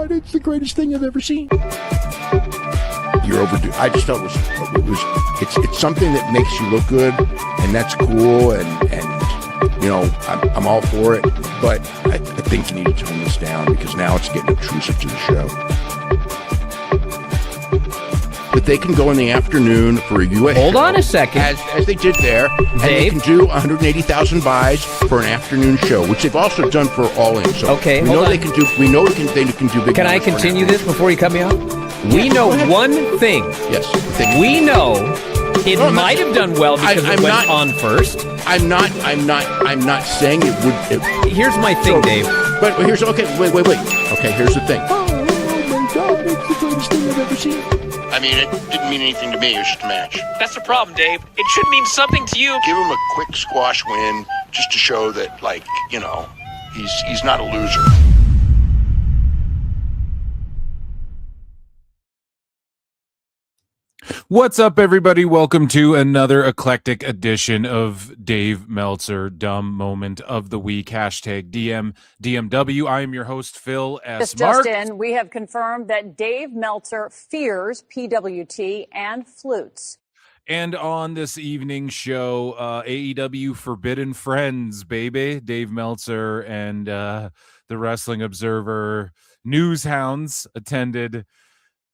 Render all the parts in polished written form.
God, it's the greatest thing I've ever seen. You're overdue. I just felt it's something that makes you look good, and that's cool, and you know, I'm all for it, but I think you need to tone this down because now it's getting intrusive to the show. But they can go in the afternoon for a US Hold show, on a second. as they did there, and they can do 180,000 buys for an afternoon show, which they've also done for All In. So okay, we know they can do. We know they can do big. Can I continue this before you cut me off? We know one thing. Yes. We know it might have done well because it went on first. I'm not saying it would. Here's my thing, Dave. But here's okay. Wait. Okay, here's the thing. Oh my God, it's the greatest thing I've ever seen. I mean, it didn't mean anything to me. It was just a match. That's the problem, Dave. It should mean something to you. Give him a quick squash win just to show that, like, you know, he's not a loser. What's up, everybody? Welcome to another eclectic edition of Dave Meltzer Dumb Moment of the Week. Hashtag DMDMW. I am your host, Phil S. Marks. Just in, we have confirmed that Dave Meltzer fears PWT and flutes. And on this evening's show, AEW Forbidden Friends, baby. Dave Meltzer and the Wrestling Observer News Hounds attended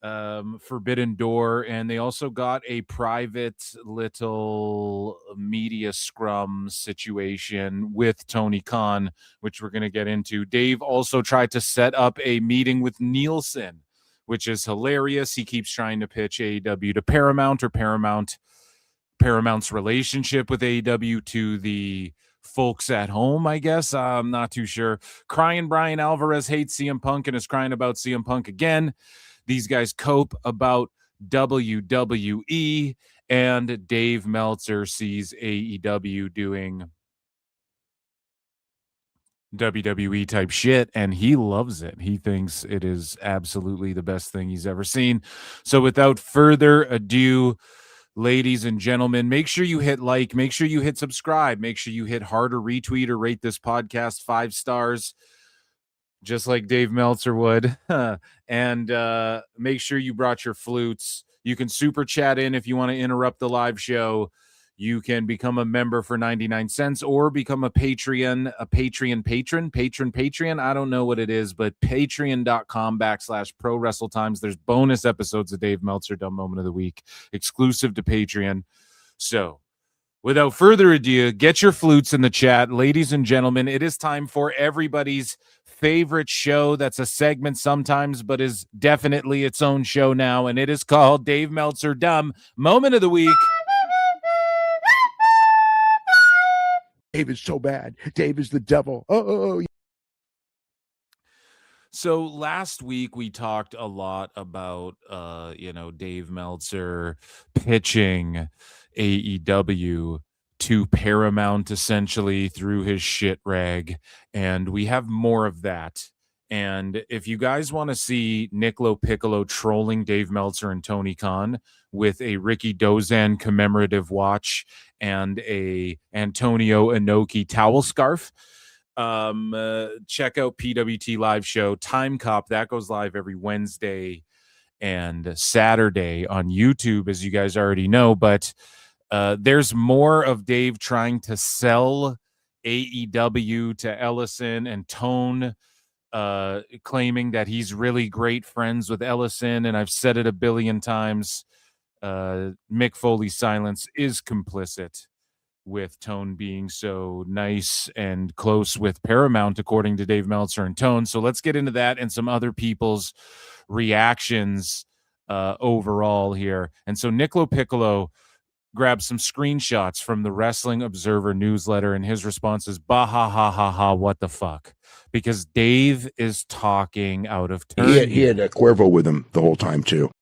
Forbidden Door, and they also got a private little media scrum situation with Tony Khan, which we're going to get into. Dave also tried to set up a meeting with Nielsen, which is hilarious. He keeps trying to pitch AEW to Paramount, or Paramount's relationship with AEW to the folks at home, I guess. I'm not too sure. Cryin Bryan Alvarez hates CM Punk and is crying about CM Punk again. These guys cope about WWE, and Dave Meltzer sees AEW doing WWE type shit, and he loves it. He thinks it is absolutely the best thing he's ever seen. So without further ado, ladies and gentlemen, make sure you hit like, make sure you hit subscribe, make sure you hit heart or retweet or rate this podcast 5 stars. Just like Dave Meltzer would. And make sure you brought your flutes. You can super chat in if you want to interrupt the live show. You can become a member for 99 cents or become a Patreon patron. I don't know what it is, but patreon.com/Pro Wrestle Times. There's bonus episodes of Dave Meltzer Dumb Moment of the Week exclusive to Patreon. So without further ado, get your flutes in the chat. Ladies and gentlemen, it is time for everybody's favorite show that's a segment sometimes, but is definitely its own show now, and it is called Dave Meltzer Dumb Moment of the Week. Dave is so bad. Dave is the devil. Oh. So last week we talked a lot about, Dave Meltzer pitching AEW to Paramount essentially through his shit rag, and we have more of that. And if you guys want to see Niccolo Piccolo trolling Dave Meltzer and Tony Khan with a Ricky Dozan commemorative watch and a Antonio Inoki towel scarf, check out PWT live show Time Cop. That goes live every Wednesday and Saturday on YouTube, as you guys already know. But there's more of Dave trying to sell AEW to Ellison and Tone, claiming that he's really great friends with Ellison. And I've said it a billion times. Mick Foley's silence is complicit with Tone being so nice and close with Paramount, according to Dave Meltzer and Tone. So let's get into that and some other people's reactions overall here. And so Niccolo Piccolo grabbed some screenshots from the Wrestling Observer newsletter, and his response is, bah, ha, ha, ha, ha, what the fuck? Because Dave is talking out of turn. He had a Cuervo with him the whole time, too.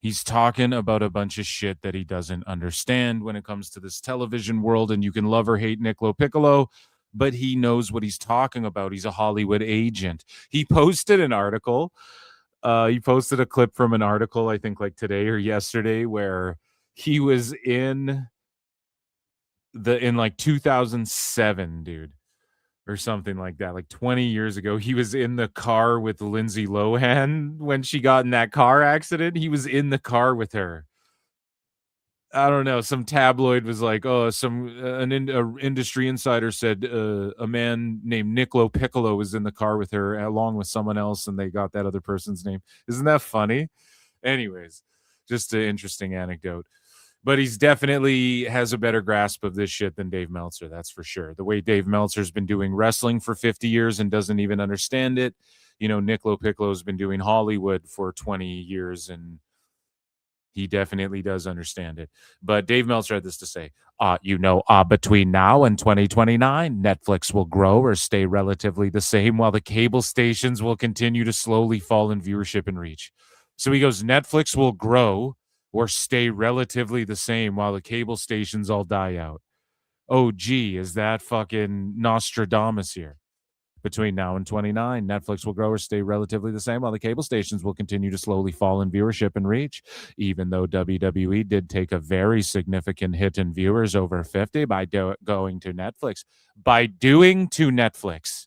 He's talking about a bunch of shit that he doesn't understand when it comes to this television world, and you can love or hate Niccolo Piccolo, but he knows what he's talking about. He's a Hollywood agent. He posted an article. He posted a clip from an article, I think like today or yesterday, where he was in like 2007, dude. or something like that. Like 20 years ago, he was in the car with Lindsay Lohan when she got in that car accident. He was in the car with her. I don't know. Some tabloid was like, "Oh, an industry insider said a man named Niccolo Piccolo was in the car with her along with someone else, and they got that other person's name." Isn't that funny? Anyways, just an interesting anecdote. But he's definitely has a better grasp of this shit than Dave Meltzer. That's for sure. The way Dave Meltzer's been doing wrestling for 50 years and doesn't even understand it. Niccolo Piccolo's been doing Hollywood for 20 years and he definitely does understand it. But Dave Meltzer had this to say, between now and 2029, Netflix will grow or stay relatively the same while the cable stations will continue to slowly fall in viewership and reach. So he goes, Netflix will grow or stay relatively the same while the cable stations all die out. Oh, gee, is that fucking Nostradamus here? Between now and 29, Netflix will grow or stay relatively the same while the cable stations will continue to slowly fall in viewership and reach, even though WWE did take a very significant hit in viewers over 50 by going to Netflix. By doing to Netflix.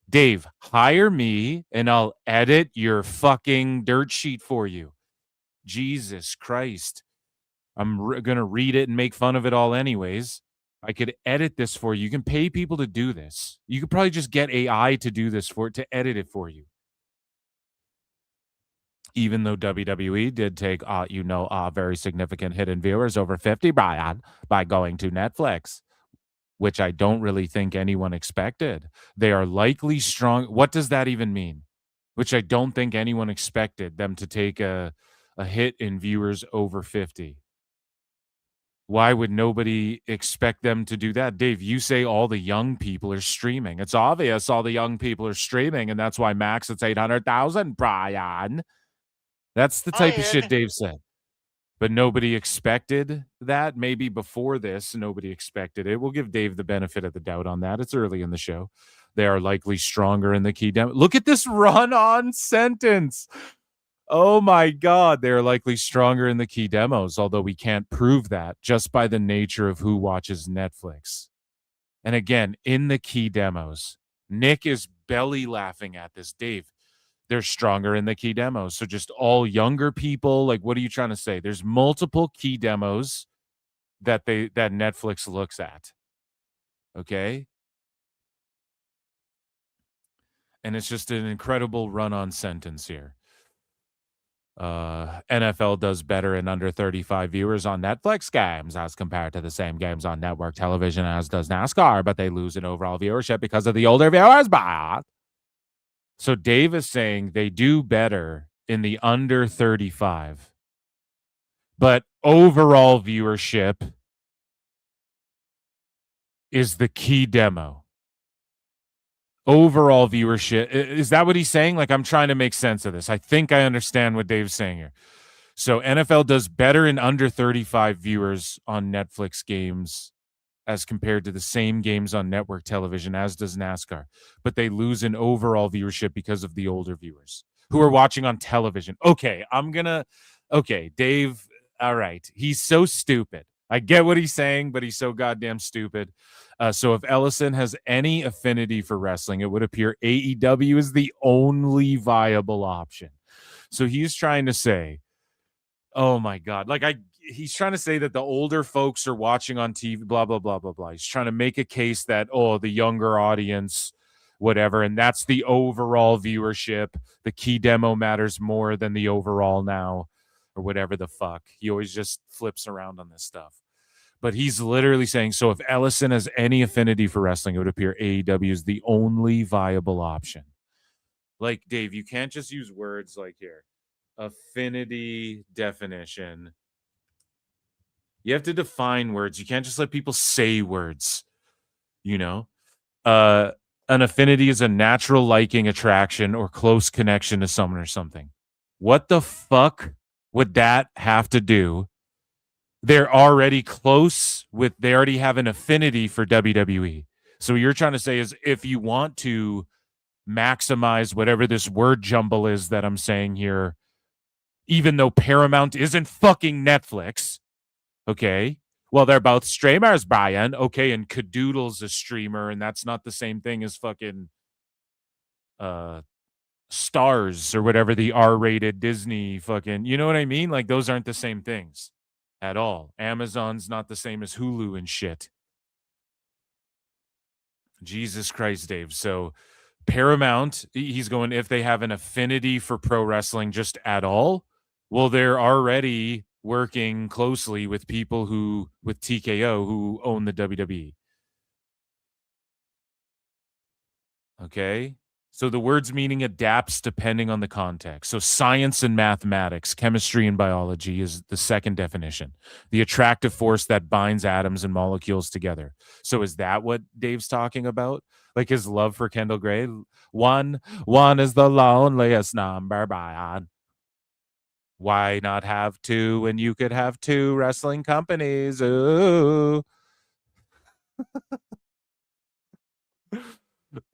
Dave, hire me and I'll edit your fucking dirt sheet for you. Jesus Christ. I'm going to read it and make fun of it all anyways. I could edit this for you. You can pay people to do this. You could probably just get AI to do this to edit it for you. Even though WWE did take, a very significant hit in viewers over 50, Bryan, by going to Netflix, which I don't really think anyone expected. They are likely strong. What does that even mean? Which I don't think anyone expected them to take a hit in viewers over 50. Why would nobody expect them to do that? Dave, you say all the young people are streaming. It's obvious all the young people are streaming, and that's why max it's 800,000, Bryan. That's the type of shit Dave said. But nobody expected that. Maybe before this, nobody expected it. We'll give Dave the benefit of the doubt on that. It's early in the show. They are likely stronger in the key demo. Look at this run-on sentence. Oh my God, they're likely stronger in the key demos, although we can't prove that just by the nature of who watches Netflix. And again, in the key demos, Nick is belly laughing at this. Dave, they're stronger in the key demos. So just all younger people, like, what are you trying to say? There's multiple key demos that Netflix looks at. Okay? And it's just an incredible run-on sentence here. NFL does better in under 35 viewers on Netflix games as compared to the same games on network television as does NASCAR, but they lose in overall viewership because of the older viewers. So Dave is saying they do better in the under 35, but overall viewership is the key demo. Overall viewership. Is that what he's saying? Like, I'm trying to make sense of this. I think I understand what Dave's saying here. So NFL does better in under 35 viewers on Netflix games as compared to the same games on network television, as does NASCAR. But they lose in overall viewership because of the older viewers who are watching on television. Okay, Dave, all right. He's so stupid. I get what he's saying, but he's so goddamn stupid. So if Ellison has any affinity for wrestling, it would appear AEW is the only viable option. So he's trying to say, oh my God, he's trying to say that the older folks are watching on TV, blah, blah, blah, blah, blah. He's trying to make a case that, the younger audience, whatever, and that's the overall viewership. The key demo matters more than the overall now, or whatever the fuck. He always just flips around on this stuff. But he's literally saying, so if Ellison has any affinity for wrestling, it would appear AEW is the only viable option. Like, Dave, you can't just use words like here. Affinity definition. You have to define words. You can't just let people say words, An affinity is a natural liking, attraction, or close connection to someone or something. What the fuck would that have to do? They're already close they already have an affinity for WWE. So what you're trying to say is if you want to maximize whatever this word jumble is that I'm saying here, even though Paramount isn't fucking Netflix, okay, Well, they're both streamers, Brian. Okay, and Cadoodle's a streamer, and that's not the same thing as fucking Stars or whatever the R-rated Disney fucking, you know what I mean? Like, those aren't the same things at all. Amazon's not the same as Hulu and shit. Jesus Christ, Dave. So Paramount, he's going, if they have an affinity for pro wrestling just at all, well, they're already working closely with people with TKO who own the WWE. Okay. So the word's meaning adapts depending on the context. So science and mathematics, chemistry and biology is the second definition. The attractive force that binds atoms and molecules together. So is that what Dave's talking about? Like his love for Kendall Gray? One is the loneliest number, Brian. Why not have two when you could have two wrestling companies? Ooh.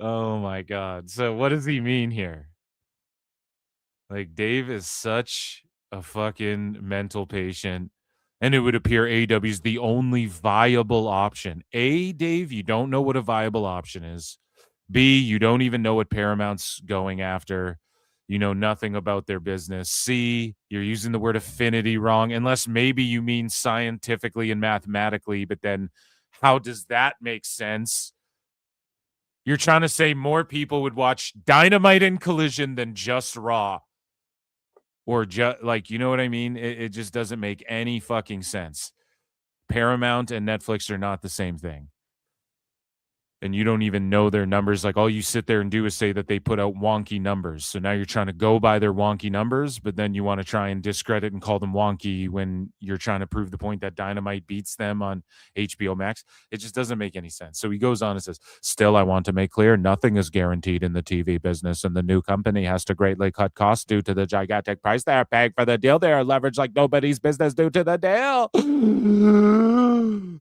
Oh my God. So what does he mean here? Like, Dave is such a fucking mental patient, and it would appear AEW is the only viable option. A, Dave, you don't know what a viable option is. B, you don't even know what Paramount's going after. You know nothing about their business. C, you're using the word affinity wrong, unless maybe you mean scientifically and mathematically, but then how does that make sense? You're trying to say more people would watch Dynamite and Collision than just Raw. Or just, like, you know what I mean? It just doesn't make any fucking sense. Paramount and Netflix are not the same thing. And you don't even know their numbers. Like, all you sit there and do is say that they put out wonky numbers. So now you're trying to go by their wonky numbers, but then you want to try and discredit and call them wonky when you're trying to prove the point that Dynamite beats them on HBO Max. It just doesn't make any sense. So he goes on and says, still, I want to make clear, nothing is guaranteed in the TV business, and the new company has to greatly cut costs due to the gigantic price they are paying for the deal. They are leveraged like nobody's business due to the deal.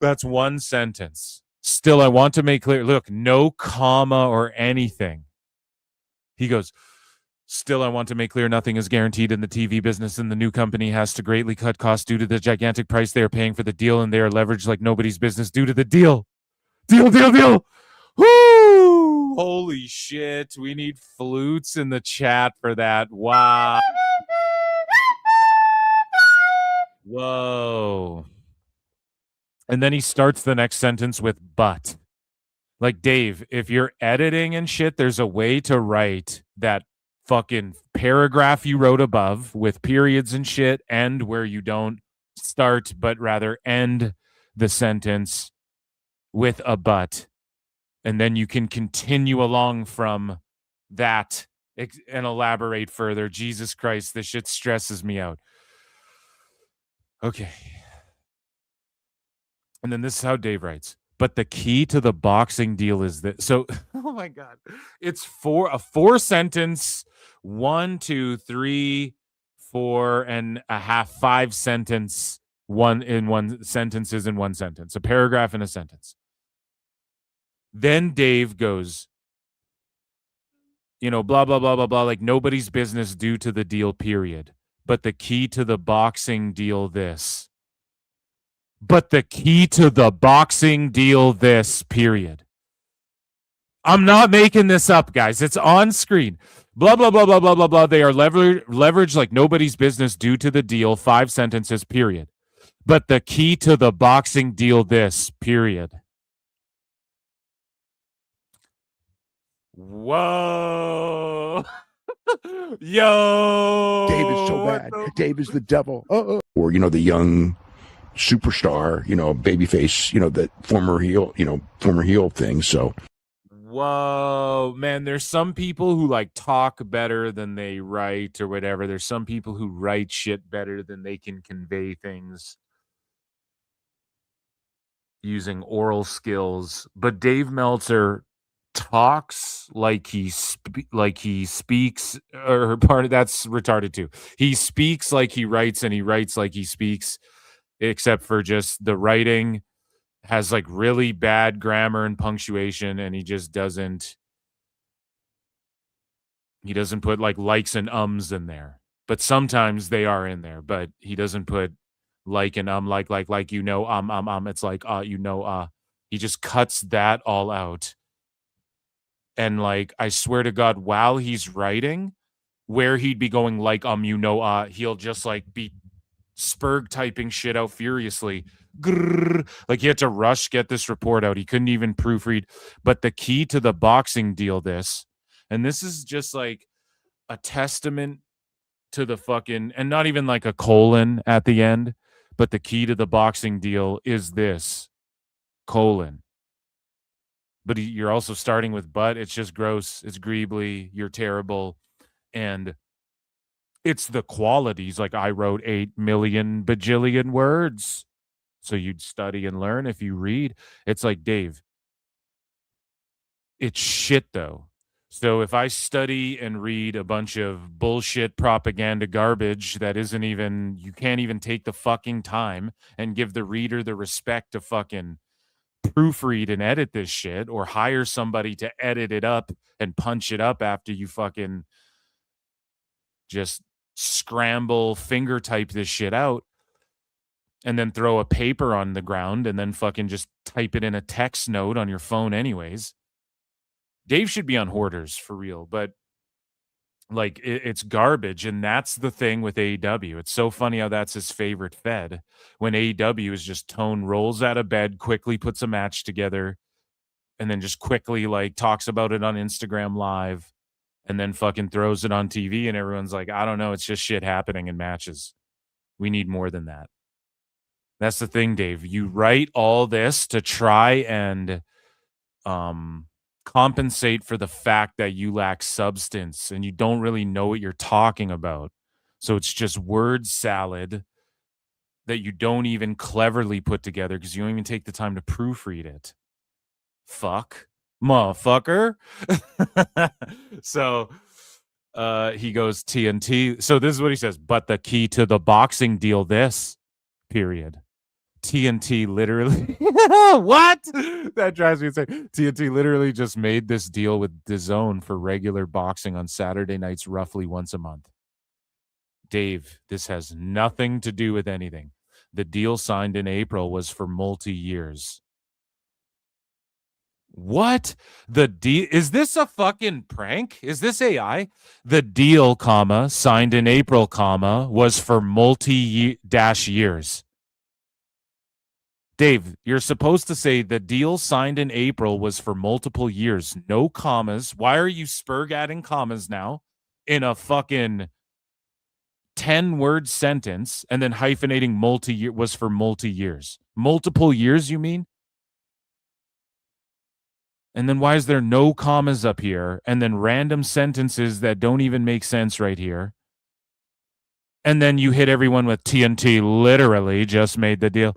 That's one sentence. Still, I want to make clear, look, no comma or anything. He goes, still, I want to make clear, nothing is guaranteed in the TV business, and the new company has to greatly cut costs due to the gigantic price they are paying for the deal, and they are leveraged like nobody's business due to the deal. Deal. Woo! Holy shit. We need flutes in the chat for that. Wow. Whoa. And then he starts the next sentence with but. Like, Dave, if you're editing and shit, there's a way to write that fucking paragraph you wrote above with periods and shit, and where you don't start, but rather end the sentence with a but. And then you can continue along from that and elaborate further. Jesus Christ, this shit stresses me out. Okay. And then this is how Dave writes. But the key to the boxing deal is that. So, oh my God. It's a 4-sentence, 1, 2, 3, 4 and a half, 5 sentence, sentences in one sentence, a paragraph in a sentence. Then Dave goes, blah, blah, blah, blah, blah, like nobody's business due to the deal, period. But the key to the boxing deal, this. But the key to the boxing deal, this, period. I'm not making this up, guys. It's on screen. Blah, blah, blah, blah, blah, blah, blah. They are leveraged like nobody's business due to the deal, 5 sentences, period. But the key to the boxing deal, this, period. Whoa. Yo. Dave is so bad. Dave is the devil. Or, the young superstar, babyface, the former heel thing. So, whoa, man, there's some people who like talk better than they write or whatever. There's some people who write shit better than they can convey things using oral skills. But Dave Meltzer talks like he speaks, or part of that's retarded too. He speaks like he writes, and he writes like he speaks. Except for just the writing has like really bad grammar and punctuation, and he doesn't put like likes and ums in there. But sometimes they are in there, but he doesn't put like and like it's like he just cuts that all out. And like I swear to God, while he's writing, where he'd be going like he'll just like be Spurg typing shit out furiously. Grrr. Like he had to rush get this report out. He couldn't even proofread. But the key to the boxing deal, and this is just like a testament to the fucking, and not even like a colon at the end, but the key to the boxing deal is this colon. But you're also starting with but. It's just gross. It's greebly. You're terrible. And it's the qualities. Like I wrote 8 million bajillion words. So you'd study and learn if you read. It's like, Dave, it's shit though. So if I study and read a bunch of bullshit propaganda garbage that isn't even, you can't even take the fucking time and give the reader the respect to fucking proofread and edit this shit, or hire somebody to edit it up and punch it up after you fucking just scramble finger type this shit out and then throw a paper on the ground and then fucking just type it in a text note on your phone anyways. Dave should be on Hoarders for real, but like it's garbage. And that's the thing with AEW. It's so funny how that's his favorite fed, when AEW is just Tone rolls out of bed, quickly puts a match together, and then just quickly like talks about it on Instagram Live, and then fucking throws it on TV, and everyone's like, I don't know, it's just shit happening in matches. We need more than that. That's the thing, Dave. You write all this to try and compensate for the fact that you lack substance and you don't really know what you're talking about. So it's just word salad that you don't even cleverly put together because you don't even take the time to proofread it. Fuck. Motherfucker. So he goes TNT. So this is what he says. But the key to the boxing deal, period. TNT literally what? That drives me insane. TNT literally just made this deal with DAZN for regular boxing on Saturday nights roughly once a month. Dave, this has nothing to do with anything. The deal signed in April was for multi-years. What? The deal? Is this a fucking prank? Is this AI? The deal, signed in April, was for multi-years. Dave, you're supposed to say the deal signed in April was for multiple years. No commas. Why are you Spurg adding commas now in a fucking 10-word sentence and then hyphenating multi-year was for multi-years? Multiple years, you mean? And then why is there no commas up here and then random sentences that don't even make sense right here? And then you hit everyone with TNT literally just made the deal.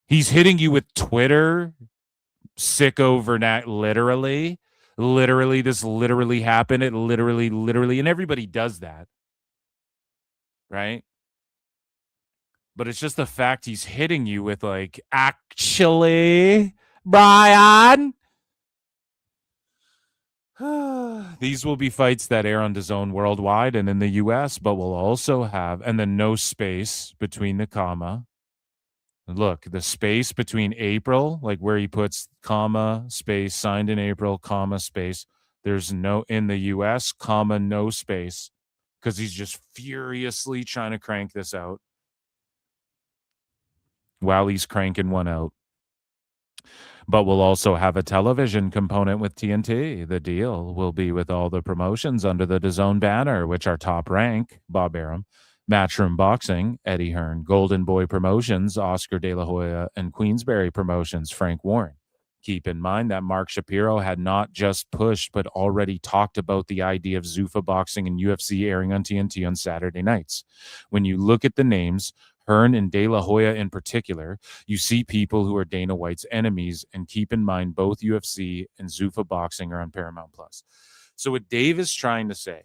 He's hitting you with Twitter, sicko literally, this literally happened. It literally, and everybody does that, right? But it's just the fact he's hitting you with like, actually, Bryan. These will be fights that air on DAZN worldwide and in the US, but will also have, and then no space between the comma. Look, the space between April, like where he puts comma, space, signed in April, comma, space. There's no, in the US, comma, no space, because he's just furiously trying to crank this out while he's cranking one out. But we'll also have a television component with TNT. The deal will be with all the promotions under the DAZN banner, which are Top Rank, Bob Arum, Matchroom Boxing, Eddie Hearn, Golden Boy Promotions, Oscar De La Hoya, and Queensberry Promotions, Frank Warren. Keep in mind that Mark Shapiro had not just pushed, but already talked about the idea of Zuffa Boxing and UFC airing on TNT on Saturday nights. When you look at the names, Hearn and De La Hoya in particular, you see people who are Dana White's enemies, and keep in mind both UFC and Zuffa Boxing are on Paramount Plus. So what Dave is trying to say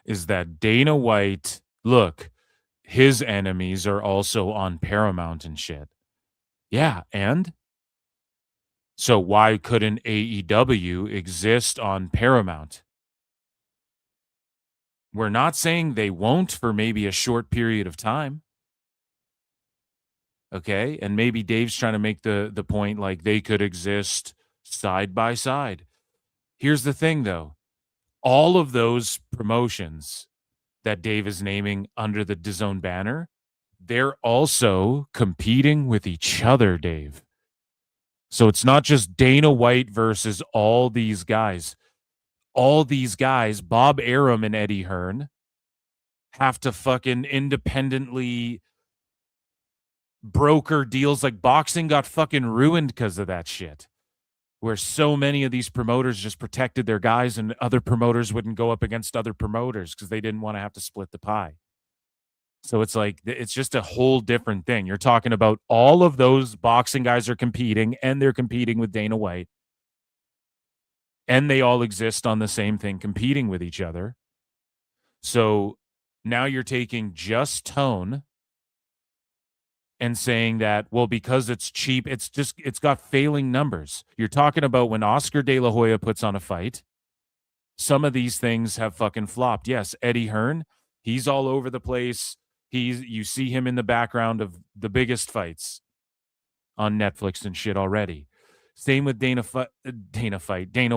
is that Dana White, look, his enemies are also on Paramount and shit. Yeah, and? So why couldn't AEW exist on Paramount? We're not saying they won't for maybe a short period of time. Okay. And maybe Dave's trying to make the point like they could exist side by side. Here's the thing, though. All of those promotions that Dave is naming under the DAZN banner, they're also competing with each other, Dave. So it's not just Dana White versus all these guys. All these guys, Bob Arum and Eddie Hearn, have to fucking independently broker deals. Like boxing got fucking ruined because of that shit, where so many of these promoters just protected their guys and other promoters wouldn't go up against other promoters because they didn't want to have to split the pie. So it's like, it's just a whole different thing. You're talking about all of those boxing guys are competing, and they're competing with Dana White, and they all exist on the same thing, competing with each other. So now you're taking just Tone and saying that, well, because it's cheap, it's got failing numbers. You're talking about when Oscar De La Hoya puts on a fight, some of these things have fucking flopped. Yes, Eddie Hearn, he's all over the place. You see him in the background of the biggest fights on Netflix and shit already. Same with Dana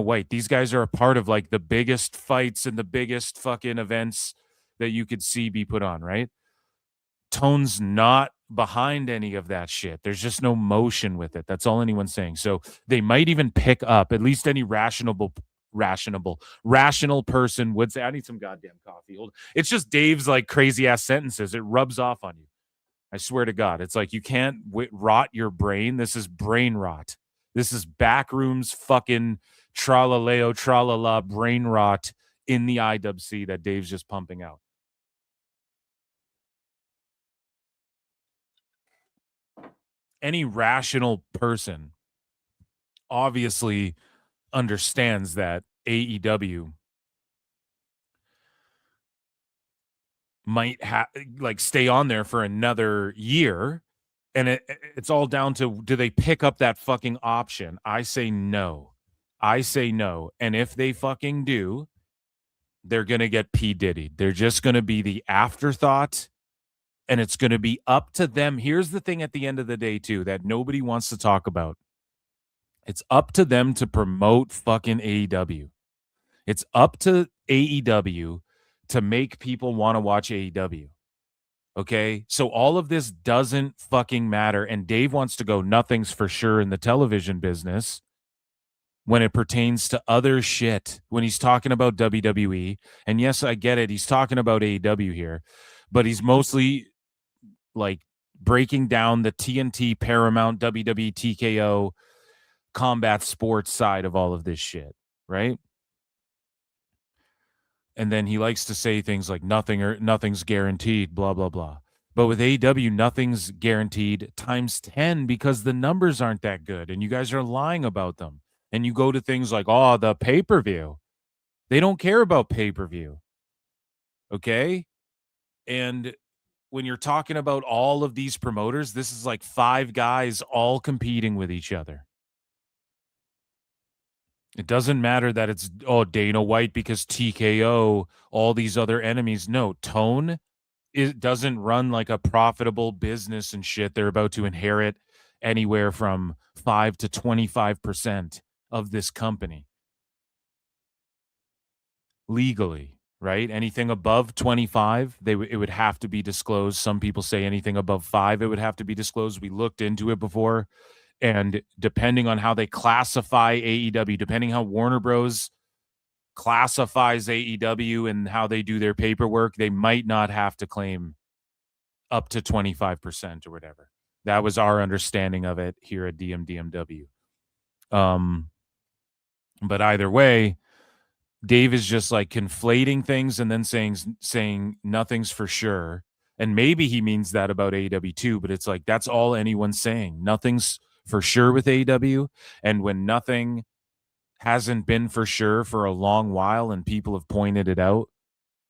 White. These guys are a part of like the biggest fights and the biggest fucking events that you could see be put on, right? Tone's not behind any of that shit. There's just no motion with it. That's all anyone's saying. So they might even pick up, at least any rational person would say, I need some goddamn coffee. It's just Dave's like crazy ass sentences. It rubs off on you. I swear to God. It's like you can't rot your brain. This is brain rot. This is backrooms fucking tralaleo, tralala brain rot in the IWC that Dave's just pumping out. Any rational person obviously understands that AEW might stay on there for another year, and it's all down to, do they pick up that fucking option? I say no. And if they fucking do, they're gonna get P. Diddy'd. They're just gonna be the afterthought, and it's gonna be up to them. Here's the thing at the end of the day too that nobody wants to talk about. It's up to them to promote fucking AEW. It's up to AEW to make people want to watch AEW. Okay? So all of this doesn't fucking matter. And Dave wants to go nothing's for sure in the television business when it pertains to other shit. When he's talking about WWE, and yes, I get it, he's talking about AEW here, but he's mostly like breaking down the TNT, Paramount, WWE, TKO, combat sports side of all of this shit, right? And then he likes to say things like nothing's guaranteed, blah, blah, blah. But with AEW, nothing's guaranteed times 10 because the numbers aren't that good and you guys are lying about them. And you go to things like, oh, the pay-per-view. They don't care about pay-per-view. Okay? And when you're talking about all of these promoters, this is like 5 guys all competing with each other. It doesn't matter that it's, Dana White because TKO, all these other enemies. No, Tone, it doesn't run like a profitable business and shit. They're about to inherit anywhere from 5 to 25% of this company. Legally, right? Anything above 25, it would have to be disclosed. Some people say anything above 5, it would have to be disclosed. We looked into it before. And depending on how they classify AEW, depending how Warner Bros. Classifies AEW and how they do their paperwork, they might not have to claim up to 25% or whatever. That was our understanding of it here at DMDMW. But either way, Dave is just like conflating things and then saying nothing's for sure. And maybe he means that about AEW too, but it's like that's all anyone's saying. Nothing's for sure with AEW, and when nothing hasn't been for sure for a long while and people have pointed it out,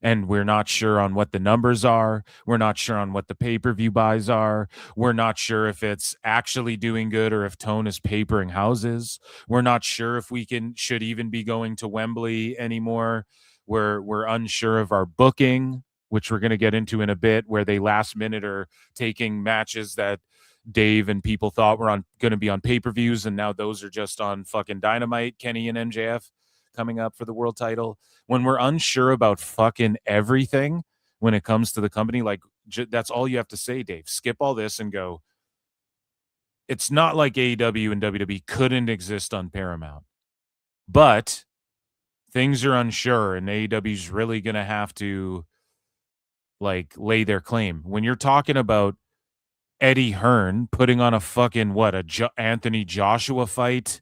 and we're not sure on what the numbers are, we're not sure on what the pay-per-view buys are, we're not sure if it's actually doing good or if Tone is papering houses, we're not sure if we should even be going to Wembley anymore, We're unsure of our booking, which we're going to get into in a bit, where they last minute are taking matches that Dave and people thought were going to be on pay-per-views, and now those are just on fucking Dynamite. Kenny and MJF coming up for the world title. When we're unsure about fucking everything when it comes to the company, like that's all you have to say, Dave. Skip all this and go, it's not like AEW and WWE couldn't exist on Paramount, but things are unsure, and AEW's really going to have to like lay their claim. When you're talking about Eddie Hearn putting on a fucking Anthony Joshua fight,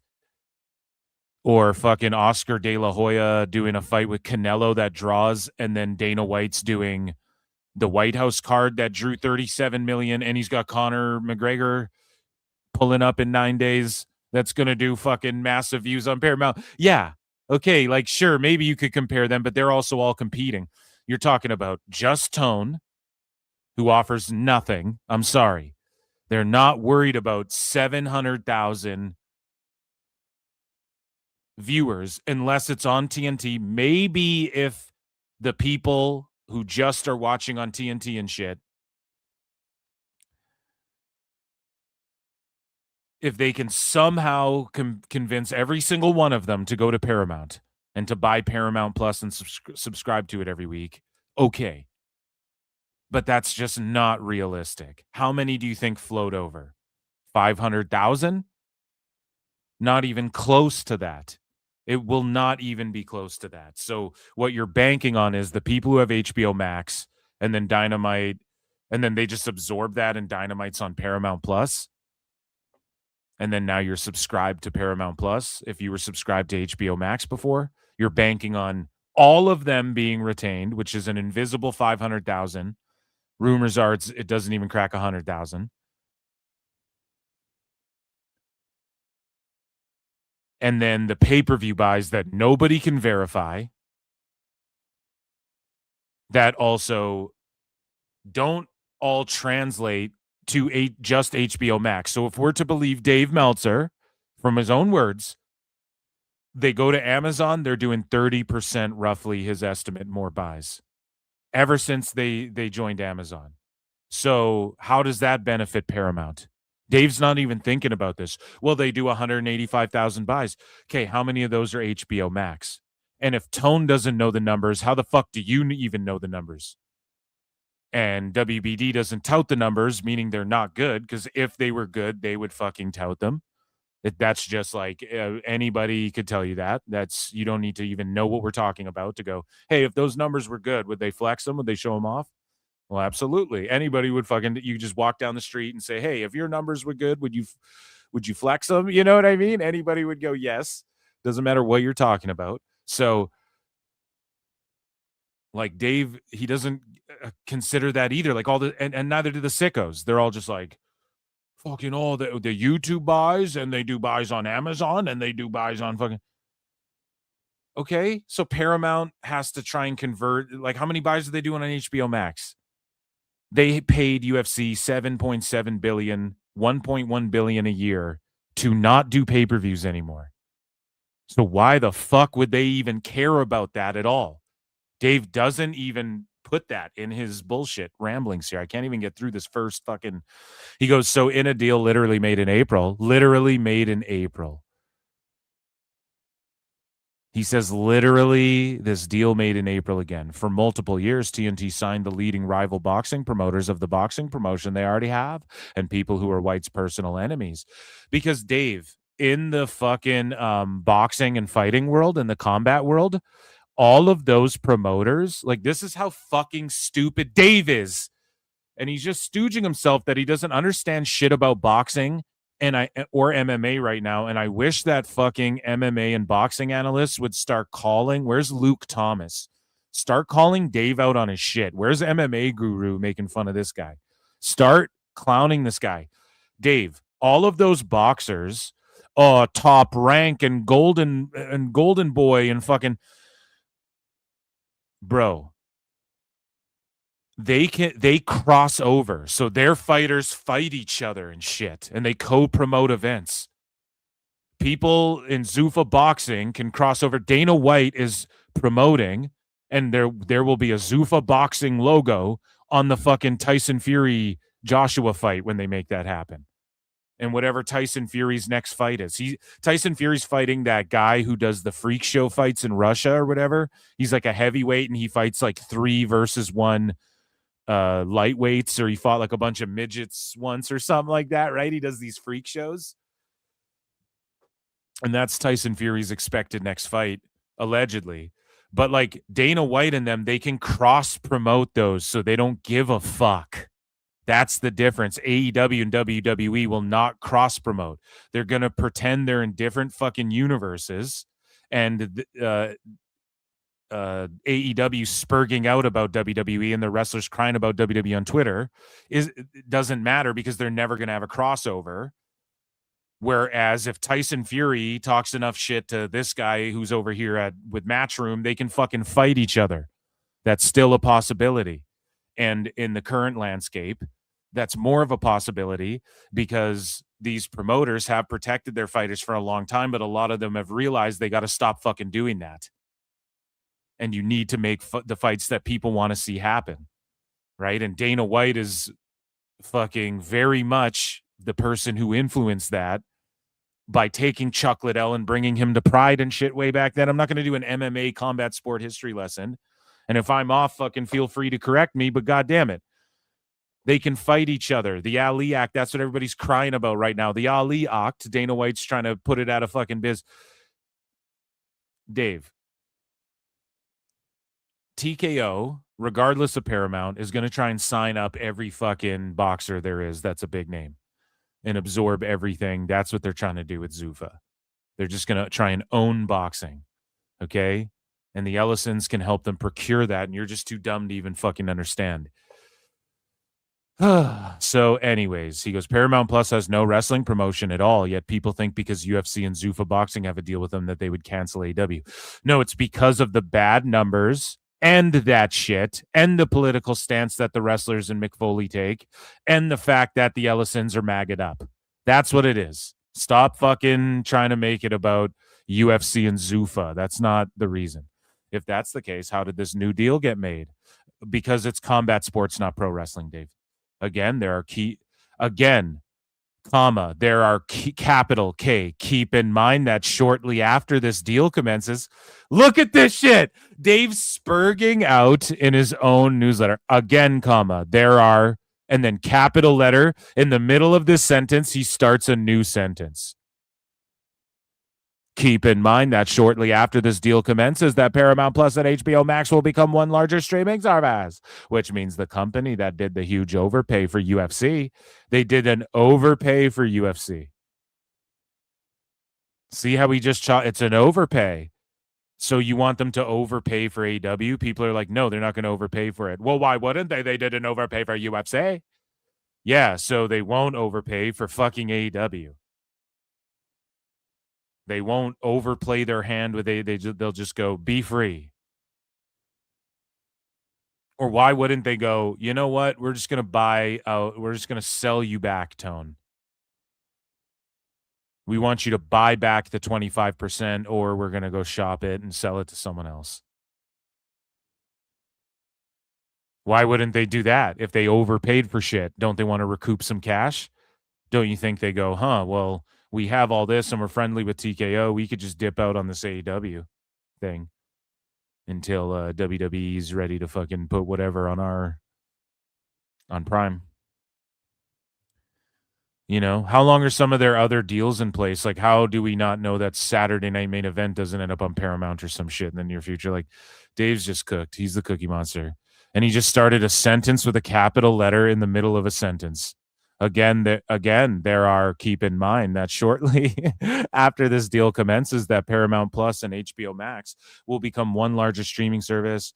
or fucking Oscar De La Hoya doing a fight with Canelo that draws, and then Dana White's doing the White House card that drew 37 million, and he's got Conor McGregor pulling up in 9 days that's going to do fucking massive views on Paramount. Yeah, okay, like sure, maybe you could compare them, but they're also all competing. You're talking about Just Tone, who offers nothing. I'm sorry. They're not worried about 700,000 viewers unless it's on TNT. Maybe if the people who just are watching on TNT and shit, if they can somehow convince every single one of them to go to Paramount and to buy Paramount Plus and subscribe to it every week, okay. But that's just not realistic. How many do you think float over? 500,000? Not even close to that. It will not even be close to that. So what you're banking on is the people who have HBO Max and then Dynamite, and then they just absorb that, and Dynamite's on Paramount Plus. And then now you're subscribed to Paramount Plus. If you were subscribed to HBO Max before, you're banking on all of them being retained, which is an invisible 500,000. Rumors are it doesn't even crack 100,000. And then the pay-per-view buys that nobody can verify, that also don't all translate to just HBO Max. So if we're to believe Dave Meltzer, from his own words, they go to Amazon, they're doing 30% roughly, his estimate, more buys ever since they joined Amazon. So how does that benefit Paramount? Dave's not even thinking about this. Well, they do 185,000 buys. Okay, how many of those are HBO Max? And if Tone doesn't know the numbers, how the fuck do you even know the numbers? And WBD doesn't tout the numbers, meaning they're not good, because if they were good, they would fucking tout them. That's just like anybody could tell you that. You don't need to even know what we're talking about to go, hey, if those numbers were good, would they flex them? Would they show them off? Well, absolutely. Anybody would you just walk down the street and say, hey, if your numbers were good, would you flex them? You know what I mean? Anybody would go, yes. Doesn't matter what you're talking about. So like Dave, he doesn't consider that either. Like and neither do the sickos. They're all just like, fucking all the YouTube buys, and they do buys on Amazon, and they do buys on fucking. Okay, so Paramount has to try and convert. Like, how many buys are they doing on HBO Max? They paid UFC 7.7 billion, 1.1 billion a year to not do pay-per-views anymore. So why the fuck would they even care about that at all? Dave doesn't even put that in his bullshit ramblings here. I can't even get through this first fucking. He goes, so in a deal literally made in April. He says, literally, this deal made in April again. For multiple years, TNT signed the leading rival boxing promoters of the boxing promotion they already have, and people who are White's personal enemies. Because, Dave, in the fucking boxing and fighting world, in the combat world, all of those promoters, like, this is how fucking stupid Dave is. And he's just stooging himself that he doesn't understand shit about boxing or MMA right now. And I wish that fucking MMA and boxing analysts would start calling. Where's Luke Thomas? Start calling Dave out on his shit. Where's MMA Guru making fun of this guy? Start clowning this guy. Dave, all of those boxers, Top Rank and Golden Boy and fucking bro, they cross over, so their fighters fight each other and shit, and they co-promote events. People in Zuffa Boxing can cross over. Dana White is promoting And there will be a Zuffa boxing logo on the fucking Tyson Fury Joshua fight when they make that happen. And whatever Tyson Fury's next fight is. Tyson Fury's fighting that guy who does the freak show fights in Russia or whatever. He's like a heavyweight and he fights like 3 versus 1 lightweights, or he fought like a bunch of midgets once or something like that, right? He does these freak shows. And that's Tyson Fury's expected next fight, allegedly. But like Dana White and them, they can cross promote those, so they don't give a fuck. That's the difference. AEW and WWE will not cross promote. They're going to pretend they're in different fucking universes. And AEW spurging out about WWE and the wrestlers crying about WWE on Twitter doesn't matter because they're never going to have a crossover. Whereas if Tyson Fury talks enough shit to this guy who's over here with Matchroom, they can fucking fight each other. That's still a possibility. And in the current landscape, that's more of a possibility because these promoters have protected their fighters for a long time, but a lot of them have realized they got to stop fucking doing that. And you need to make the fights that people want to see happen, right? And Dana White is fucking very much the person who influenced that by taking Chuck Liddell and bringing him to Pride and shit way back then. I'm not going to do an MMA combat sport history lesson. And if I'm off, fucking feel free to correct me, but God damn it. They can fight each other. The Ali Act, that's what everybody's crying about right now. The Ali Act, Dana White's trying to put it out of fucking biz. Dave, TKO, regardless of Paramount, is going to try and sign up every fucking boxer there is that's a big name and absorb everything. That's what they're trying to do with Zuffa. They're just going to try and own boxing, okay? And the Ellisons can help them procure that, and you're just too dumb to even fucking understand. So anyways, he goes, Paramount Plus has no wrestling promotion at all, yet people think because UFC and Zuffa Boxing have a deal with them that they would cancel AEW. No, it's because of the bad numbers and that shit and the political stance that the wrestlers and Mick Foley take and the fact that the Ellisons are maggot up. That's what it is. Stop fucking trying to make it about UFC and Zuffa. That's not the reason. If that's the case, how did this new deal get made? Because it's combat sports, not pro wrestling, Dave. Again, there are capital K. Keep in mind that shortly after this deal commences, look at this shit. Dave's spurging out in his own newsletter. Again, there are, and then capital letter. In the middle of this sentence, he starts a new sentence. Keep in mind that shortly after this deal commences, that Paramount Plus and HBO Max will become one larger streaming service, which means the company that did the huge overpay for UFC, they did an overpay for UFC. See how he just it's an overpay. So you want them to overpay for AEW? People are like, no, they're not going to overpay for it. Well, why wouldn't they? They did an overpay for UFC. Yeah, so they won't overpay for fucking AEW. They won't overplay their hand with they'll just go, be free. Or why wouldn't they go, you know what? We're just going to sell you back, Tone. We want you to buy back the 25%, or we're going to go shop it and sell it to someone else. Why wouldn't they do that? If they overpaid for shit, don't they want to recoup some cash? Don't you think they go, well, we have all this and we're friendly with TKO. We could just dip out on this AEW thing until WWE's ready to fucking put whatever on Prime. You know, how long are some of their other deals in place? Like, how do we not know that Saturday Night Main Event doesn't end up on Paramount or some shit in the near future? Like, Dave's just cooked. He's the cookie monster. And he just started a sentence with a capital letter in the middle of a sentence. Again, there are, keep in mind that shortly after this deal commences, that Paramount Plus and HBO Max will become one larger streaming service,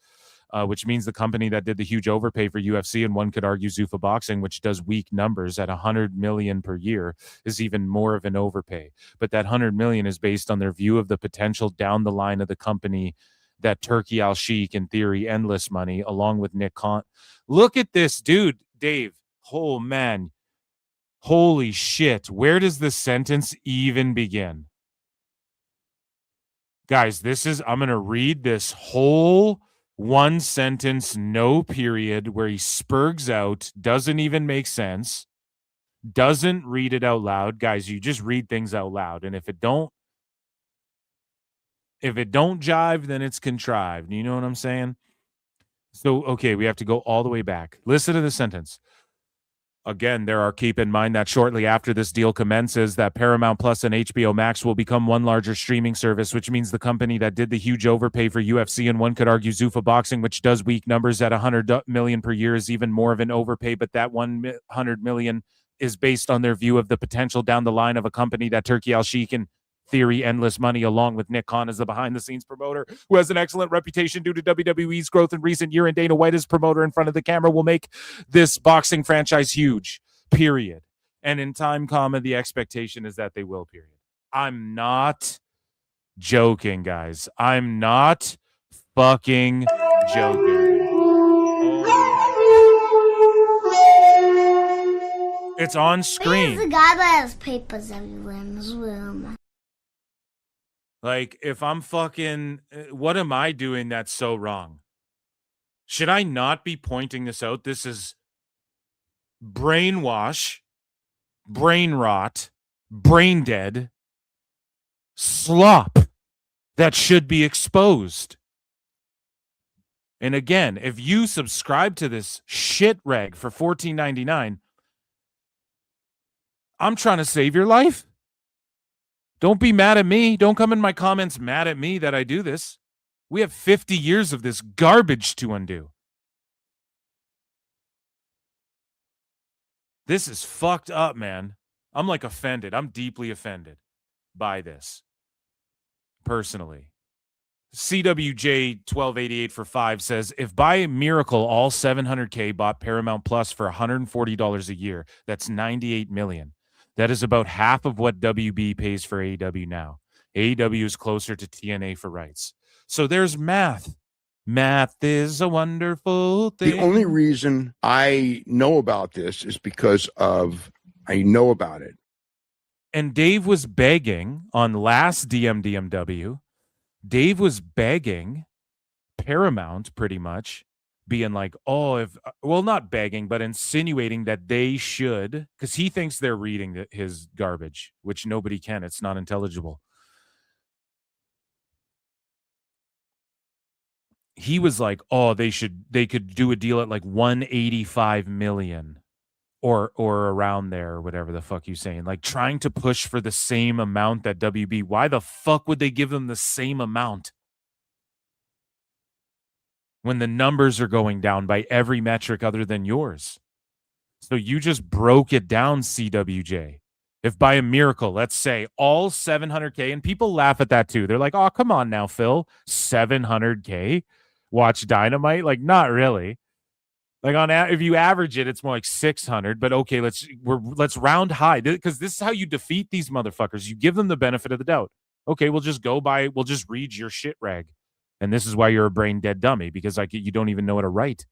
which means the company that did the huge overpay for UFC, and one could argue Zuffa Boxing, which does weak numbers at $100 million per year, is even more of an overpay. But that $100 million is based on their view of the potential down the line of the company that Turkey Al-Sheikh, in theory, endless money, along with Nick Khan. Look at this, dude, Dave. Oh, man. Holy shit. Where does the sentence even begin? Guys, I'm going to read this whole One sentence, no period, where he spurgs out, doesn't even make sense, doesn't read it out loud. Guys, you just read things out loud. And if it don't jive, then it's contrived. You know what I'm saying? So, okay, we have to go all the way back. Listen to the sentence. Again, keep in mind that shortly after this deal commences, that Paramount Plus and HBO Max will become one larger streaming service, which means the company that did the huge overpay for UFC and one could argue Zuffa Boxing, which does weak numbers at $100 million per year, is even more of an overpay. But that $100 million is based on their view of the potential down the line of a company that Turkey Al-Sheikh and theory endless money, along with Nick Khan as the behind-the-scenes promoter who has an excellent reputation due to WWE's growth in recent year, and Dana White as promoter in front of the camera will make this boxing franchise huge, period. And in time, the expectation is that they will, period. I'm not joking, guys. I'm not fucking joking. It's on screen. There's a guy that has papers everywhere in this room. Like, if I'm fucking, what am I doing that's so wrong? Should I not be pointing this out? This is brainwash, brain rot, brain dead, slop that should be exposed. And again, if you subscribe to this shit reg for $14.99, I'm trying to save your life. Don't be mad at me. Don't come in my comments mad at me that I do this. We have 50 years of this garbage to undo. This is fucked up, man. I'm like offended. I'm deeply offended by this. Personally. CWJ1288 for 5 says, if by miracle all 700K bought Paramount Plus for $140 a year, that's $98 million. That is about half of what WB pays for AEW now. AEW is closer to TNA for rights. So there's math. Math is a wonderful thing. The only reason I know about this is because I know about it. And Dave was begging on last DMDMW. Dave was begging Paramount pretty much, being like, not begging, but insinuating that they should, because he thinks they're reading his garbage, which nobody can. It's not intelligible. He was like, they could do a deal at like $185 million or around there, or whatever the fuck you saying, like trying to push for the same amount that WB. Why the fuck would they give them the same amount when the numbers are going down by every metric other than yours? So you just broke it down, CWJ. If by a miracle, let's say all 700K, and people laugh at that too. They're like, oh, come on now, Phil, 700K watch Dynamite? Like, not really. Like, if you average it, it's more like 600. But okay, let's round high, because this is how you defeat these motherfuckers. You give them the benefit of the doubt. Okay, we'll just read your shit rag. And this is why you're a brain dead dummy, because like you don't even know how to write,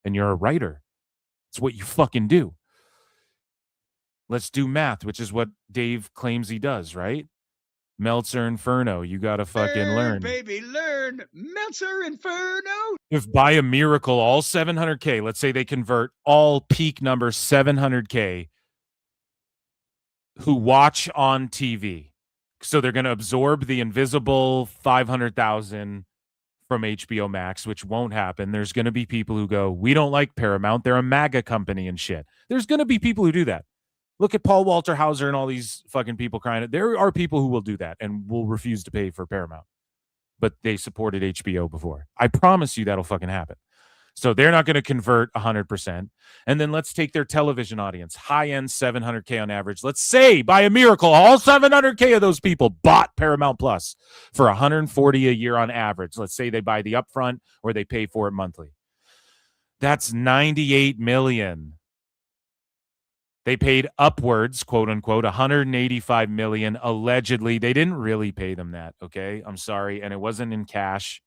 and you're a writer. It's what you fucking do. Let's do math, which is what Dave claims he does, right? Meltzer Inferno, you gotta fucking learn. Baby, learn Meltzer Inferno. If by a miracle all 700K, let's say they convert all peak number 700K who watch on TV. So they're going to absorb the invisible 500,000 from HBO Max, which won't happen. There's going to be people who go, we don't like Paramount. They're a MAGA company and shit. There's going to be people who do that. Look at Paul Walter Hauser and all these fucking people crying. There are people who will do that and will refuse to pay for Paramount, but they supported HBO before. I promise you that'll fucking happen. So they're not going to convert 100%. And then let's take their television audience, high-end 700K on average. Let's say by a miracle, all 700K of those people bought Paramount Plus for $140 a year on average. Let's say they buy the upfront or they pay for it monthly. That's $98 million. They paid upwards, quote unquote, $185 million. Allegedly, they didn't really pay them that. Okay, I'm sorry, and it wasn't in cash.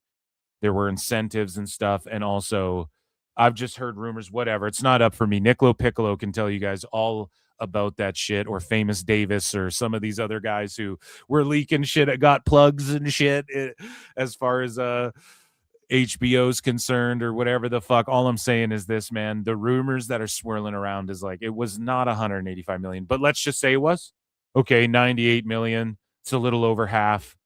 There were incentives and stuff, and also, I've just heard rumors. Whatever, it's not up for me. Nicolo Piccolo can tell you guys all about that shit, or Famous Davis, or some of these other guys who were leaking shit. Got plugs and shit. As far as HBO's concerned or whatever the fuck. All I'm saying is this, man. The rumors that are swirling around is like, it was not 185 million, but let's just say it was. Okay, 98 million. It's a little over half.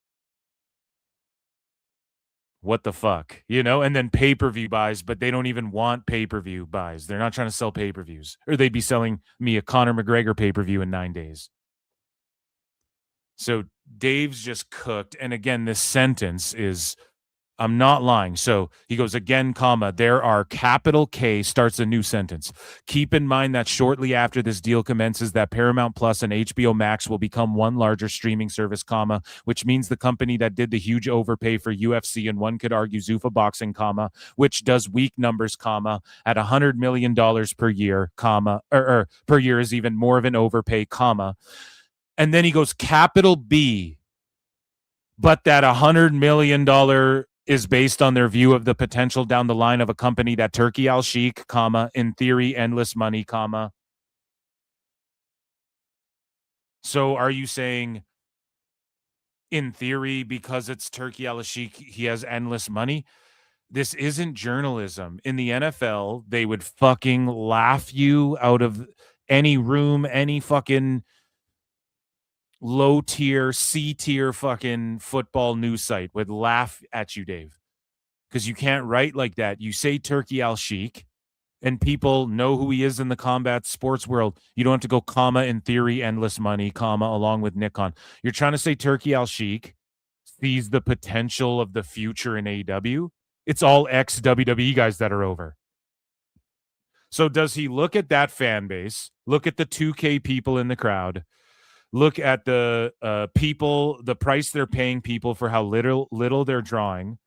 What the fuck? You know, and then pay-per-view buys, but they don't even want pay-per-view buys. They're not trying to sell pay-per-views. Or they'd be selling me a Conor McGregor pay-per-view in 9 days. So Dave's just cooked. And again, this sentence is, I'm not lying. So he goes again, comma, there are capital K, starts a new sentence. Keep in mind that shortly after this deal commences, that Paramount Plus and HBO Max will become one larger streaming service, comma, which means the company that did the huge overpay for UFC and one could argue Zuffa Boxing, comma, which does weak numbers, comma, at $100 million per year, comma, or per year is even more of an overpay, comma. And then he goes capital B, but that $100 million is based on their view of the potential down the line of a company that Turkey Al-Sheikh, comma, in theory, endless money, comma. So are you saying in theory, because it's Turkey Al-Sheikh, he has endless money? This isn't journalism. In the NFL, they would fucking laugh you out of any room, any fucking low tier, C tier fucking football news site would laugh at you, Dave, because you can't write like that. You say Turkey Al-Sheikh and people know who he is in the combat sports world. You don't have to go, comma, in theory, endless money, comma, along with Nick Khan. You're trying to say Turkey Al-Sheikh sees the potential of the future in AEW. It's all ex-WWE guys that are over. So does he look at that fan base, look at the 2K people in the crowd, look at the people, the price they're paying people for how little they're drawing.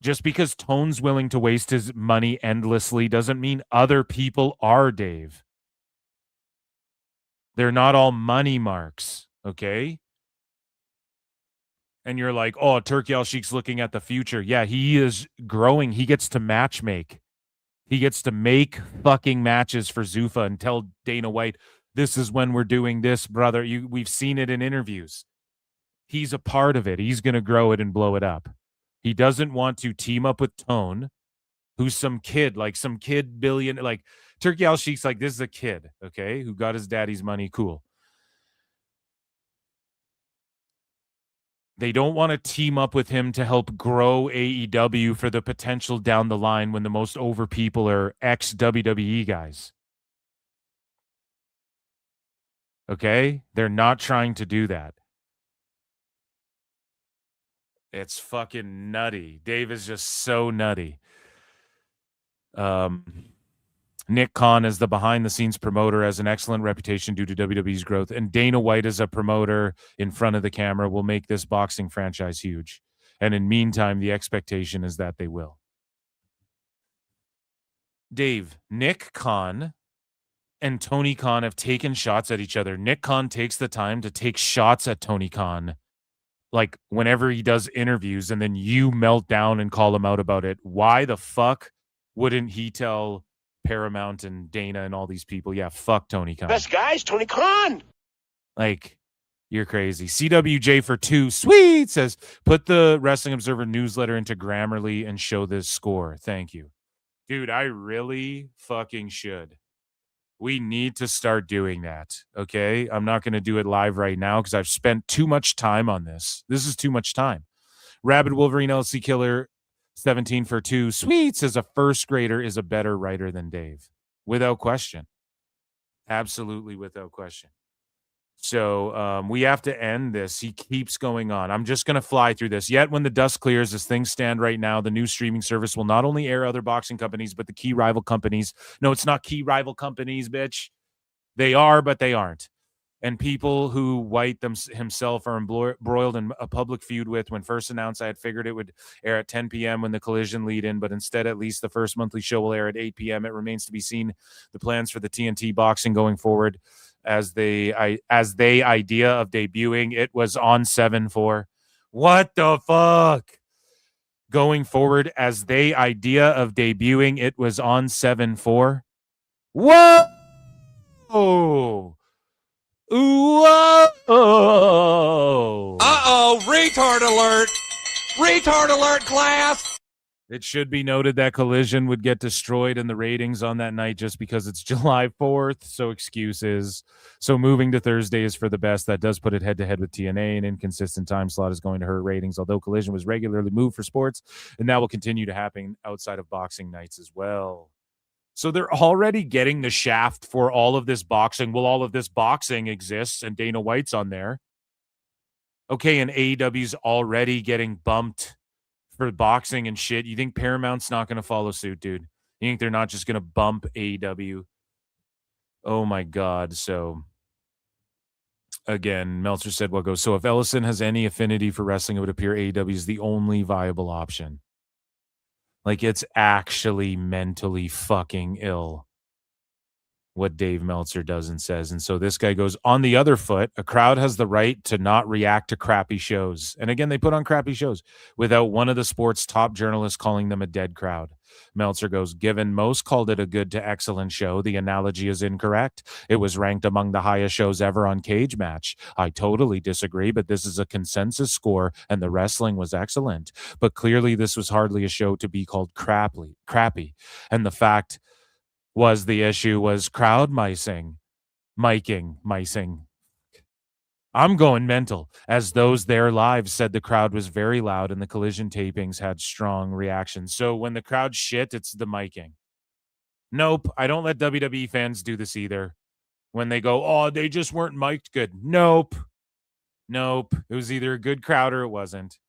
Just because Tone's willing to waste his money endlessly doesn't mean other people are, Dave. They're not all money marks, okay? And you're like, oh, Turkey Al-Sheikh's looking at the future. Yeah, he is growing. He gets to match make. He gets to make fucking matches for Zuffa and tell Dana White, this is when we're doing this, brother. We've seen it in interviews. He's a part of it. He's going to grow it and blow it up. He doesn't want to team up with Tone, who's some kid billion. Like Turkey Al-Sheikh's like, this is a kid, okay, who got his daddy's money. Cool. They don't want to team up with him to help grow AEW for the potential down the line when the most over people are ex-WWE guys. Okay? They're not trying to do that. It's fucking nutty. Dave is just so nutty. Nick Khan as the behind-the-scenes promoter has an excellent reputation due to WWE's growth, and Dana White as a promoter in front of the camera will make this boxing franchise huge. And in meantime, the expectation is that they will. Dave, Nick Khan and Tony Khan have taken shots at each other. Nick Khan takes the time to take shots at Tony Khan, like whenever he does interviews, and then you melt down and call him out about it. Why the fuck wouldn't he tell Paramount and Dana and all these people, yeah, fuck Tony Khan? Best guys, Tony Khan. Like, you're crazy. CWJ for 2, sweet, says, put the Wrestling Observer newsletter into Grammarly and show this score. Thank you. Dude, I really fucking should. We need to start doing that, okay? I'm not going to do it live right now because I've spent too much time on this. This is too much time. Rabid Wolverine LC Killer 17 for 2, sweet, says a first grader is a better writer than Dave. Without question. Absolutely without question. So we have to end this. He keeps going on. I'm just going to fly through this. Yet when the dust clears, as things stand right now, the new streaming service will not only air other boxing companies, but the key rival companies. No, it's not key rival companies, bitch. They are, but they aren't. And people who White himself are embroiled in a public feud with. When first announced, I had figured it would air at 10 p.m. when the Collision lead in, but instead, at least the first monthly show will air at 8 p.m. It remains to be seen the plans for the TNT boxing going forward. As they idea of debuting, it was on 7/4. What the fuck? Going forward, as they idea of debuting, it was on 7/4. Whoa! Whoa! Uh-oh, retard alert. Retard alert, class! It should be noted that Collision would get destroyed in the ratings on that night just because it's July 4th, so excuses. So moving to Thursday is for the best. That does put it head-to-head with TNA. An inconsistent time slot is going to hurt ratings, although Collision was regularly moved for sports, and that will continue to happen outside of boxing nights as well. So they're already getting the shaft for all of this boxing. Well, all of this boxing exists, and Dana White's on there. Okay, and AEW's already getting bumped for boxing and shit. You think Paramount's not going to follow suit, dude? You think they're not just going to bump AEW? Oh my God. So again, Meltzer said what goes. So if Ellison has any affinity for wrestling, it would appear AEW is the only viable option. Like, it's actually mentally fucking ill what Dave Meltzer does and says. And so this guy goes, on the other foot, a crowd has the right to not react to crappy shows. And again, they put on crappy shows without one of the sport's top journalists calling them a dead crowd. Meltzer goes, given most called it a good to excellent show, the analogy is incorrect. It was ranked among the highest shows ever on Cage Match. I totally disagree, but this is a consensus score and the wrestling was excellent. But clearly this was hardly a show to be called crappy. And the fact was the issue was crowd micing. I'm going mental. As those there live said, the crowd was very loud and the Collision tapings had strong reactions. So when the crowd shit, it's the miking. Nope, I don't let WWE fans do this either. When they go, oh, they just weren't mic'd good. Nope. It was either a good crowd or it wasn't.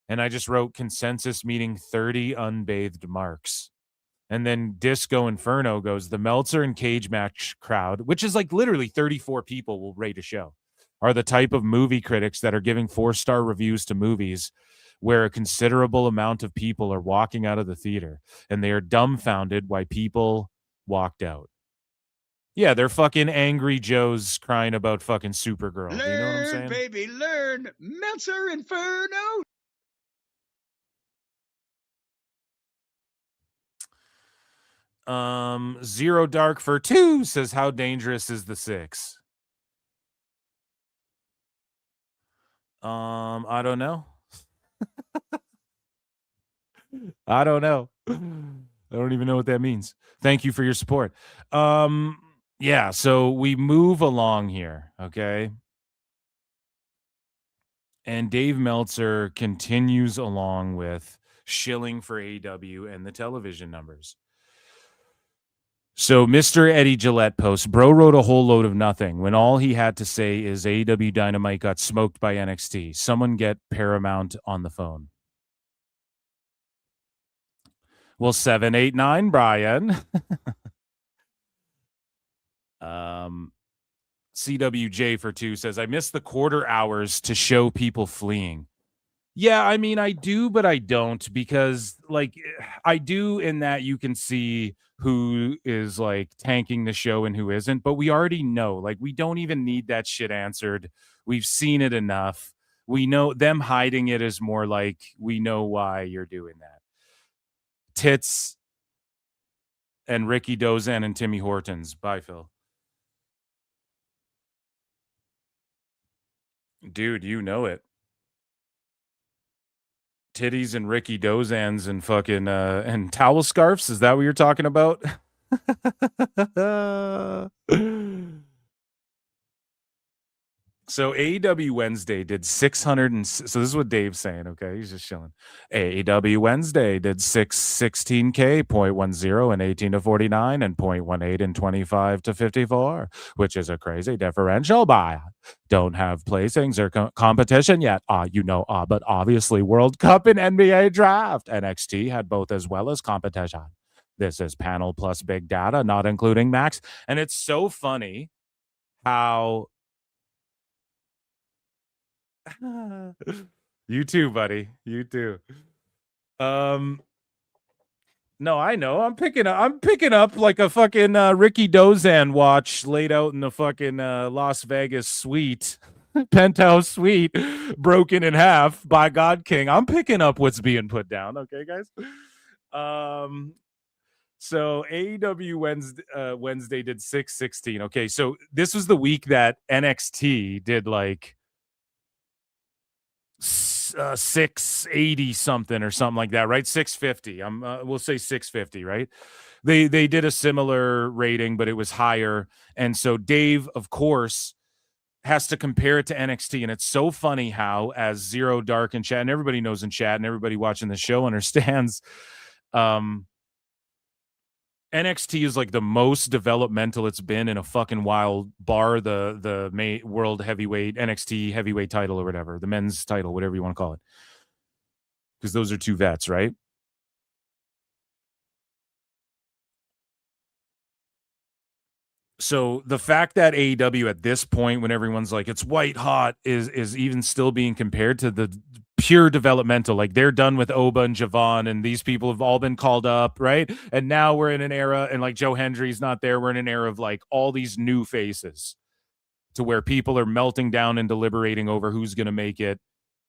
And I just wrote consensus meeting 30 unbathed marks. And then Disco Inferno goes, the Meltzer and Cage Match crowd, which is like literally 34 people will rate a show, are the type of movie critics that are giving 4-star reviews to movies where a considerable amount of people are walking out of the theater and they are dumbfounded why people walked out. Yeah, they're fucking angry Joes crying about fucking Supergirl. Learn, do you know what I'm saying? Baby, learn. Meltzer Inferno. Zero Dark for 2 says, how dangerous is the 6? I don't know. I don't know. I don't even know what that means. Thank you for your support. Yeah, so we move along here, okay? And Dave Meltzer continues along with shilling for AEW and the television numbers. So Mr. Eddie Gillette posts, bro wrote a whole load of nothing when all he had to say is AEW Dynamite got smoked by NXT. Someone get Paramount on the phone. Well, 789, Brian. CWJ for 2 says, I missed the quarter hours to show people fleeing. Yeah, I mean, I do, but I don't, because like I do in that you can see who is like tanking the show and who isn't, but we already know, like, we don't even need that shit answered. We've seen it enough. We know them hiding it is more like, we know why you're doing that. Tits and Ricky Dozan and Timmy Hortons. Bye, Phil. Dude, you know it. Titties and Ricky Dozans and fucking and towel scarves. Is that what you're talking about? So AEW Wednesday did 600 and so this is what Dave's saying, okay? He's just chilling. AEW Wednesday did 616K, 0.10 and 18 to 49 and 0.18 and 25 to 54, which is a crazy differential by don't have placings or competition yet. But obviously World Cup and NBA draft. NXT had both as well as competition. This is panel plus big data, not including Max. And it's so funny how you too, buddy. You too. No, I know. I'm picking up like a fucking Ricky Dozan watch laid out in the fucking Las Vegas suite, penthouse suite, broken in half by God King. I'm picking up what's being put down. Okay, guys. So AEW Wednesday did 616. Okay, so this was the week that NXT did like 680 something or something like that, right? 650. We'll say 650, right? They did a similar rating, but it was higher. And so Dave, of course, has to compare it to NXT. And it's so funny how, as Zero Dark in chat, and everybody knows in chat, and everybody watching the show understands, NXT is like the most developmental it's been in a fucking while, bar the world heavyweight NXT heavyweight title or whatever, the men's title, whatever you want to call it, because those are two vets, right? So the fact that AEW at this point, when everyone's like it's white hot, is even still being compared to the pure developmental, like they're done with Oba and Javon, and these people have all been called up, right? And now we're in an era, and like Joe Hendry's not there. We're in an era of like all these new faces, to where people are melting down and deliberating over who's going to make it.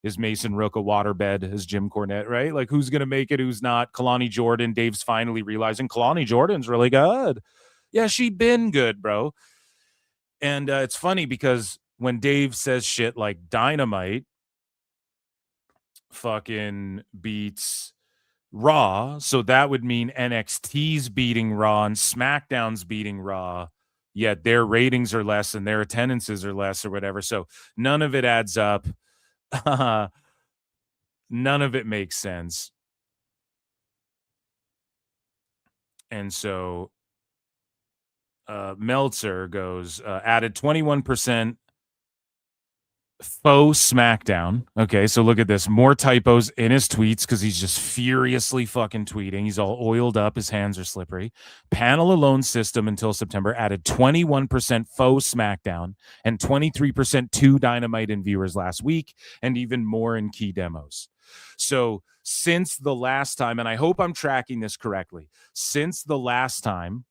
Is Mason Rook a waterbed? Is Jim Cornette, right? Like who's going to make it, who's not? Kalani Jordan. Dave's finally realizing Kalani Jordan's really good. Yeah, she'd been good, bro. And it's funny because when Dave says shit like Dynamite fucking beats Raw, so that would mean NXT's beating Raw and SmackDown's beating Raw, yet their ratings are less and their attendances are less or whatever. So none of it adds up. None of it makes sense. And so Meltzer goes, added 21% faux SmackDown. Okay, so look at this. More typos in his tweets because he's just furiously fucking tweeting. He's all oiled up. His hands are slippery. Panel alone system until September added 21% faux SmackDown and 23% to Dynamite in viewers last week, and even more in key demos. So since the last time, and I hope I'm tracking this correctly, since the last time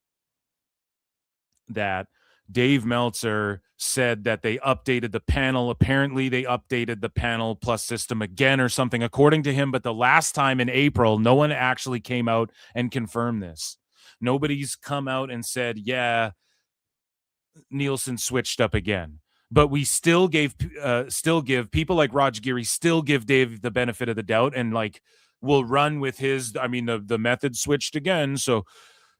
that Dave Meltzer said that they updated the panel, apparently they updated the panel plus system again or something, according to him. But the last time in April, no one actually came out and confirmed this. Nobody's come out and said, yeah, Nielsen switched up again. But we still give people like Raj Giri, still give Dave the benefit of the doubt, and like will run with his, I mean, the method switched again. So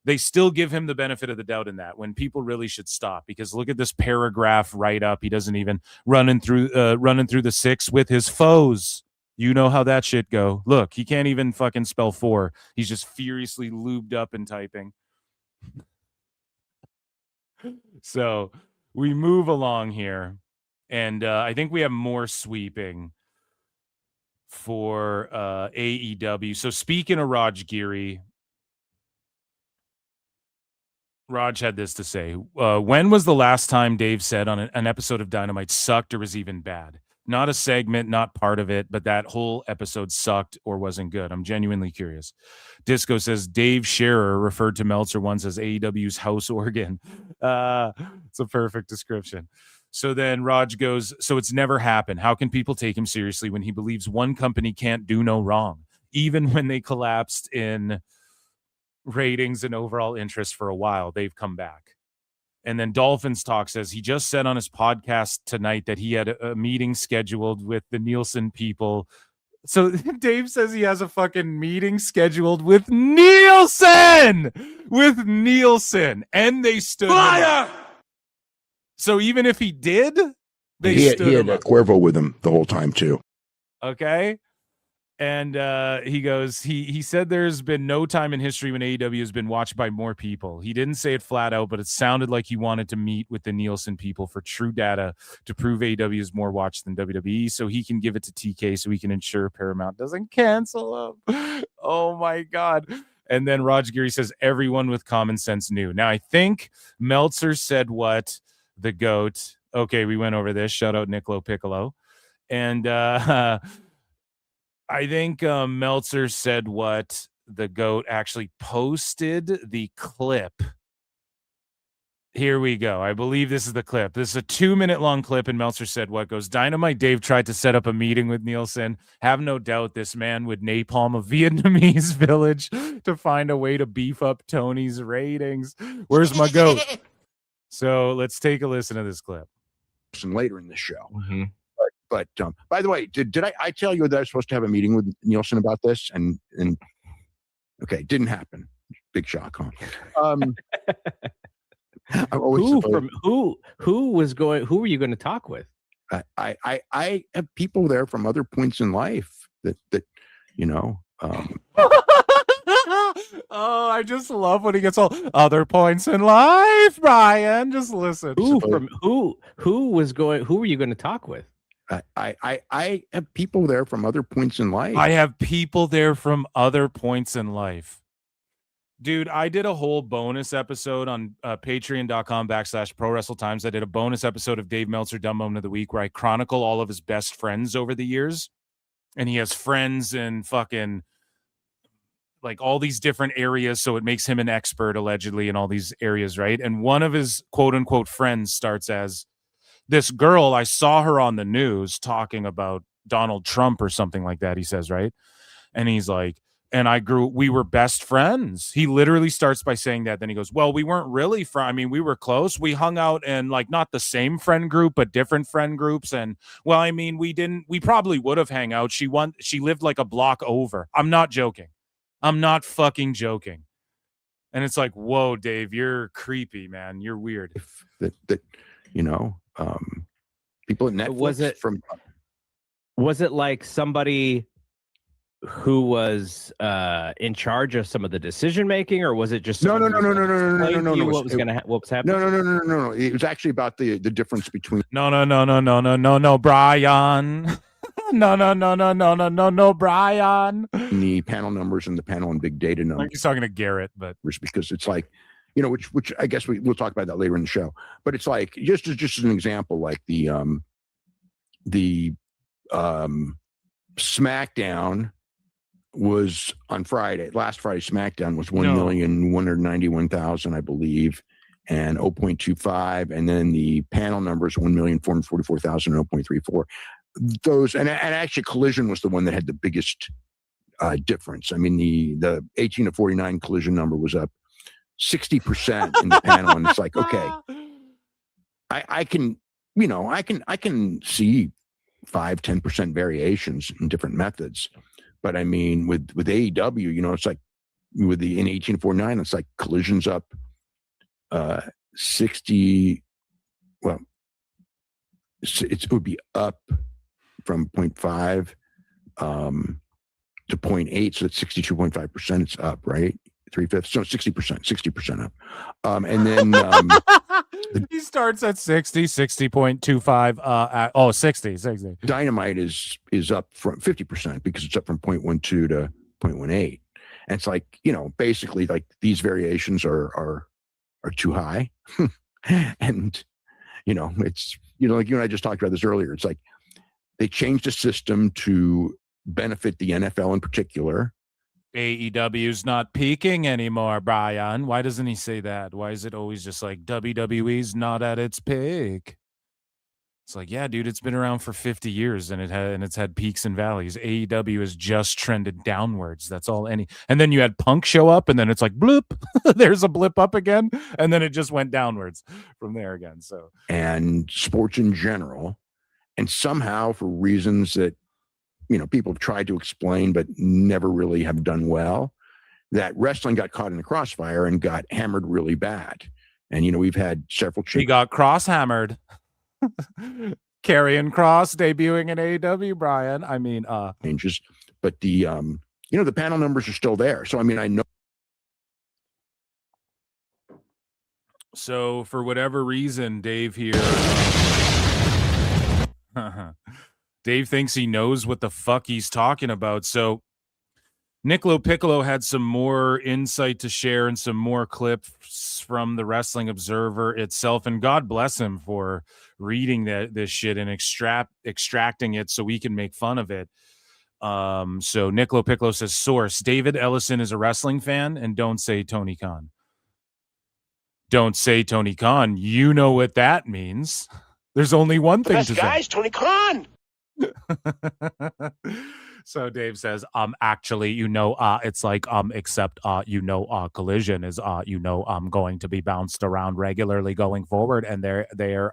they still give him the benefit of the doubt in that, when people really should stop. Because look at this paragraph right up. He doesn't even running through the 6 with his foes. You know how that shit go. Look, he can't even fucking spell 4. He's just furiously lubed up and typing. So we move along here, and I think we have more sweeping for AEW. So speaking of Raj Giri, Raj had this to say. When was the last time Dave said on an episode of Dynamite sucked or was even bad? Not a segment, not part of it, but that whole episode sucked or wasn't good. I'm genuinely curious. Disco says Dave Scherer referred to Meltzer once as AEW's house organ. It's a perfect description. So then Raj goes, so it's never happened. How can people take him seriously when he believes one company can't do no wrong? Even when they collapsed in ratings and overall interest for a while, they've come back. And then Dolphins Talk says he just said on his podcast tonight that he had a meeting scheduled with the Nielsen people. So Dave says he has a fucking meeting scheduled with Nielsen, and they stood Fire! So even if he did, he had Cuervo with him the whole time too. Okay. And he goes, he said there's been no time in history when AEW has been watched by more people. He didn't say it flat out, but it sounded like he wanted to meet with the Nielsen people for true data to prove AEW is more watched than WWE, so he can give it to TK so he can ensure Paramount doesn't cancel him. Oh my God. And then Raj Giri says everyone with common sense knew. Now I think Meltzer said what? The GOAT. Okay, we went over this. Shout out Niccolo Piccolo. And I think Meltzer said what? The GOAT actually posted the clip. Here we go. I believe this is the clip. This is a 2-minute long clip, and Meltzer said what goes, Dynamite Dave tried to set up a meeting with Nielsen. Have no doubt this man would napalm a Vietnamese village to find a way to beef up Tony's ratings. Where's my GOAT? So let's take a listen to this clip. Later in the show. Mm-hmm. But But by the way, did I tell you that I was supposed to have a meeting with Nielsen about this? And okay, didn't happen. Big shock, huh? Who were you going to talk with? I have people there from other points in life that Oh, I just love when he gets all other points in life, Bryan. Just listen. Who were you going to talk with? I have people there from other points in life. I have people there from other points in life. Dude, I did a whole bonus episode on patreon.com/ProWrestleTimes. I did a bonus episode of Dave Meltzer Dumb Moment of the Week where I chronicle all of his best friends over the years. And he has friends in fucking like all these different areas. So it makes him an expert allegedly in all these areas, right? And one of his quote unquote friends starts as this girl. I saw her on the news talking about Donald Trump or something like that. He says, right? And he's like, and we were best friends. He literally starts by saying that. Then he goes, well, we weren't really friends. I mean, we were close. We hung out in like not the same friend group, but different friend groups. And well, I mean, we probably would have hung out. She lived like a block over. I'm not joking. I'm not fucking joking. And it's like, whoa, Dave, you're creepy, man. You're weird. People at Netflix was it like somebody who was in charge of some of the decision making, or was it just no? What was happening? No. It was actually about the difference between no, Bryan. No, Bryan. The panel numbers and the panel and big data numbers. Like he's talking to Garrett, but because it's like, which I guess we'll talk about that later in the show. But it's like just as an example, like the SmackDown was on Friday. Last Friday, SmackDown was 1,191,000, I believe, and 0.25. And then the panel numbers 1,444,000 and 0.34. Those and actually Collision was the one that had the biggest difference. I mean, the 18 to 49 Collision number was up 60% in the panel, and it's like, okay, I can see 5-10% variations in different methods. But I mean, with AEW, it's like in 1849, it's like Collision's up 60. Well, it would be up from 0.5 to 0.8, so it's 62.5%. It's up, right? 3/5, so 60% up. And then he starts at 60.25. 60. Dynamite is up from 50% because it's up from 0.12 to 0.18. And it's like, basically like these variations are too high. And it's like you and I just talked about this earlier. It's like they changed the system to benefit the NFL in particular. AEW's not peaking anymore, Bryan. Why doesn't he say that? Why is it always just like WWE's not at its peak? It's like, yeah, dude, it's been around for 50 years and it's had peaks and valleys. AEW has just trended downwards. That's all and then you had Punk show up and then it's like bloop, there's a blip up again, and then it just went downwards from there again. So and sports in general, and somehow for reasons that people have tried to explain but never really have done well, that wrestling got caught in the crossfire and got hammered really bad. And we've had several changes. He got cross-hammered. Cryin Cross debuting in AEW, Bryan. I mean, changes, but the the panel numbers are still there. So I mean, I know. So for whatever reason, Dave here. Dave thinks he knows what the fuck he's talking about. So Niccolo Piccolo had some more insight to share and some more clips from the Wrestling Observer itself. And God bless him for reading this shit and extracting it so we can make fun of it. So Niccolo Piccolo says, source, David Ellison is a wrestling fan, and don't say Tony Khan. Don't say Tony Khan. You know what that means. There's only one thing to say. Tony Khan. So Dave says, actually, it's like, except, Collision is, going to be bounced around regularly going forward. And they're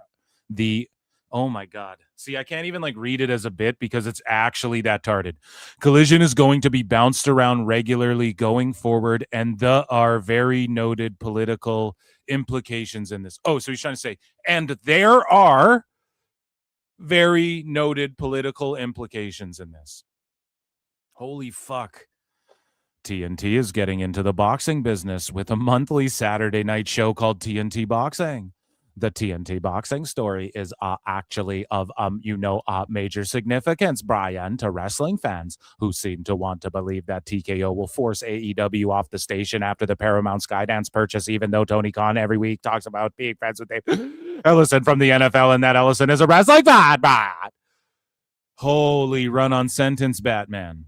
the Oh my God. See, I can't even like read it as a bit because it's actually that tarded. Collision is going to be bounced around regularly going forward, and there are very noted political implications in this. Oh, so he's trying to say, and there are very noted political implications in this. Holy fuck. TNT is getting into the boxing business with a monthly Saturday night show called TNT Boxing. The TNT Boxing story is actually of major significance, Bryan, to wrestling fans who seem to want to believe that TKO will force AEW off the station after the Paramount Skydance purchase, even though Tony Khan every week talks about being friends with Dave Ellison from the NFL and that Ellison is a wrestling fan. Holy run-on sentence, Batman.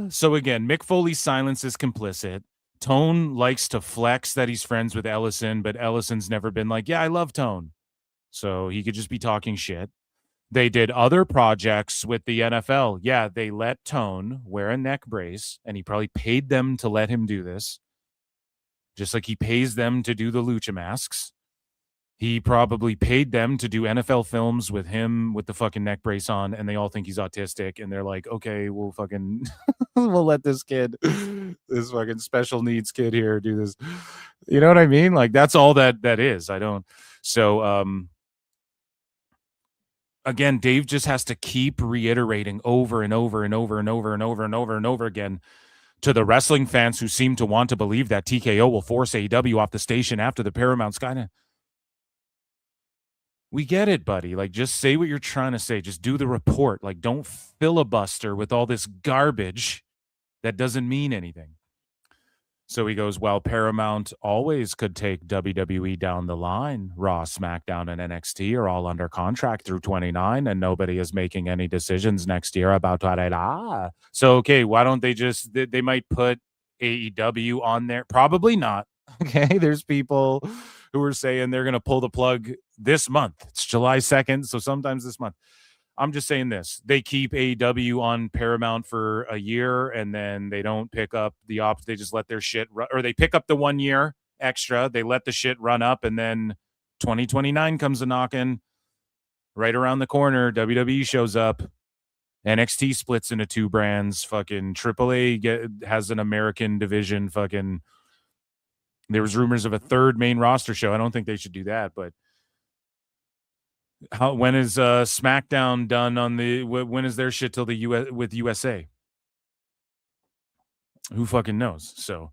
So again, Mick Foley's silence is complicit. Tone likes to flex that he's friends with Ellison, but Ellison's never been like, yeah, I love Tone. So he could just be talking shit. They did other projects with the NFL. Yeah, they let Tone wear a neck brace, and he probably paid them to let him do this. Just like he pays them to do the lucha masks. He probably paid them to do NFL films with him with the fucking neck brace on, and they all think he's autistic, and they're like, okay, we'll fucking we'll let this kid, this fucking special needs kid here do this. You know what I mean? Like, that's all that is. I don't. So again, Dave just has to keep reiterating over and over and over and over and over and over and over again to the wrestling fans who seem to want to believe that TKO will force AEW off the station after the Paramount Skydance. We get it, buddy. Like, just say what you're trying to say. Just do the report. Like, don't filibuster with all this garbage that doesn't mean anything. So he goes, well, Paramount always could take WWE down the line. Raw, SmackDown, and NXT are all under contract through 29, and nobody is making any decisions next year about what. So, okay, why don't they just, they might put AEW on there? Probably not. Okay, there's people who are saying they're going to pull the plug this month. It's July 2nd, so sometimes this month. I'm just saying this. They keep AEW on Paramount for a year, and then they don't pick up the ops. They just let their shit run, or they pick up the 1 year extra. They let the shit run up, and then 2029 comes a knocking right around the corner. WWE shows up. NXT splits into two brands. Fucking AAA has an American division. Fucking, there was rumors of a third main roster show. I don't think they should do that, but when is SmackDown done on the? When is their shit till the US with USA? Who fucking knows? So,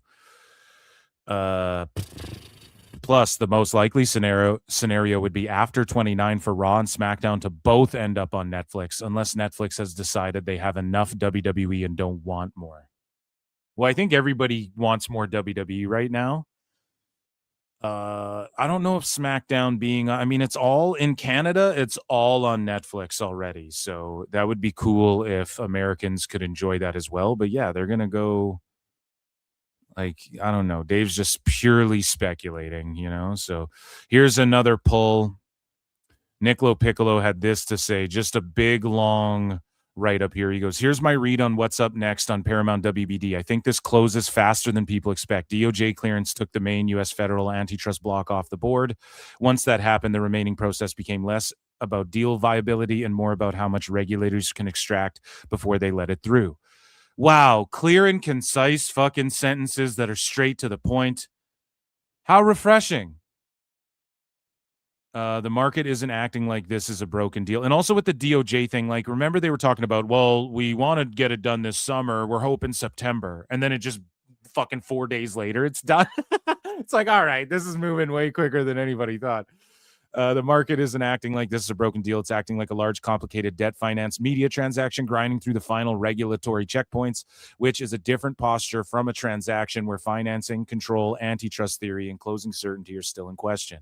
plus the most likely scenario would be after 29 for Raw and SmackDown to both end up on Netflix, unless Netflix has decided they have enough WWE and don't want more. Well, I think everybody wants more WWE right now. I don't know if SmackDown being, I mean, it's all in Canada. It's all on Netflix already. So that would be cool if Americans could enjoy that as well. But yeah, they're going to go like, I don't know. Dave's just purely speculating, you know? So here's another pull. Niccolo Piccolo had this to say, just a big, long right up here. He goes, here's my read on what's up next on Paramount WBD. I think this closes faster than people expect. DOJ clearance took the main U.S. federal antitrust block off the board. Once that happened, the remaining process became less about deal viability and more about how much regulators can extract before they let it through. Wow, clear and concise fucking sentences that are straight to the point. How refreshing. The market isn't acting like this is a broken deal. And also with the DOJ thing, like, remember they were talking about, well, we want to get it done this summer. We're hoping September. And then it just fucking 4 days later, it's done. It's like, all right, this is moving way quicker than anybody thought. The market isn't acting like this is a broken deal. It's acting like a large, complicated debt finance media transaction grinding through the final regulatory checkpoints, which is a different posture from a transaction where financing, control, antitrust theory, and closing certainty are still in question.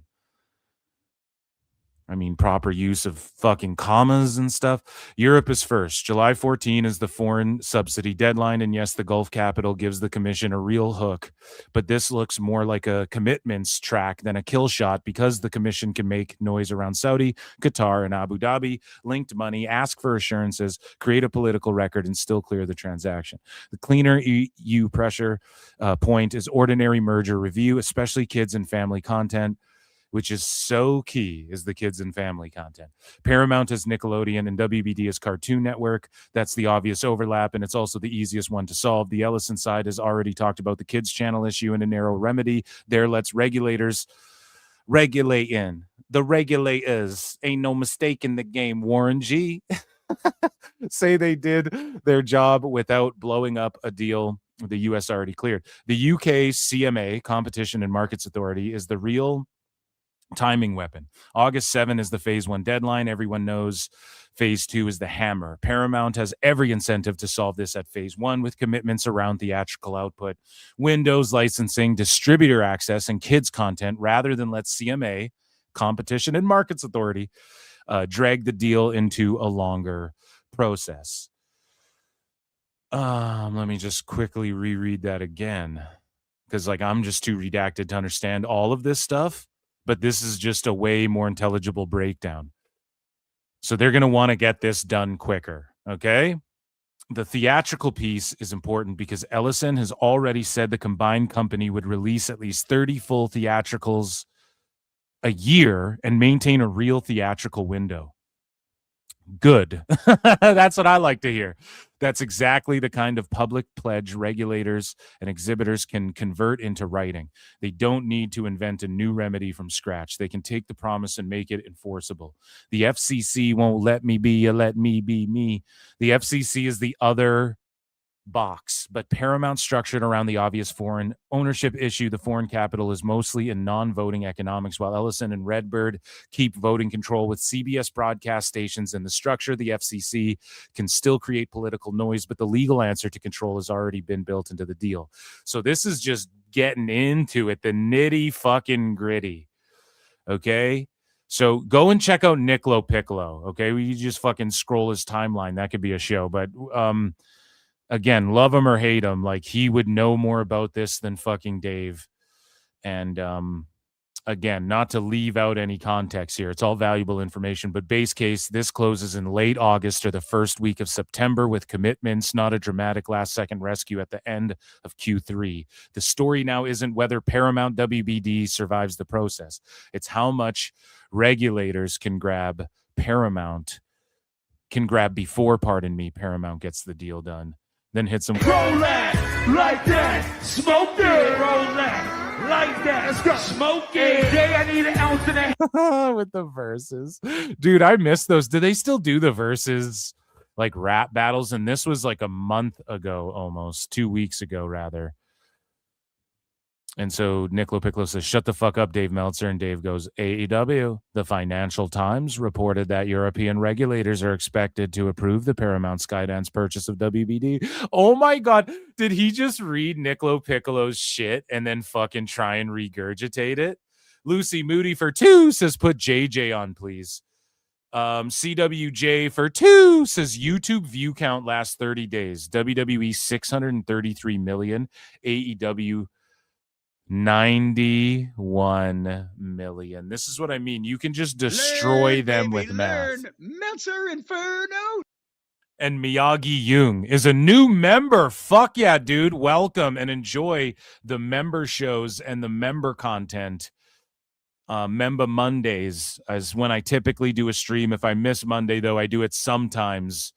I mean, proper use of fucking commas and stuff. Europe is first. July 14 is the foreign subsidy deadline. And yes, the Gulf capital gives the commission a real hook. But this looks more like a commitments track than a kill shot because the commission can make noise around Saudi, Qatar, and Abu Dhabi, linked money, ask for assurances, create a political record, and still clear the transaction. The cleaner EU pressure point is ordinary merger review, especially kids and family content, which is so key, is the kids and family content. Paramount is Nickelodeon and WBD is Cartoon Network. That's the obvious overlap, and it's also the easiest one to solve. The Ellison side has already talked about the kids channel issue and a narrow remedy. There lets regulators regulate in. The regulators, ain't no mistake in the game, Warren G. say they did their job without blowing up a deal the U.S. already cleared. The UK CMA, Competition and Markets Authority, is the real timing weapon. August 7 is the phase 1 deadline. Everyone knows phase 2 is the hammer. Paramount has every incentive to solve this at phase 1 with commitments around theatrical output, windows, licensing, distributor access, and kids content, rather than let CMA, Competition and Markets Authority, drag the deal into a longer process. Let me just quickly reread that again, because I'm just too redacted to understand all of this stuff, but this is just a way more intelligible breakdown. So they're going to want to get this done quicker, okay? The theatrical piece is important because Ellison has already said the combined company would release at least 30 full theatricals a year and maintain a real theatrical window. Good. That's what I like to hear. That's exactly the kind of public pledge regulators and exhibitors can convert into writing. They don't need to invent a new remedy from scratch. They can take the promise and make it enforceable. The FCC won't let me be a let me be me. The FCC is the other box, but Paramount structured around the obvious foreign ownership issue. The foreign capital is mostly in non-voting economics, while Ellison and Redbird keep voting control with CBS broadcast stations. And the structure, the FCC can still create political noise, but the legal answer to control has already been built into the deal. So this is just getting into it, the nitty fucking gritty. Okay. So go and check out Niccolo Piccolo. Okay. You just fucking scroll his timeline. That could be a show, but, again, love him or hate him, he would know more about this than fucking Dave. And again, not to leave out any context here, it's all valuable information, but base case, this closes in late August or the first week of September with commitments, not a dramatic last-second rescue at the end of Q3. The story now isn't whether Paramount WBD survives the process. It's how much regulators can grab before, Paramount gets the deal done. Then hit some. Roll that like that. Smoke it. Roll that like that. Let's go. Smoke it. Hey, I need an ounce and a with the verses. Dude, I miss those. Do they still do the verses, rap battles? And this was a month ago, almost 2 weeks ago, rather. And so Niccolo Piccolo says, shut the fuck up, Dave Meltzer. And Dave goes, AEW. The Financial Times reported that European regulators are expected to approve the Paramount Skydance purchase of WBD. Oh my God. Did he just read Niccolo Piccolo's shit and then fucking try and regurgitate it? Lucy Moody for 2 says, put JJ on, please. CWJ for 2 says, YouTube view count last 30 days. WWE 633 million. AEW 91 million. This is what I mean. You can just destroy them with math. Meltzer Inferno. And Miyagi Jung is a new member. Fuck yeah, dude. Welcome and enjoy the member shows and the member content. Member Mondays is when I typically do a stream. If I miss Monday, though, I do it sometimes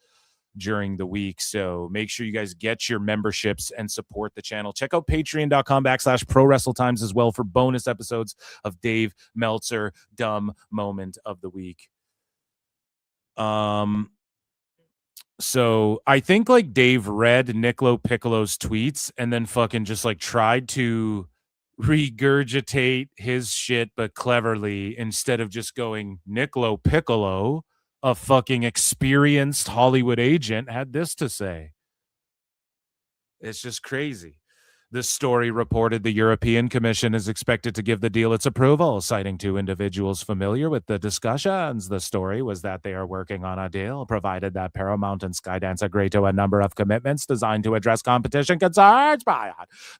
during the week. So make sure you guys get your memberships and support the channel. Check out patreon.com/ProWrestleTimes as well for bonus episodes of Dave Meltzer Dumb Moment of the Week. So I think Dave read Niccolo Piccolo's tweets and then fucking just tried to regurgitate his shit, but cleverly, instead of just going Niccolo Piccolo, a fucking experienced Hollywood agent, had this to say. It's just crazy. This story reported the European Commission is expected to give the deal its approval, citing 2 individuals familiar with the discussions. The story was that they are working on a deal, provided that Paramount and Skydance agree to a number of commitments designed to address competition concerns.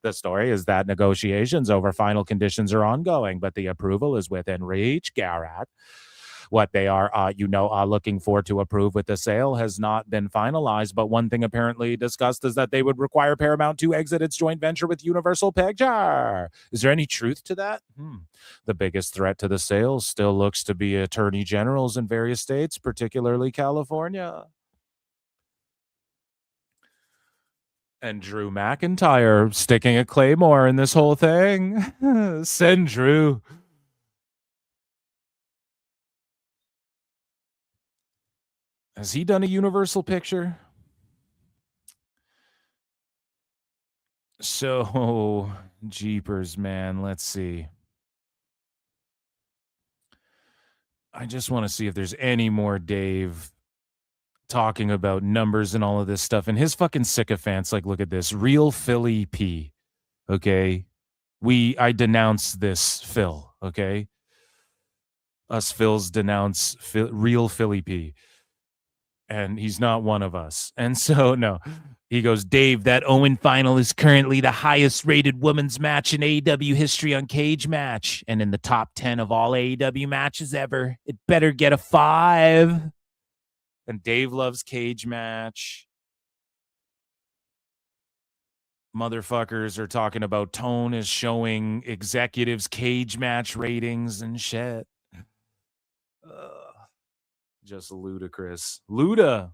The story is that negotiations over final conditions are ongoing, but the approval is within reach, Garrett. what they are, looking for to approve with the sale has not been finalized. But one thing apparently discussed is that they would require Paramount to exit its joint venture with Universal Pictures. Is there any truth to that? The biggest threat to the sales still looks to be attorney generals in various states, particularly California. And Drew McIntyre sticking a claymore in this whole thing. Send Drew. Has he done a Universal picture? So, jeepers, man. Let's see. I just want to see if there's any more Dave talking about numbers and all of this stuff. And his fucking sycophants, like, look at this. Real Philly P. Okay? I denounce this Phil. Okay? Us Phils denounce real Philly P. And he's not one of us. And so, no. He goes, Dave, that Owen final is currently the highest rated women's match in AEW history on Cage Match. And in the top 10 of all AEW matches ever. It better get a 5. And Dave loves Cage Match. Motherfuckers are talking about Tone is showing executives Cage Match ratings and shit. Just ludicrous. Luda.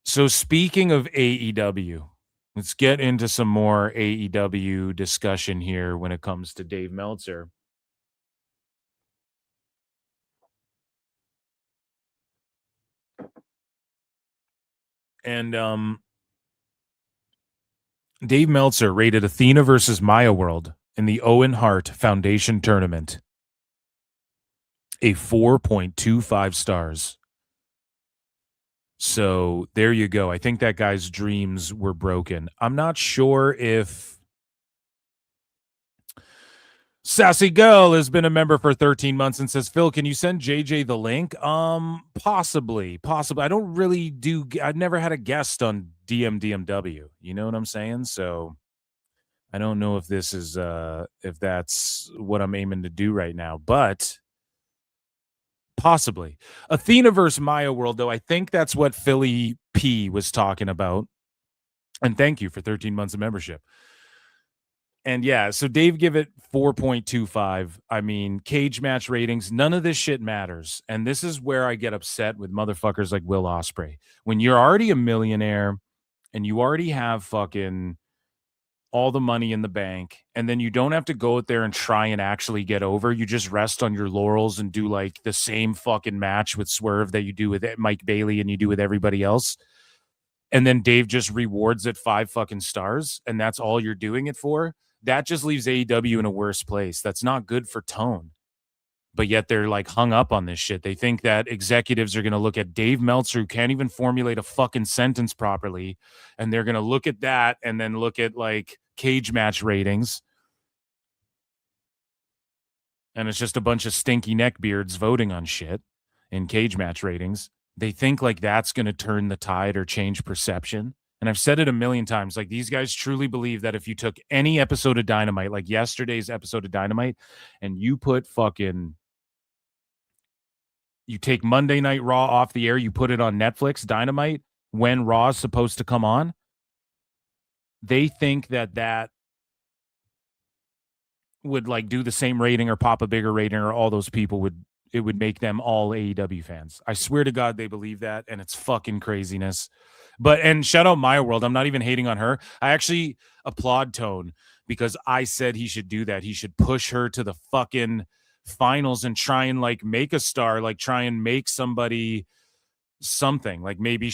So speaking of AEW, let's get into some more AEW discussion here when it comes to Dave Meltzer. And Dave Meltzer rated Athena versus Maya World in the Owen Hart Foundation Tournament a 4.25 stars. So there you go. I think that guy's dreams were broken. I'm not sure if Sassy Girl has been a member for 13 months and says, Phil, can you send JJ the link? Possibly. I don't really do. I've never had a guest on DMDMW. You know what I'm saying? So I don't know if this is, if that's what I'm aiming to do right now, but possibly. Athena versus Maya World, though, I think that's what Philly P was talking about. And thank you for 13 months of membership. And yeah, so Dave give it 4.25. I mean, Cage Match ratings, none of this shit matters. And this is where I get upset with motherfuckers like Will Ospreay. When you're already a millionaire and you already have fucking all the money in the bank, and then you don't have to go out there and try and actually get over. You just rest on your laurels and do like the same fucking match with Swerve that you do with Mike Bailey and you do with everybody else. And then Dave just rewards it 5 fucking stars, and that's all you're doing it for. That just leaves AEW in a worse place. That's not good for tone. But yet they're like hung up on this shit. They think that executives are going to look at Dave Meltzer, who can't even formulate a fucking sentence properly, and they're going to look at that and then look at like Cage Match ratings. And it's just a bunch of stinky neckbeards voting on shit in Cage Match ratings. They think like that's going to turn the tide or change perception. And I've said it a million times, like these guys truly believe that if you took any episode of Dynamite, like yesterday's episode of Dynamite, and you put you take Monday Night Raw off the air, you put it on Netflix, Dynamite, when Raw is supposed to come on, they think that would like do the same rating or pop a bigger rating, or all those people would make them all AEW fans. I swear to God, they believe that, and it's fucking craziness. And shout out Maya World. I'm not even hating on her. I actually applaud Tone because I said he should do that. He should push her to the fucking finals and try and like make a star, like try and make somebody something. Like maybe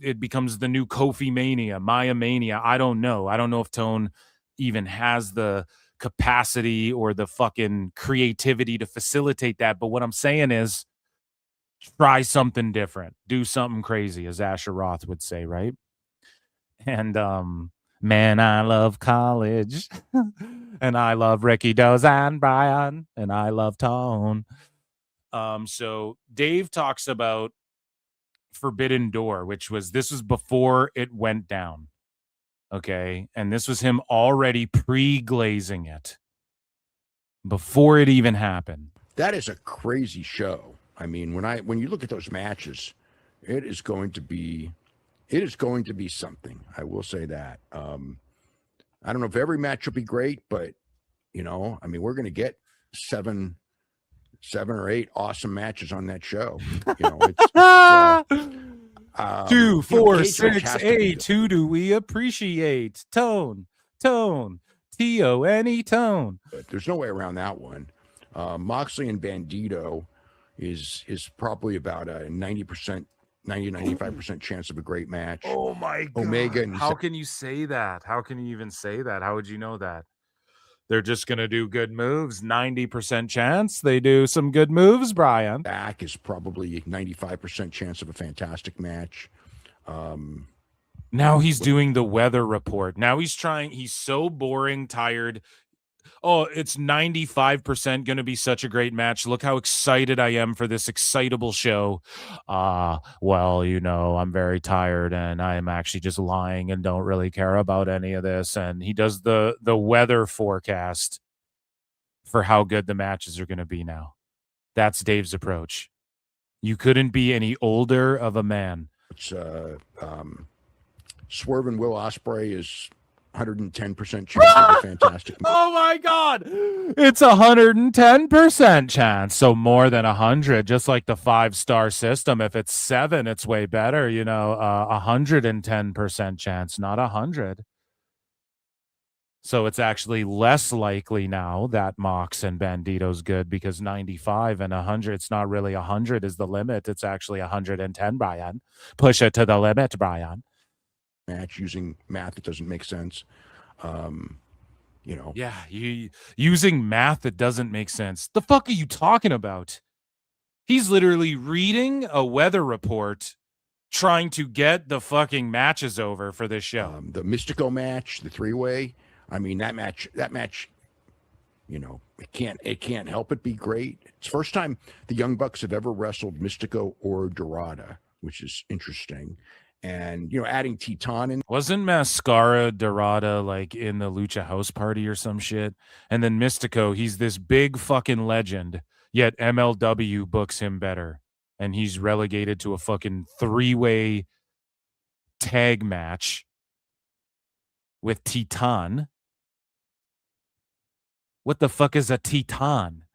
it becomes the new Kofi Mania, Maya Mania. I don't know. I don't know if Tone even has the capacity or the fucking creativity to facilitate that. But what I'm saying is, try something different. Do something crazy, as Asher Roth would say, right? And man, I love college. And I love Ricky Doze and Bryan. And I love Tone. So Dave talks about Forbidden Door, this was before it went down. Okay. And this was him already pre-glazing it before it even happened. That is a crazy show. I mean, when you look at those matches, it is going to be something. I will say that. I don't know if every match will be great, but I mean, we're going to get seven or eight awesome matches on that show. It's 2, 4, cage match 6, has to be 8. good. Who do we appreciate? Tone, Tone, Tone. But there's no way around that one. Moxley and Bandito is probably about a 95% chance of a great match. Oh my God. Omega and How can you say that? How can you even say that? How would you know that? They're just going to do good moves. 90% chance they do some good moves, Brian. Back is probably 95% chance of a fantastic match. Now he's doing the weather report. Now he's so boring, tired. Oh, it's 95% going to be such a great match. Look how excited I am for this excitable show. Well, I'm very tired and I am actually just lying and don't really care about any of this. And he does the weather forecast for how good the matches are going to be now. That's Dave's approach. You couldn't be any older of a man. It's Swerve and Will Ospreay is 110% chance of a fantastic match. Oh my God. It's 110% chance. So more than 100, just like the 5-star system. If it's 7, it's way better, 110% chance, not 100. So it's actually less likely now that Mox and Bandito's good because 95 and 100, it's not really 100 is the limit. It's actually 110, Brian. Push it to the limit, Brian. Match using math that doesn't make sense. Yeah, using math that doesn't make sense. The fuck are you talking about? He's literally reading a weather report trying to get the fucking matches over for this show. The Mystico match, the 3-way. I mean, that match, it can't help but be great. It's the first time the Young Bucks have ever wrestled Mystico or Dorada, which is interesting. And adding Teton in. Wasn't Mascara Dorada like in the Lucha House Party or some shit? And then Mystico, he's this big fucking legend, yet MLW books him better. And he's relegated to a fucking 3-way tag match with Teton. What the fuck is a Teton?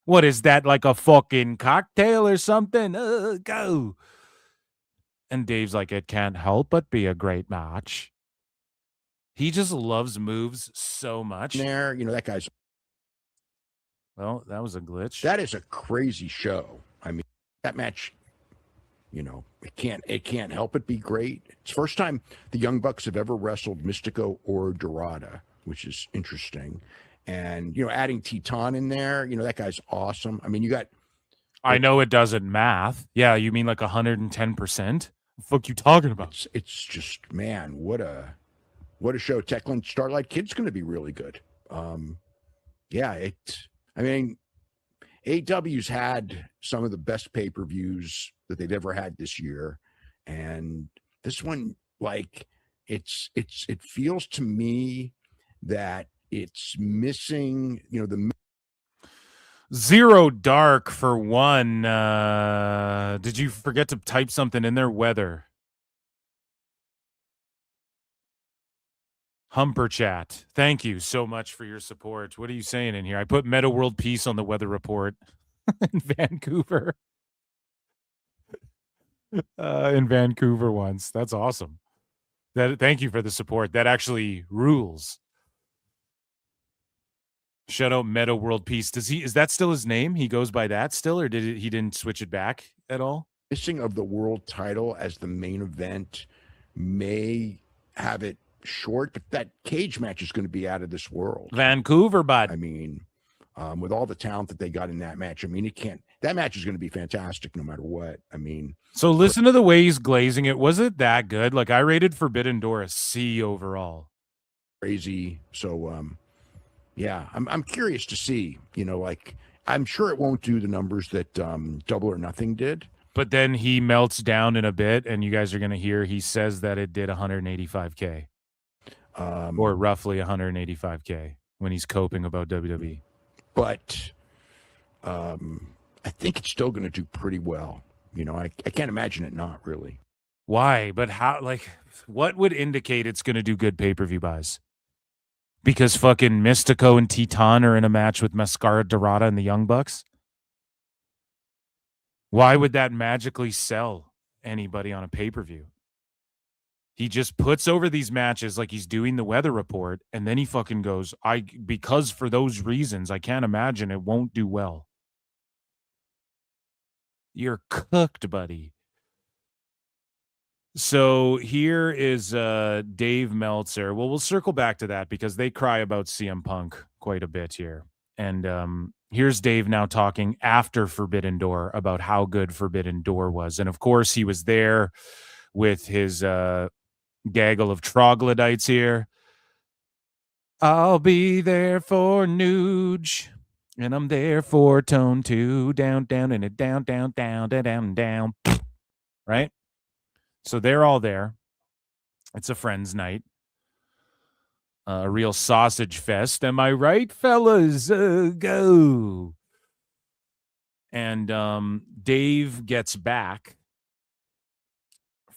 What is that, like a fucking cocktail or something? Go. And Dave's like, it can't help but be a great match. He just loves moves so much. There, that guy's. Well, that was a glitch. That is a crazy show. I mean, that match, it can't help but be great. It's the first time the Young Bucks have ever wrestled Mystico or Dorada, which is interesting. And, adding Teton in there, that guy's awesome. I mean, you got. I know it doesn't math. Yeah, you mean like 110%? The fuck you talking about? It's just, man, what a show. Techland Starlight Kid's going to be really good. AEW's had some of the best pay-per-views that they've ever had this year. And this one, like, it feels to me that it's missing, the Zero Dark for one. Did you forget to type something in there? Weather. Humper Chat. Thank you so much for your support. What are you saying in here? I put Meta World Peace on the weather report in Vancouver. In Vancouver once. That's awesome. Thank you for the support. That actually rules. Shout out Meta World Peace. Is that still his name? He goes by that still, or he didn't switch it back at all? Missing of the world title as the main event may have it short, but that cage match is going to be out of this world. Vancouver, bud. I mean, with all the talent that they got in that match, I mean, that match is going to be fantastic no matter what. I mean, so listen to the way he's glazing it. Was it that good? Like, I rated Forbidden Door a C overall. Crazy. So, yeah, I'm curious to see, I'm sure it won't do the numbers that Double or Nothing did. But then he melts down in a bit, and you guys are going to hear he says that it did 185K. Or roughly 185K when he's coping about WWE. But I think it's still going to do pretty well. You know, I can't imagine it not really. Why? But how? Like, what would indicate it's going to do good pay-per-view buys? Because fucking Mystico and Titan are in a match with Mascara Dorada and the Young Bucks? Why would that magically sell anybody on a pay-per-view? He just puts over these matches like he's doing the weather report, and then he fucking goes, because for those reasons, I can't imagine it won't do well. You're cooked, buddy. So here is Dave Meltzer. Well, we'll circle back to that because they cry about CM Punk quite a bit here. And here's Dave now talking after Forbidden Door about how good Forbidden Door was. And of course, he was there with his gaggle of troglodytes here. I'll be there for Nuge, and I'm there for Tone 2. Down, down, and it down, down, down, down, down, down. Right? So they're all there. It's a friends' night. A real sausage fest. Am I right, fellas? Go. And Dave gets back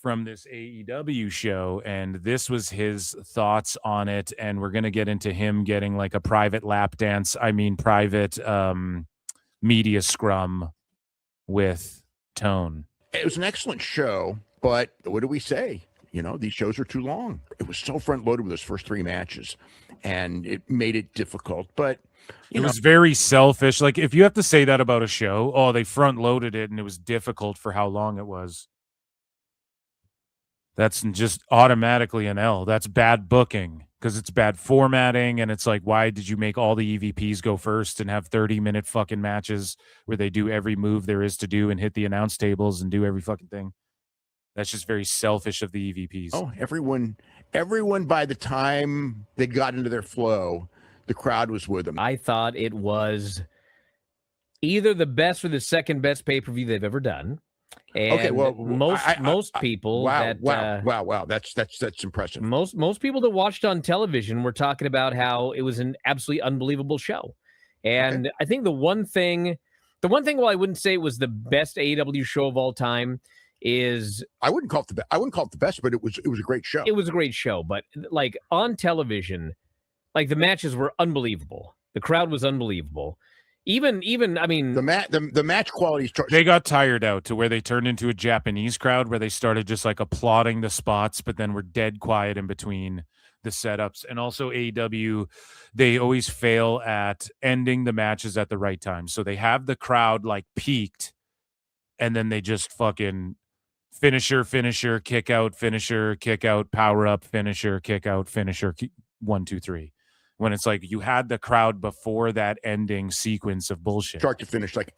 from this AEW show, and this was his thoughts on it. And we're going to get into him getting like a private lap dance. I mean, private media scrum with Tone. It was an excellent show, but what do we say? You know, these shows are too long. It was so front loaded with those first 3 matches, and it made it difficult. But it was very selfish. Like, if you have to say that about a show, oh, they front loaded it and it was difficult for how long it was. That's just automatically an L. That's bad booking because it's bad formatting. And it's like, why did you make all the EVPs go first and have 30-minute fucking matches where they do every move there is to do and hit the announce tables and do every fucking thing? That's just very selfish of the EVPs. Oh, everyone by the time they got into their flow, the crowd was with them. I thought it was either the best or the second best pay-per-view they've ever done. And okay, well, most people wow, that's impressive. Most people that watched on television were talking about how it was an absolutely unbelievable show. And I think the one thing, while I wouldn't say it was the best AEW show of all time, is I wouldn't call it the best, but it was a great show. It was a great show, but like on television, like the matches were unbelievable. The crowd was unbelievable. Even I mean, the match quality. They got tired out to where they turned into a Japanese crowd where they started just like applauding the spots, but then were dead quiet in between the setups. And also AEW, they always fail at ending the matches at the right time. So they have the crowd like peaked, and then they just fucking finisher, kick out, power up, finisher, kick out, finisher, 1, 2, 3. When it's like you had the crowd before that ending sequence of bullshit. Start to finish, like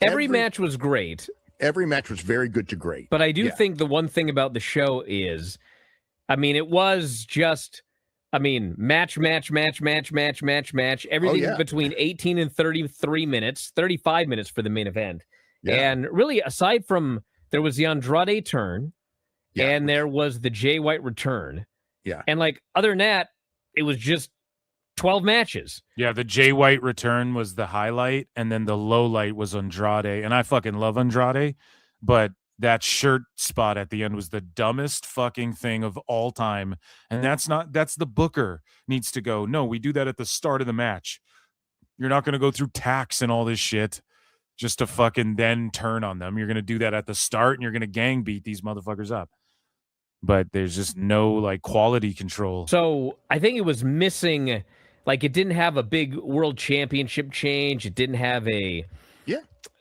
every match was great. Every match was very good to great. But I do think the one thing about the show is, I mean, it was just, I mean, match. Everything between 18 and 33 minutes, 35 minutes for the main event. Yeah. And really, aside from, there was the Andrade turn, and there was the Jay White return. Yeah. And like, other than that, it was just 12 matches. Yeah, the Jay White return was the highlight, and then the low light was Andrade. And I fucking love Andrade, but that shirt spot at the end was the dumbest fucking thing of all time. And that's the booker needs to go, no, we do that at the start of the match. You're not going to go through tax and all this shit just to fucking then turn on them. You're going to do that at the start, and you're going to gang beat these motherfuckers up. But there's just no like quality control. So I think it was missing, like it didn't have a big world championship change. It didn't have a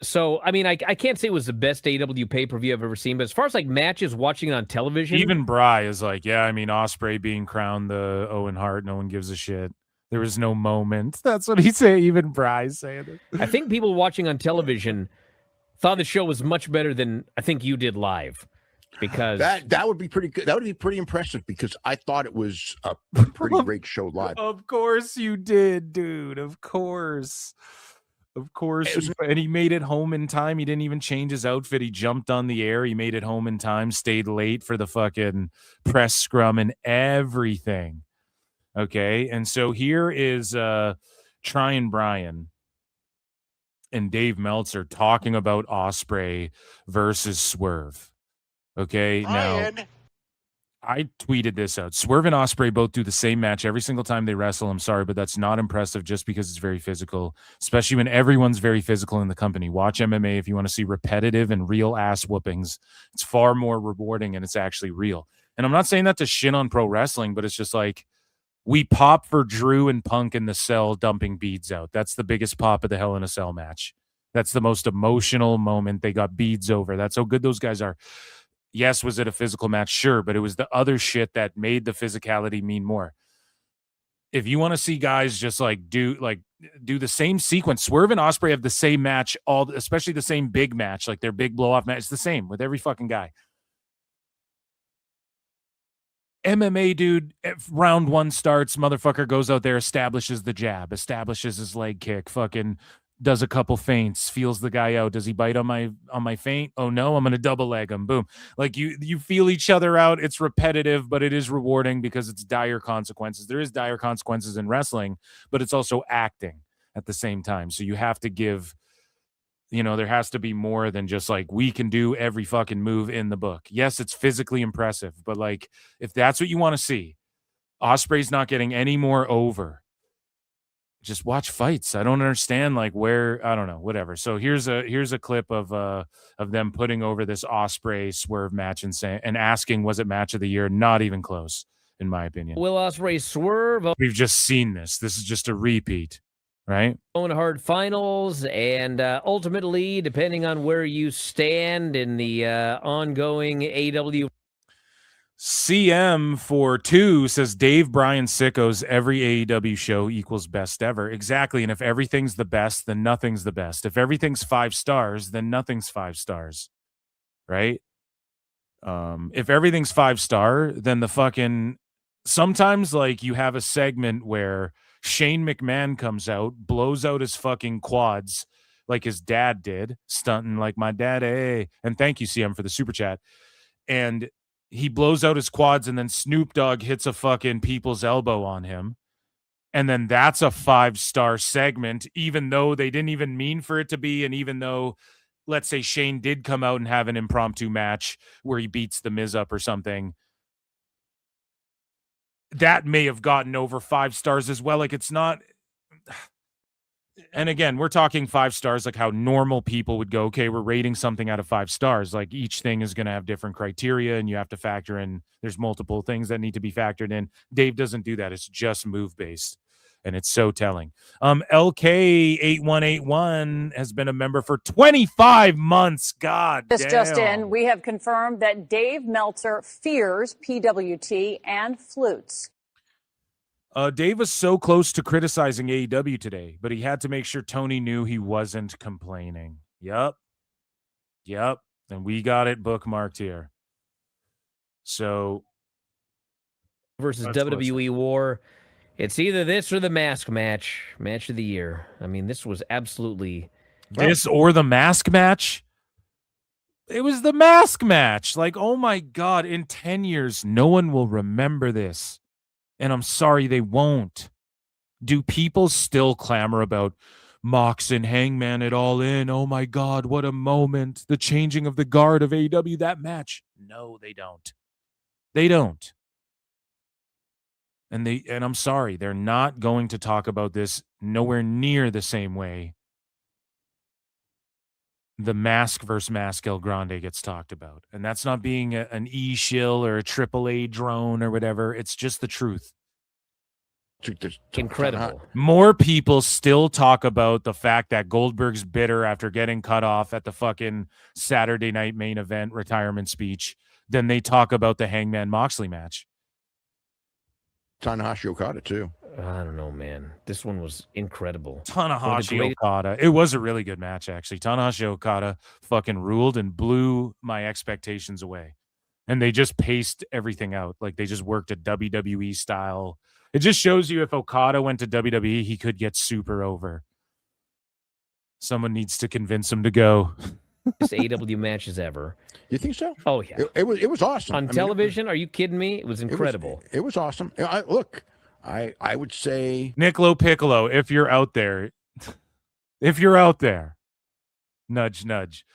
So I mean, I can't say it was the best AEW pay-per-view I've ever seen, but as far as like matches watching it on television, even Bry is like, yeah, I mean, Ospreay being crowned the Owen Hart, no one gives a shit. There was no moment. That's what he say. Even Bry's saying it. I think people watching on television thought the show was much better than I think you did live. Because that would be pretty good. That would be pretty impressive because I thought it was a pretty great show live. Of course you did, dude. Of course. And he made it home in time. He didn't even change his outfit. He jumped on the air. He made it home in time, stayed late for the fucking press scrum and everything. Okay. And so here is Cryin Bryan and Dave Meltzer talking about Ospreay versus Swerve. Okay, now I tweeted this out. Swerve and Ospreay both do the same match every single time they wrestle. I'm sorry, but that's not impressive just because it's very physical, especially when everyone's very physical in the company. Watch MMA if you want to see repetitive and real ass whoopings. It's far more rewarding and it's actually real. And I'm not saying that to shit on pro wrestling, but it's just like we pop for Drew and Punk in the cell dumping beads out. That's the biggest pop of the Hell in a Cell match. That's the most emotional moment. They got beads over. That's how good those guys are. Yes, was it a physical match? Sure, but it was the other shit that made the physicality mean more. If you want to see guys just do the same sequence, Swerve and Ospreay have the same match, especially the same big match, like their big blow off match. It's the same with every fucking guy. MMA, dude, if round one starts, motherfucker goes out there, establishes the jab, establishes his leg kick, fucking does a couple feints, feels the guy out. Does he bite on my feint? Oh no, I'm gonna double leg him. Boom. Like you feel each other out. It's repetitive, but it is rewarding because it's dire consequences. There is dire consequences in wrestling, but it's also acting at the same time. So you have to give, there has to be more than just like we can do every fucking move in the book. Yes, it's physically impressive, but like if that's what you want to see, Ospreay's not getting any more over. Just watch fights. I don't understand I don't know, whatever. So here's a clip of them putting over this Ospreay Swerve match and asking, was it match of the year? Not even close, in my opinion. Will Ospreay Swerve? We've just seen this. This is just a repeat, right? Owen Hart finals, and ultimately, depending on where you stand in the ongoing AEW. CM for 2 says Dave Bryan sickos, every AEW show equals best ever. Exactly. And if everything's the best, then nothing's the best. If everything's 5 stars, then nothing's 5 stars. Right? If everything's 5-star, then the fucking sometimes you have a segment where Shane McMahon comes out, blows out his fucking quads like his dad did, stunting like my dad. Hey. And thank you, CM, for the super chat. And he blows out his quads, and then Snoop Dogg hits a fucking people's elbow on him. And then that's a 5-star segment, even though they didn't even mean for it to be. And even though, let's say Shane did come out and have an impromptu match where he beats the Miz up or something, that may have gotten over 5 stars as well. Like it's not. And again, we're talking 5 stars, like how normal people would go, okay, we're rating something out of 5 stars. Like each thing is going to have different criteria and you have to factor in, there's multiple things that need to be factored in. Dave doesn't do that. It's just move based. And it's so telling. LK8181 has been a member for 25 months. God damn. Just in, we have confirmed that Dave Meltzer fears PWT and flutes. Dave was so close to criticizing AEW today, but he had to make sure Tony knew he wasn't complaining. Yep. And we got it bookmarked here. So versus WWE War. It's either this or the mask match of the year. I mean, this was absolutely this or the mask match. It was the mask match. Like, oh my God, in 10 years, no one will remember this. And I'm sorry they won't. Do people still clamor about Mox and Hangman at All In? Oh my God, what a moment. The changing of the guard of AEW, that match. No, they don't. They don't. And I'm sorry, they're not going to talk about this nowhere near the same way the Mask versus Mask El Grande gets talked about. And that's not being an E-shill or a AAA drone or whatever. It's just the truth. Incredible. More people still talk about the fact that Goldberg's bitter after getting cut off at the fucking Saturday night main event retirement speech than they talk about the Hangman Moxley match. Tanahashi Okada too. I don't know, man. This one was incredible. Tanahashi Okada. It was a really good match, actually. Tanahashi Okada fucking ruled and blew my expectations away. And they just paced everything out. Like they just worked a WWE style. It just shows you if Okada went to WWE, he could get super over. Someone needs to convince him to go. Best AEW matches ever. You think so? Oh yeah. It was awesome. On television? Are you kidding me? It was incredible. It was awesome. Look, I would say Niccolo Piccolo, if you're out there, Nudge, nudge.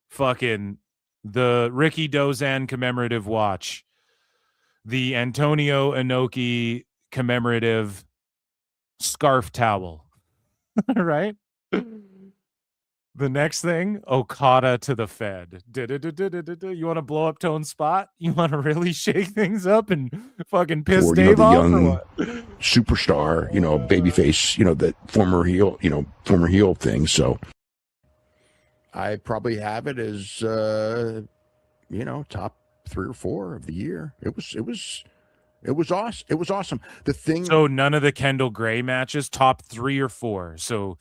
Fucking the Ricky Dozan commemorative watch. The Antonio Inoki commemorative scarf towel. Right? The next thing, Okada to the Fed. You want to blow up Tone's spot? You want to really shake things up and fucking piss Or, Dave the off young or what? superstar, babyface, the former heel thing. So I probably have it as, top 3 or 4 of the year. It was awesome. It was awesome. The thing. So none of the Kendall Gray matches, top 3 or 4. So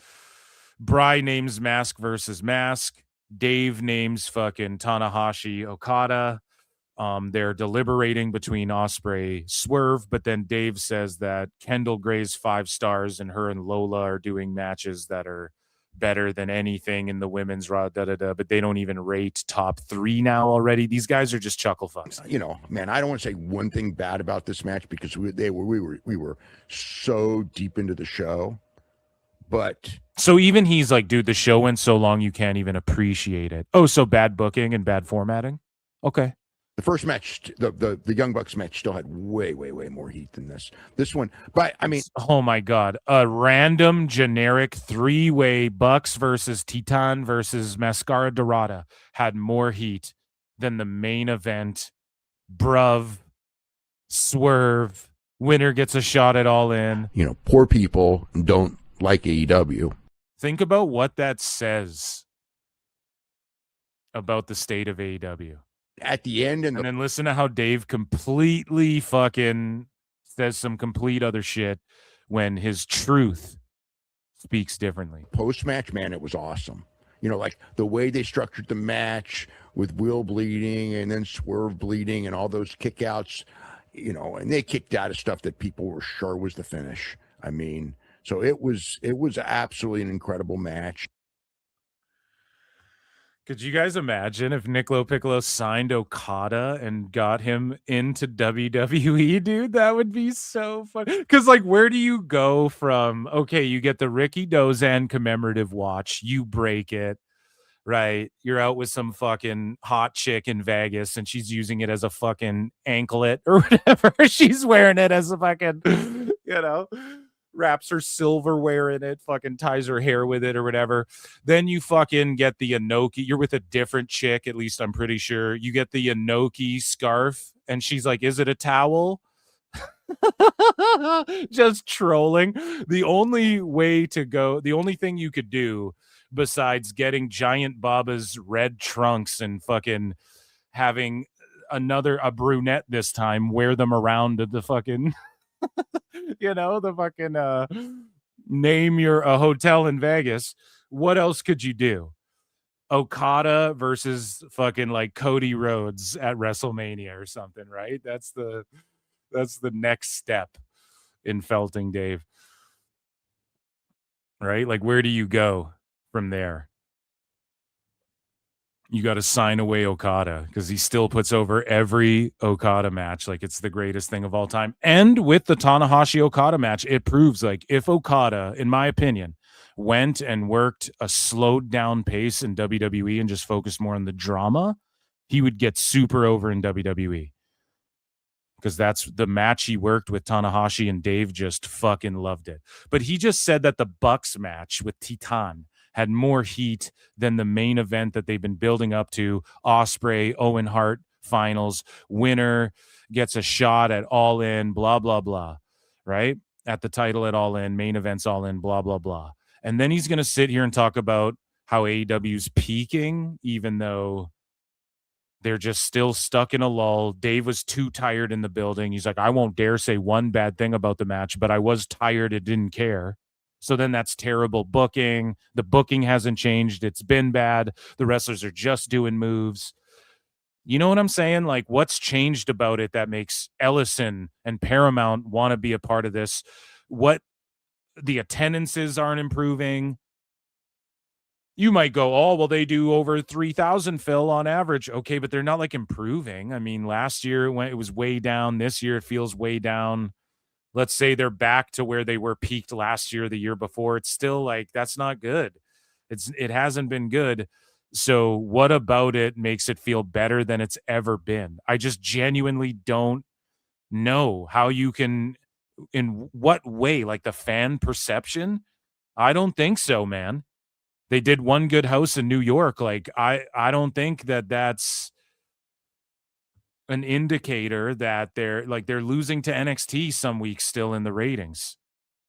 Bry names Mask versus Mask. Dave names fucking Tanahashi Okada. They're deliberating between Ospreay Swerve, but then Dave says that Kendall Gray's 5 stars and her and Lola are doing matches that are better than anything in the women's Raw, but they don't even rate top 3 now already. These guys are just chuckle fucks. Man, I don't want to say one thing bad about this match because we were so deep into the show. But so even he's like, dude, the show went so long you can't even appreciate it. Oh, so bad booking and bad formatting? Okay. The first match, the Young Bucks match, still had way more heat than this one. But I mean, oh my god, a random generic 3-way Bucks versus Titan versus Mascara Dorada had more heat than the main event. Bruv, Swerve, winner gets a shot at All In. Poor people don't like AEW. Think about what that says about the state of AEW. At the end, and then listen to how Dave completely fucking says some complete other shit when his truth speaks differently. Post-match, man, it was awesome. Like the way they structured the match with Will bleeding and then Swerve bleeding and all those kickouts, and they kicked out of stuff that people were sure was the finish. I mean, so it was absolutely an incredible match. Could you guys imagine if Niccolo Piccolo signed Okada and got him into WWE, dude? That would be so fun. Because, where do you go from, okay, you get the Ricky Dozan commemorative watch, you break it, right? You're out with some fucking hot chick in Vegas, and she's using it as a fucking anklet or whatever. She's wearing it as a fucking, wraps her silverware in it, fucking ties her hair with it or whatever. Then you fucking get the Inoki. You're with a different chick, at least I'm pretty sure. You get the Inoki scarf, and she's like, is it a towel? Just trolling. The only thing you could do besides getting Giant Baba's red trunks and fucking having a brunette this time wear them around the fucking... the fucking name your hotel in Vegas. What else could you do? Okada versus fucking Cody Rhodes at WrestleMania or something, right? That's the next step in felting, Dave. Right? Where do you go from there? You got to sign away Okada because he still puts over every Okada match like it's the greatest thing of all time. And with the Tanahashi Okada match, it proves if Okada, in my opinion, went and worked a slowed down pace in WWE and just focused more on the drama, he would get super over in WWE. Because that's the match he worked with Tanahashi, and Dave just fucking loved it. But he just said that the Bucks match with Titan had more heat than the main event that they've been building up to. Ospreay, Owen Hart finals, winner gets a shot at All In, blah, blah, blah, right? At the title at All In, main events All In, blah, blah, blah. And then he's going to sit here and talk about how AEW's peaking, even though they're just still stuck in a lull. Dave was too tired in the building. He's like, I won't dare say one bad thing about the match, but I was tired and didn't care. So then that's terrible booking. The booking hasn't changed. It's been bad. The wrestlers are just doing moves. You know what I'm saying? What's changed about it that makes Ellison and Paramount want to be a part of this? What the attendances aren't improving. You might go, oh, well, they do over 3,000, Phil, on average. Okay, but they're not improving. I mean, last year it was way down. This year it feels way down. Let's say they're back to where they were peaked last year, the year before. It's still that's not good. It hasn't been good. So what about it makes it feel better than it's ever been? I just genuinely don't know how you can, in what way, like the fan perception? I don't think so, man. They did one good house in New York. Like, I don't think that that's an indicator that they're losing to NXT some weeks still in the ratings.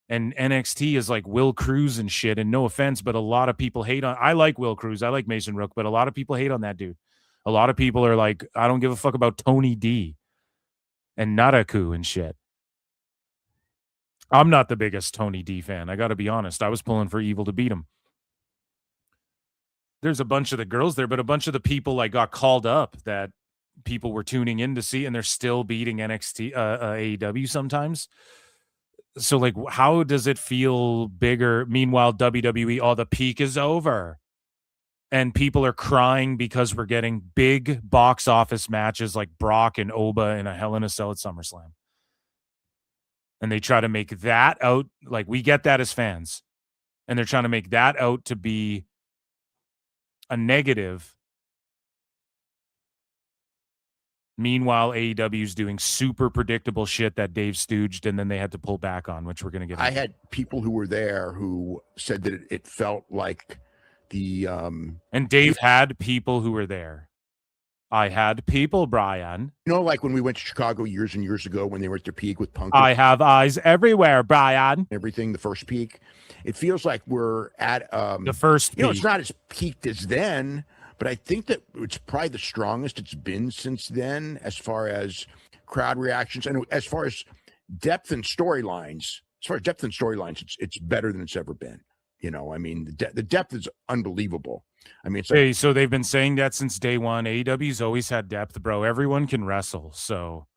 And NXT is like Will Cruz and shit. And no offense, but a lot of people hate on. I like Will Cruz. I like Mason Rook, but a lot of people hate on that dude. A lot of people are like, I don't give a fuck about Tony D and Naraku and shit. I'm not the biggest Tony D fan. I got to be honest. I was pulling for Evil to beat him. There's a bunch of the girls there, but a bunch of the people like got called up that people were tuning in to see, and they're still beating NXT, AEW sometimes. So, like, how does it feel bigger? Meanwhile, WWE, the peak is over. And people are crying because we're getting big box office matches like Brock and Oba in a Hell in a Cell at SummerSlam. And they try to make that out, like, we get that as fans. And they're trying to make that out to be a negative. Meanwhile, AEW is doing super predictable shit that Dave stooged, and then they had to pull back on, which we're going to get into. I had people who were there who said that it felt like the and Dave had people who were there. I had people, Brian. You know, like when we went to Chicago years and years ago when they were at their peak with Punk. I have eyes everywhere, Brian. Everything, the first peak. It feels like we're at the first peak. You know, it's not as peaked as then, but I think that it's probably the strongest it's been since then as far as crowd reactions and as far as depth and storylines. As far as depth and storylines, it's better than it's ever been. You know, I mean, the depth is unbelievable. I mean, it's like, hey, so they've been saying that since day one. AEW's always had depth, bro. Everyone can wrestle. So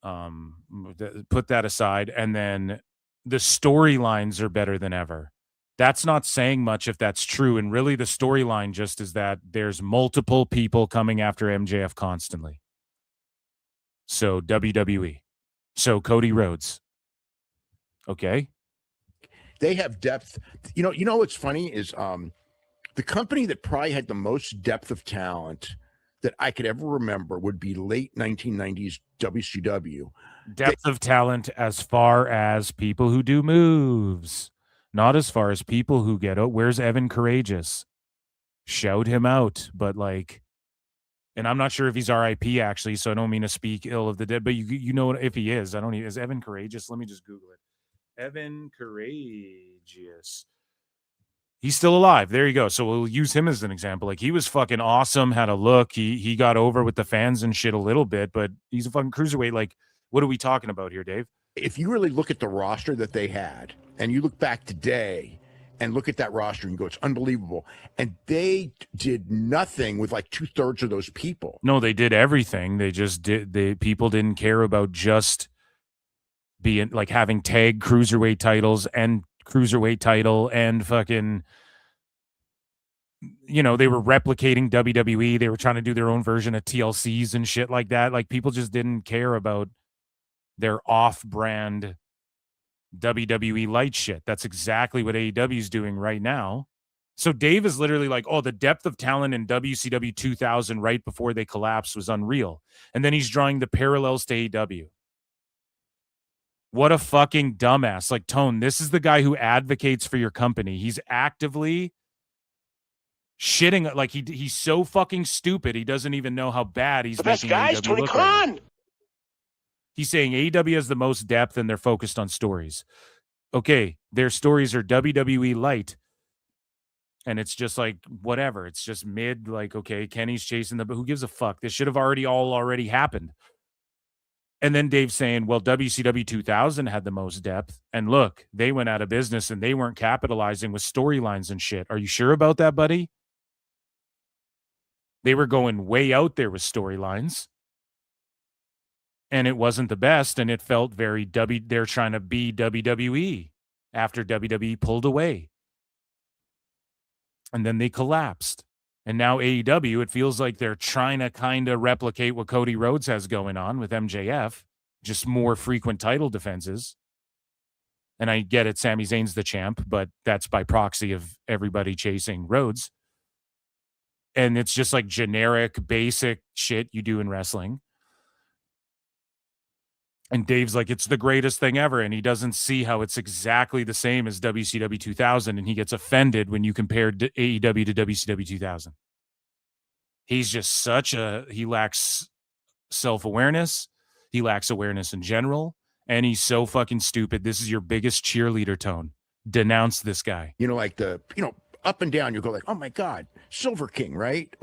put that aside. And then the storylines are better than ever. That's not saying much if that's true. And really the storyline just is that there's multiple people coming after MJF constantly. So WWE. So Cody Rhodes. Okay. They have depth. You know what's funny is the company that probably had the most depth of talent that I could ever remember would be late 1990s WCW. Depth of talent as far as people who do moves, not as far as people who get out. Where's Evan Courageous? Shout him out. But like, and I'm not sure if he's RIP actually, so I don't mean to speak ill of the dead, but you know if he is. I don't even, is Evan Courageous? Let me just Google it. Evan Courageous. He's still alive. There you go. So we'll use him as an example. Like, he was fucking awesome, had a look. He got over with the fans and shit a little bit, but he's a fucking cruiserweight. Like, what are we talking about here, Dave? If you really look at the roster that they had, and you look back today and look at that roster and go, it's unbelievable. And they did nothing with like 2/3 of those people. No, they did everything. They just did. People didn't care about just being like having tag cruiserweight titles and cruiserweight title and fucking, you know, they were replicating WWE. They were trying to do their own version of TLCs and shit like that. Like, people just didn't care about their off-brand WWE light shit. That's exactly what AEW is doing right now. So Dave is literally like, the depth of talent in WCW 2000 right before they collapsed was unreal. And then he's drawing the parallels to AEW. What a fucking dumbass. Like, Tone, this is the guy who advocates for your company. He's actively shitting. Like, he's so fucking stupid. He doesn't even know how bad he's making AEW Tony look Khan. right. He's saying AEW has the most depth and they're focused on stories. Okay, their stories are WWE light. And it's just like, whatever. It's just mid, like, okay, Kenny's chasing but who gives a fuck? This should have already happened. And then Dave's saying, well, WCW 2000 had the most depth. And look, they went out of business and they weren't capitalizing with storylines and shit. Are you sure about that, buddy? They were going way out there with storylines. And it wasn't the best. And it felt very they're trying to be WWE after WWE pulled away. And then they collapsed. And now AEW, it feels like they're trying to kind of replicate what Cody Rhodes has going on with MJF, just more frequent title defenses. And I get it, Sami Zayn's the champ, but that's by proxy of everybody chasing Rhodes. And it's just like generic, basic shit you do in wrestling. And Dave's like, it's the greatest thing ever. And he doesn't see how it's exactly the same as WCW 2000. And he gets offended when you compare AEW to WCW 2000. He's just he lacks self-awareness. He lacks awareness in general. And he's so fucking stupid. This is your biggest cheerleader tone. Denounce this guy. Like up and down, you go like, oh my God, Silver King, right?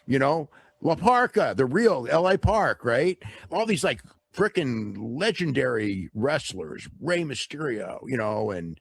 La Parka, the real LA Park, right? All these like freaking legendary wrestlers, Rey Mysterio, and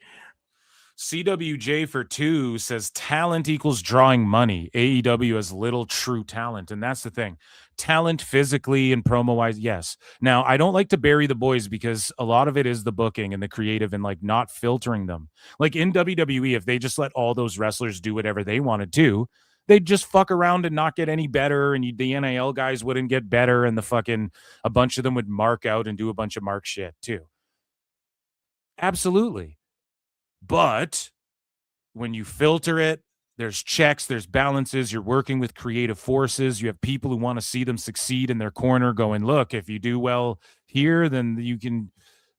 CWJ for 2 says talent equals drawing money. AEW has little true talent. And that's the thing. Talent physically and promo-wise, yes. Now, I don't like to bury the boys because a lot of it is the booking and the creative and like not filtering them. Like in WWE, if they just let all those wrestlers do whatever they wanted to, they'd just fuck around and not get any better. And the NIL guys wouldn't get better. And a bunch of them would mark out and do a bunch of mark shit too. Absolutely. But when you filter it, there's checks, there's balances, you're working with creative forces, you have people who want to see them succeed in their corner going, look, if you do well here, then you can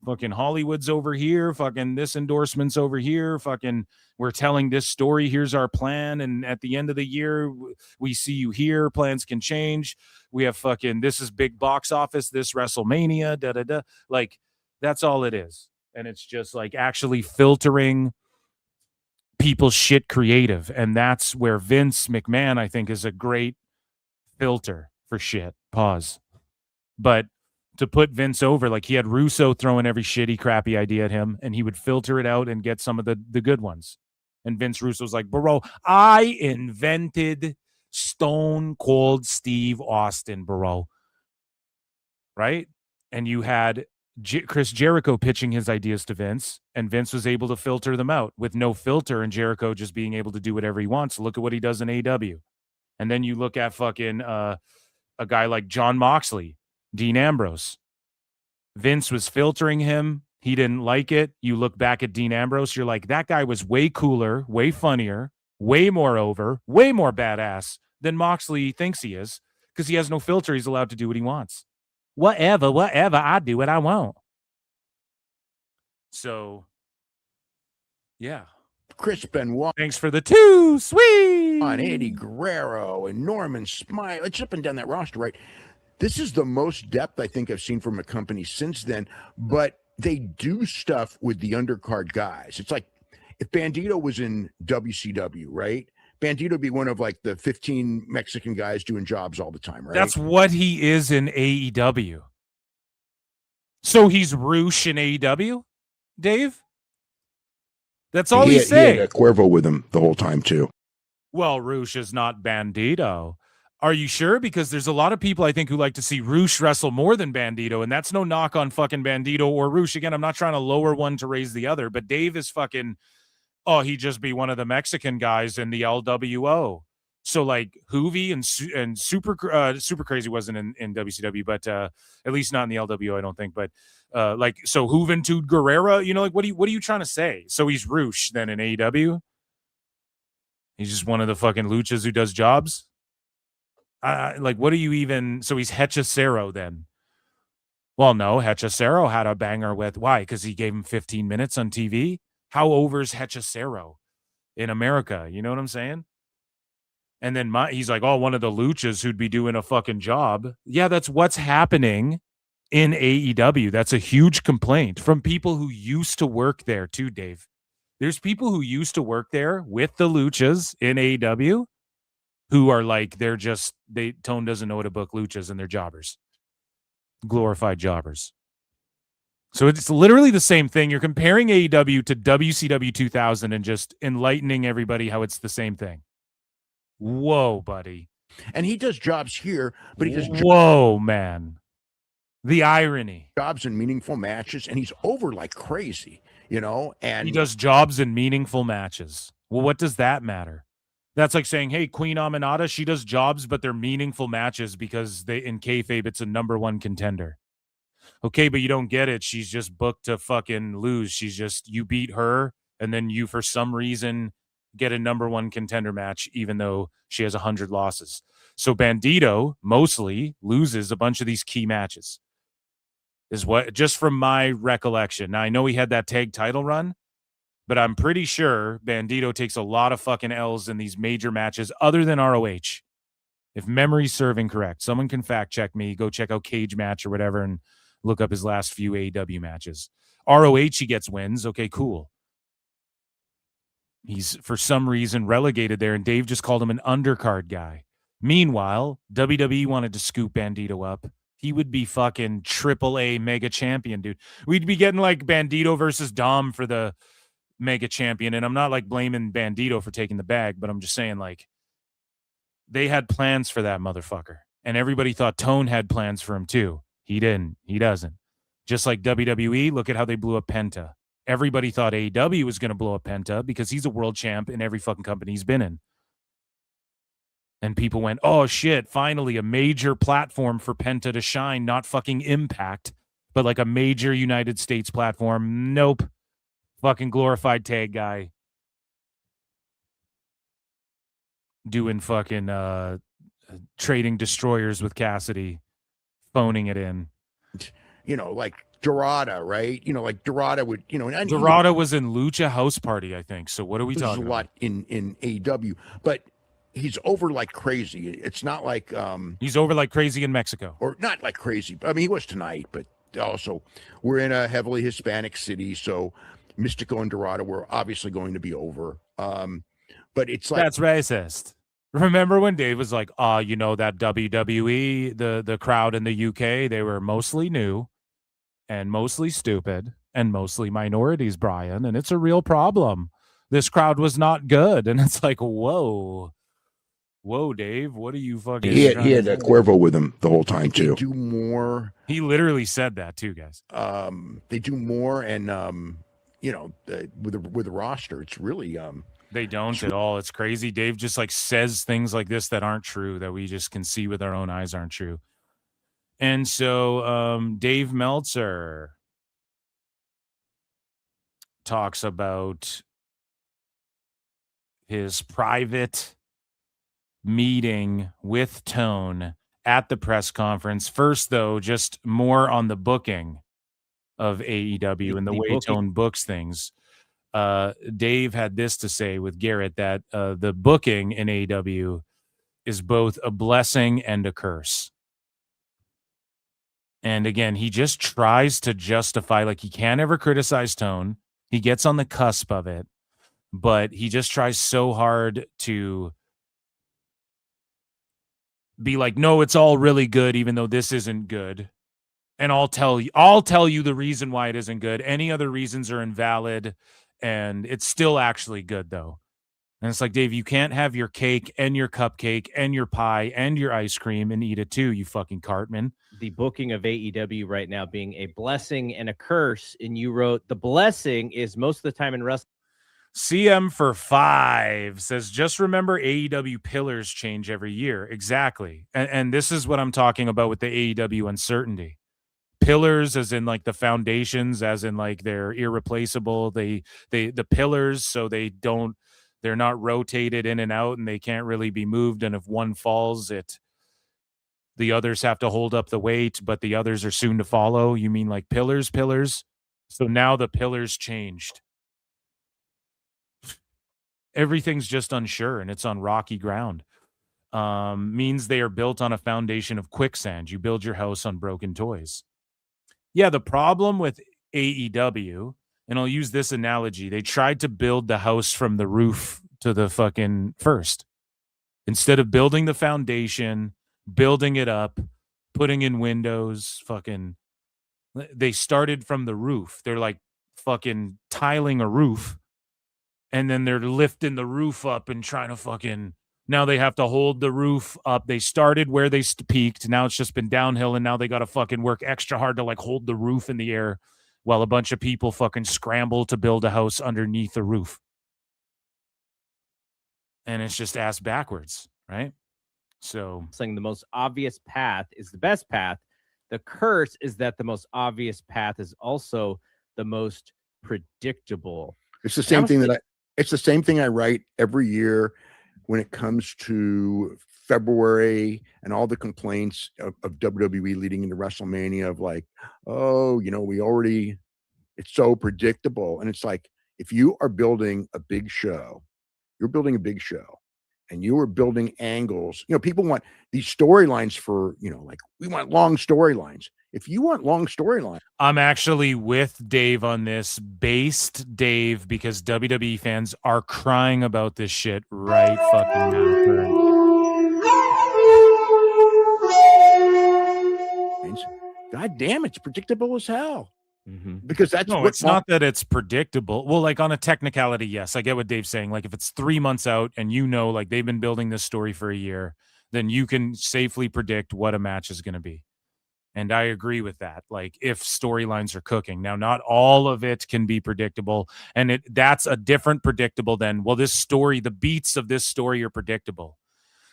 fucking Hollywood's over here, fucking this endorsement's over here, fucking we're telling this story, here's our plan, and at the end of the year, we see you here, plans can change, we have fucking, this is big box office, this WrestleMania, da-da-da, like, that's all it is. And it's just like actually filtering people's shit creative. And that's where Vince McMahon, I think, is a great filter for shit. Pause. But to put Vince over, like he had Russo throwing every shitty, crappy idea at him, and he would filter it out and get some of the good ones. And Vince Russo's like, bro, I invented Stone Cold Steve Austin, bro. Right? And you had Chris Jericho pitching his ideas to Vince, and Vince was able to filter them out with no filter, and Jericho just being able to do whatever he wants. Look at what he does in AEW. And then you look at fucking a guy like John Moxley, Dean Ambrose. Vince was filtering him. He didn't like it. You look back at Dean Ambrose, you're like, that guy was way cooler, way funnier, way more over, way more badass than Moxley thinks he is, because he has no filter. He's allowed to do what he wants. Whatever, I do what I want. So, yeah. Chris Benoit. Thanks for the 2, sweet. On Eddie Guerrero and Norman Smile. It's up and down that roster, right? This is the most depth I think I've seen from a company since then, but they do stuff with the undercard guys. It's like if Bandito was in WCW, right? Bandito would be one of like the 15 Mexican guys doing jobs all the time, right? That's what he is in AEW. So he's Roosh in AEW, Dave? That's all he's saying. He had Cuervo with him the whole time, too. Well, Roosh is not Bandito. Are you sure? Because there's a lot of people, I think, who like to see Roosh wrestle more than Bandito, and that's no knock on fucking Bandito or Roosh. Again, I'm not trying to lower one to raise the other, but Dave is fucking... Oh, he'd just be one of the Mexican guys in the LWO. So like Hoovy and Super Crazy wasn't in WCW, but at least not in the LWO, I don't think. But so Juventud Guerrera, like what are you trying to say? So he's Roosh then in AEW? He's just one of the fucking luchas who does jobs? What do you even? So he's Hechicero then? Well, no, Hechicero had a banger with why? Because he gave him 15 minutes on TV. How over's Hechicero in America? You know what I'm saying? And then he's like, one of the luchas who'd be doing a fucking job. Yeah, that's what's happening in AEW. That's a huge complaint from people who used to work there too, Dave. There's people who used to work there with the luchas in AEW who are like, Tone doesn't know how to book luchas and they're jobbers. Glorified jobbers. So it's literally the same thing. You're comparing AEW to WCW 2000 and just enlightening everybody how it's the same thing. Whoa, buddy. And he does jobs here, but he does Whoa, man. The irony. Jobs in meaningful matches, and he's over like crazy, and he does jobs in meaningful matches. Well, what does that matter? That's like saying, hey, Queen Aminata, she does jobs, but they're meaningful matches because in kayfabe, it's a number one contender. Okay, but you don't get it. She's just booked to fucking lose. You beat her, and then you, for some reason, get a #1 contender match, even though she has 100 losses. So Bandito mostly loses a bunch of these key matches. Is what, just from my recollection. Now, I know he had that tag title run, but I'm pretty sure Bandito takes a lot of fucking L's in these major matches other than ROH. If memory's serving correct, someone can fact check me. Go check out Cage Match or whatever and look up his last few AEW matches. ROH, he gets wins. Okay, cool. He's, for some reason, relegated there, and Dave just called him an undercard guy. Meanwhile, WWE wanted to scoop Bandito up. He would be fucking AAA mega champion, dude. We'd be getting like Bandito versus Dom for the mega champion. And I'm not like blaming Bandito for taking the bag, but I'm just saying, like, they had plans for that motherfucker. And everybody thought Tone had plans for him too. He didn't. He doesn't. Just like WWE, look at how they blew up Penta. Everybody thought AEW was going to blow up Penta because he's a world champ in every fucking company he's been in. And people went, oh shit, finally a major platform for Penta to shine, not fucking Impact, but like a major United States platform. Nope. Fucking glorified tag guy. Doing fucking trading destroyers with Cassidy, phoning it in. You know, like Dorada, right? You know, like Dorada would, you know, and Dorada was in Lucha House Party, I think. So what are we talking about? There's a lot in AEW, but he's over like crazy. It's not like he's over like crazy in Mexico, or not like crazy. I mean, he was tonight, but also we're in a heavily Hispanic city, so Mystico and Dorada were obviously going to be over. But it's like, that's racist. Remember when Dave was like, you know, that WWE, the crowd in the UK, they were mostly new and mostly stupid and mostly minorities, Brian, and it's a real problem. This crowd was not good. And it's like, whoa, Dave, what are you fucking... He had Cuervo with him the whole time, too. They do more. He literally said that, too, guys. They do more, and, you know, with the roster, it's really... They don't at all. It's crazy. Dave just like says things like this that aren't true, that we just can see with our own eyes aren't true. And so Dave Meltzer talks about his private meeting with Tone at the press conference. First, though, just more on the booking of AEW and the way Tone books things. Dave had this to say with Garrett, that the booking in AEW is both a blessing and a curse. And again, he just tries to justify, like, he can't ever criticize Tone. He gets on the cusp of it, but he just tries so hard to be like, no, it's all really good, even though this isn't good. And I'll tell you the reason why it isn't good. Any other reasons are invalid. And it's still actually good, though. And it's like, Dave, you can't have your cake and your cupcake and your pie and your ice cream and eat it too, you fucking Cartman. The booking of AEW right now being a blessing and a curse. And you wrote, the blessing is most of the time in wrestling. CM for 5 says, just remember AEW pillars change every year. Exactly. And this is what I'm talking about with the AEW uncertainty. Pillars, as in like the foundations, as in like they're irreplaceable. The pillars, so they're not rotated in and out, and they can't really be moved. And if one falls, the others have to hold up the weight, but the others are soon to follow. You mean like pillars? So now the pillars changed. Everything's just unsure, and it's on rocky ground. Means they are built on a foundation of quicksand. You build your house on broken toys. Yeah, the problem with AEW, and I'll use this analogy, they tried to build the house from the roof to the fucking first. Instead of building the foundation, building it up, putting in windows, they started from the roof. They're like fucking tiling a roof, and then they're lifting the roof up and trying to now they have to hold the roof up. They started where they peaked. Now it's just been downhill, and now they got to fucking work extra hard to like hold the roof in the air while a bunch of people fucking scramble to build a house underneath the roof. And it's just ass backwards, right? So saying the most obvious path is the best path. The curse is that the most obvious path is also the most predictable. It's the same thing it's the same thing I write every year when it comes to February and all the complaints of WWE leading into WrestleMania of like, oh, it's so predictable. And it's like, if you are building a big show, and you are building angles, people want these storylines for, like we want long storylines. If you want long storylines, I'm actually with Dave on this, based Dave, because WWE fans are crying about this shit right fucking now. God damn, it's predictable as hell. Mm-hmm. Because it's not that it's predictable. Well, like on a technicality, yes, I get what Dave's saying. Like if it's 3 months out and like they've been building this story for a year, then you can safely predict what a match is going to be. And I agree with that. Like if storylines are cooking. Now, not all of it can be predictable. And that's a different predictable than, well, this story, the beats of this story are predictable.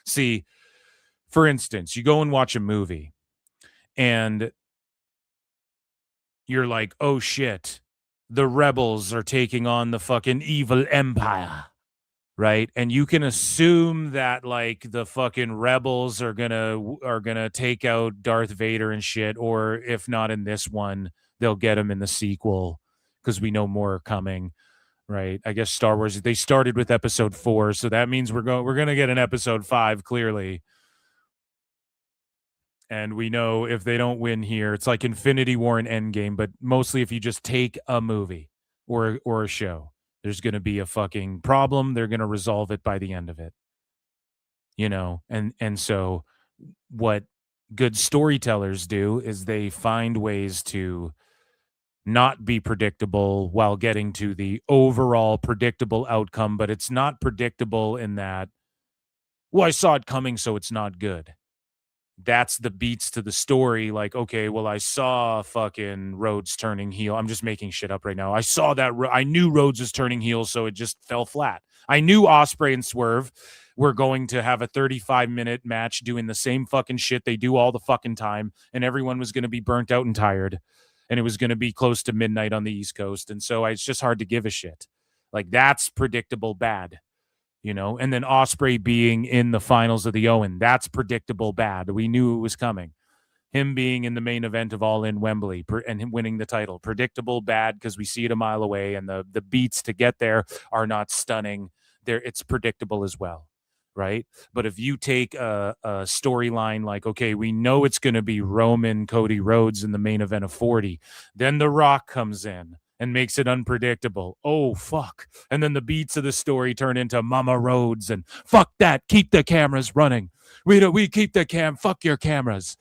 See, for instance, you go and watch a movie and you're like, oh shit, the rebels are taking on the fucking evil empire. Right. And you can assume that like the fucking rebels are gonna take out Darth Vader and shit, or if not in this one, they'll get him in the sequel because we know more are coming. Right. I guess Star Wars, they started with episode 4, so that means we're gonna get an episode 5 clearly. And we know if they don't win here, it's like Infinity War and Endgame, but mostly if you just take a movie or a show, there's going to be a fucking problem. They're going to resolve it by the end of it. And so what good storytellers do is they find ways to not be predictable while getting to the overall predictable outcome, but it's not predictable in that, well, I saw it coming, so it's not good. That's the beats to the story. Like, okay, well, I saw fucking Rhodes turning heel. I'm just making shit up right now. I saw that. I knew Rhodes was turning heel, so it just fell flat. I knew Ospreay and Swerve were going to have a 35-minute match doing the same fucking shit they do all the fucking time, and everyone was going to be burnt out and tired, and it was going to be close to midnight on the East Coast, and so it's just hard to give a shit. Like, that's predictable bad. And then Ospreay being in the finals of the Owen, that's predictable bad. We knew it was coming. Him being in the main event of All In Wembley and him winning the title, predictable bad because we see it a mile away, and the beats to get there are not stunning. It's predictable as well, right? But if you take a storyline like, okay, we know it's going to be Roman, Cody Rhodes in the main event of 40, then The Rock comes in and makes it unpredictable. Oh, fuck. And then the beats of the story turn into Mama Rhodes and fuck that. Keep the cameras running. We keep the fuck your cameras.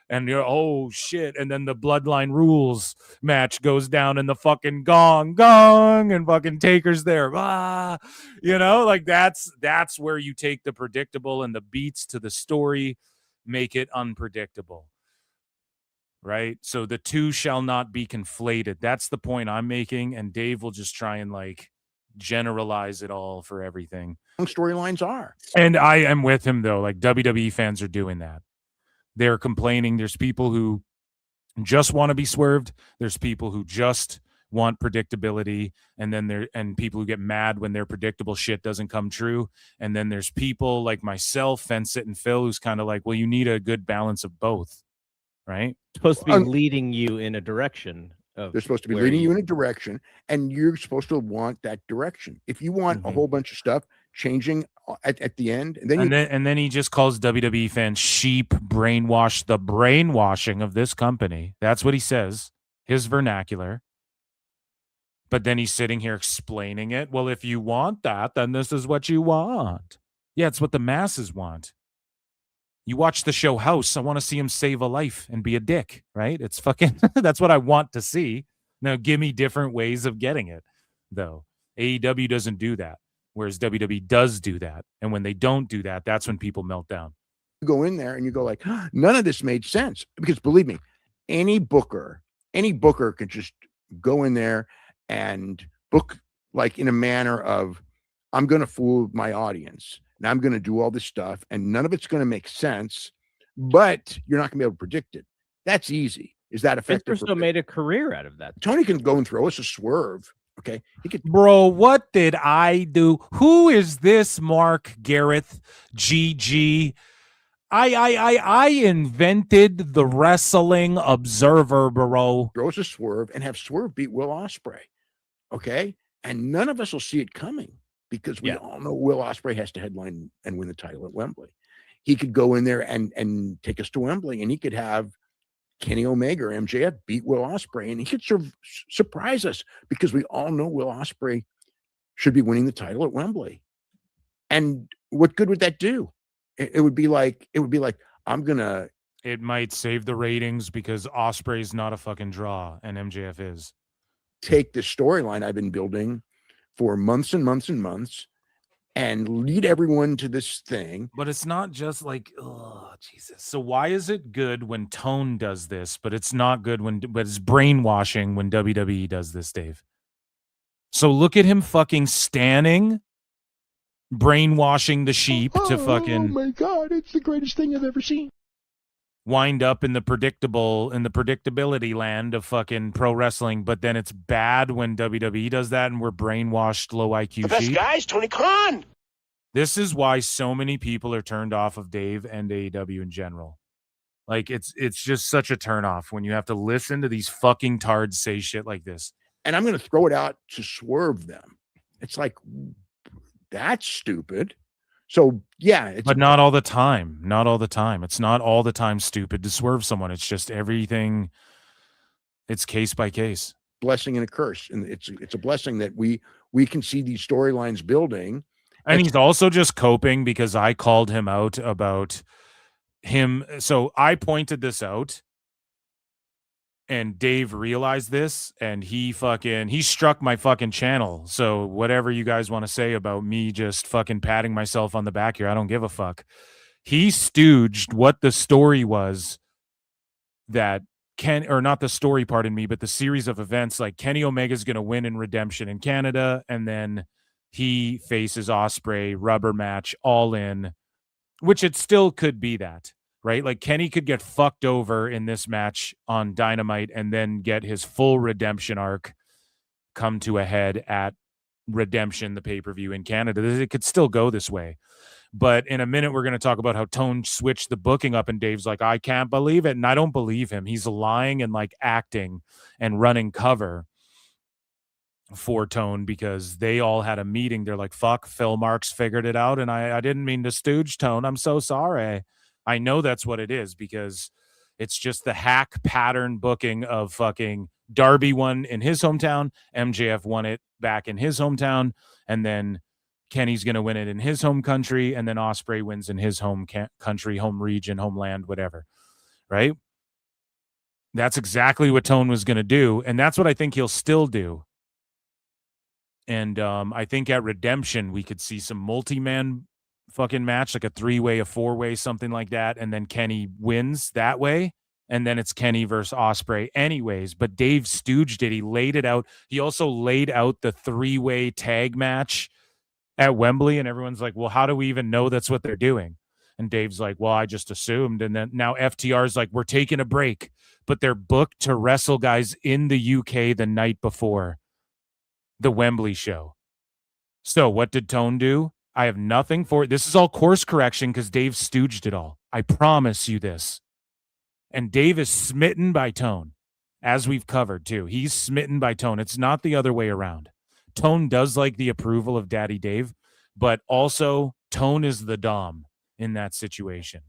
And you're, oh, shit. And then the Bloodline Rules match goes down and the fucking gong, and fucking Taker's there. Ah, like that's where you take the predictable and the beats to the story, make it unpredictable. Right? So the two shall not be conflated. That's the point I'm making. And Dave will just try and like generalize it all for everything. Storylines are. And I am with him though. Like WWE fans are doing that. They're complaining. There's people who just want to be swerved. There's people who just want predictability. And then and people who get mad when their predictable shit doesn't come true. And then there's people like myself, Fence It and Phil, who's kind of like, well, you need a good balance of both. Right? Supposed to be leading you in a direction. They're supposed to be leading you in a direction, and you're supposed to want that direction. If you want a whole bunch of stuff changing at the end, and then he just calls WWE fans sheep, brainwash, the brainwashing of this company. That's what he says, his vernacular. But then he's sitting here explaining it. Well, if you want that, then this is what you want. Yeah, it's what the masses want. You watch the show House. I want to see him save a life and be a dick, right? It's fucking, that's what I want to see. Now, give me different ways of getting it, though. AEW doesn't do that, whereas WWE does do that. And when they don't do that, that's when people melt down. You go in there and you go like, none of this made sense. Because believe me, any booker can just go in there and book like in a manner of, I'm going to fool my audience. And I'm going to do all this stuff, and none of it's going to make sense, but you're not going to be able to predict it. That's easy. Is that Vince effective? Russo made a career out of that. Tony can go and throw us a swerve. Okay, he could. Bro, what did I do? Who is this Mark Gareth GG? I invented the Wrestling Observer, bro. Throw us a swerve and have Swerve beat Will Ospreay. Okay, and none of us will see it coming because we all know Will Ospreay has to headline and win the title at Wembley. He could go in there and take us to Wembley, and he could have Kenny Omega or MJF beat Will Ospreay, and he could surprise us because we all know Will Ospreay should be winning the title at Wembley. And what good would that do? It would be like I'm gonna. It might save the ratings because Ospreay's not a fucking draw, and MJF is. Take the storyline I've been building for months and months and months, and lead everyone to this thing. But it's not just like, oh Jesus. So why is it good when Tone does this, but it's not good but it's brainwashing when WWE does this, Dave? So look at him fucking standing, brainwashing the sheep to fucking. Oh my God, it's the greatest thing I've ever seen. Wind up in the predictability land of fucking pro wrestling, but then it's bad when WWE does that and we're brainwashed low IQ The best sheep. guys, Tony Khan. This is why so many people are turned off of Dave and AEW in general. Like it's just such a turnoff when you have to listen to these fucking tards say shit like this. And I'm going to throw it out to swerve them. It's like, that's stupid. So yeah, But not all the time. Not all the time. It's not all the time stupid to swerve someone. It's just everything. It's case by case. Blessing and a curse, and it's a blessing that we can see these storylines building. And he's also just coping because I called him out about him. So I pointed this out and Dave realized this and he struck my fucking channel. So whatever you guys want to say about me just fucking patting myself on the back here, I don't give a fuck. He stooged what the story was that not the story, pardon me, but the series of events like Kenny Omega's going to win in Redemption in Canada. And then he faces Ospreay, rubber match, all in, which it still could be that, right? Like Kenny could get fucked over in this match on Dynamite and then get his full redemption arc come to a head at Redemption, the pay-per-view in Canada. It could still go this way. But in a minute, we're going to talk about how Tone switched the booking up and Dave's like, I can't believe it. And I don't believe him. He's lying and like acting and running cover for Tone because they all had a meeting. They're like, fuck, Phil Marks figured it out. And I didn't mean to stooge Tone. I'm so sorry. I know that's what it is because it's just the hack pattern booking of fucking Darby won in his hometown. MJF won it back in his hometown. And then Kenny's going to win it in his home country. And then Ospreay wins in his home country, home region, homeland, whatever. Right? That's exactly what Tone was going to do. And that's what I think he'll still do. And I think at Redemption, we could see some multi-man fucking match, like a 3-way, a 4-way, something like that. And then Kenny wins that way. And then it's Kenny versus Ospreay anyways. But Dave stooged it. He laid it out. He also laid out the 3-way tag match at Wembley. And everyone's like, well, how do we even know that's what they're doing? And Dave's like, well, I just assumed. And then now FTR's like, we're taking a break. But they're booked to wrestle guys in the UK the night before the Wembley show. So what did Tone do? I have nothing for it. This is all course correction because Dave stooged it all. I promise you this. And Dave is smitten by Tone, as we've covered too. He's smitten by Tone. It's not the other way around. Tone does like the approval of Daddy Dave, but also Tone is the dom in that situation,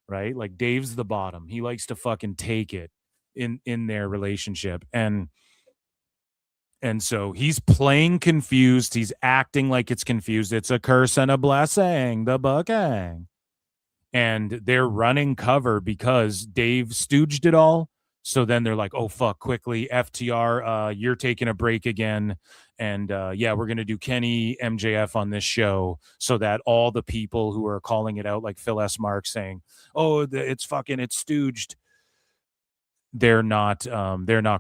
right? Like Dave's the bottom. He likes to fucking take it in their relationship. And so he's playing confused. He's acting like it's confused. It's a curse and a blessing, the booking. And they're running cover because Dave stooged it all. So then they're like, oh, fuck, quickly, FTR, you're taking a break again. And yeah, we're going to do Kenny MJF on this show so that all the people who are calling it out, like Phil S. Marks saying, oh, it's stooged. They're not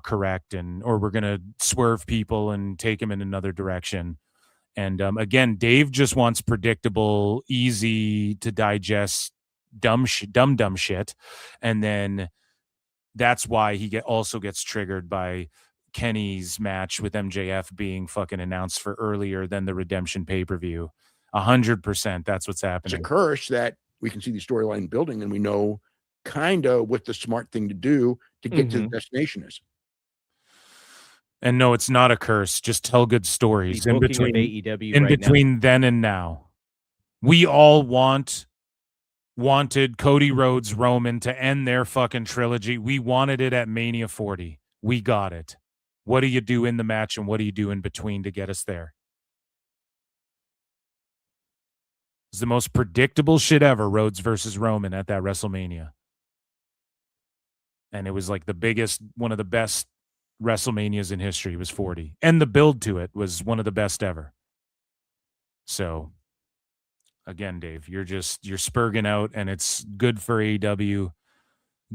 correct. Or we're going to swerve people and take them in another direction. And again, Dave just wants predictable, easy to digest, dumb shit. And then that's why he also gets triggered by Kenny's match with MJF being fucking announced for earlier than the Redemption pay-per-view. 100%. That's what's happening. It's a curse that we can see the storyline building, and we know kind of what the smart thing to do to get to the destination is. And no, it's not a curse. Just tell good stories in between AEW in between then and now. We all wanted Cody Rhodes Roman to end their fucking trilogy. We wanted it at Mania 40. We got it. What do you do in the match and what do you do in between to get us there? It's the most predictable shit ever, Rhodes versus Roman at that WrestleMania. And it was like the biggest, one of the best WrestleManias in history. Was 40. And the build to it was one of the best ever. So, again, Dave, you're spurging out, and it's good for AEW.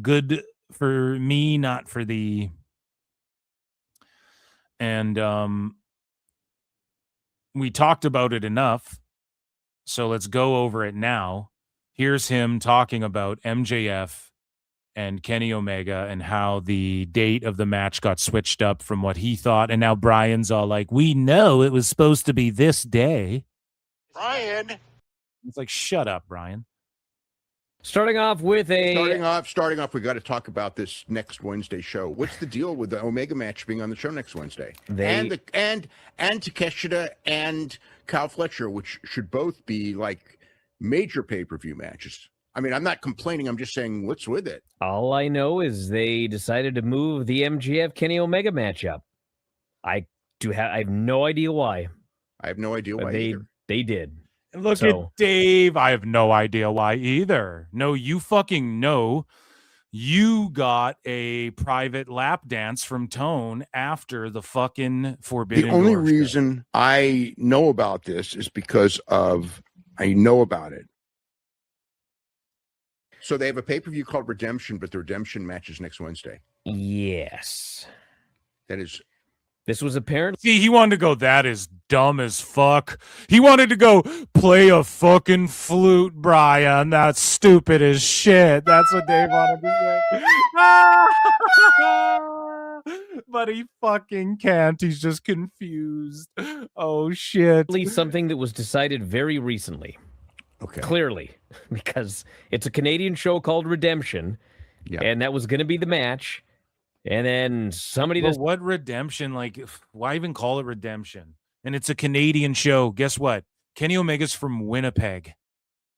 Good for me, not for thee. And we talked about it enough, so let's go over it now. Here's him talking about MJF and Kenny Omega and how the date of the match got switched up from what he thought, and now Bryan's all like, we know it was supposed to be this day. Bryan. It's like, shut up, Bryan. Starting off, we got to talk about this next Wednesday show. What's the deal with the Omega match being on the show next Wednesday? And Takeshita and Kyle Fletcher, which should both be like major pay-per-view matches. I mean, I'm not complaining. I'm just saying, what's with it? All I know is they decided to move the MJF Kenny Omega matchup. I have no idea why. I have no idea why either. They did. Look at Dave. I have no idea why either. No, you fucking know. You got a private lap dance from Tone after the fucking Forbidden Door. The only reason I know about this is because I know about it. So they have a pay-per-view called Redemption, but the Redemption match is next Wednesday. Yes. This was apparent. See, he wanted to go, that is dumb as fuck. He wanted to go, play a fucking flute, Bryan. That's stupid as shit. That's what Dave wanted to say. But he fucking can't. He's just confused. Oh, shit. At least something that was decided very recently. Okay. Clearly, because it's a Canadian show called Redemption, and that was going to be the match. And then somebody does what Redemption? Like, why even call it Redemption? And it's a Canadian show. Guess what? Kenny Omega's from Winnipeg.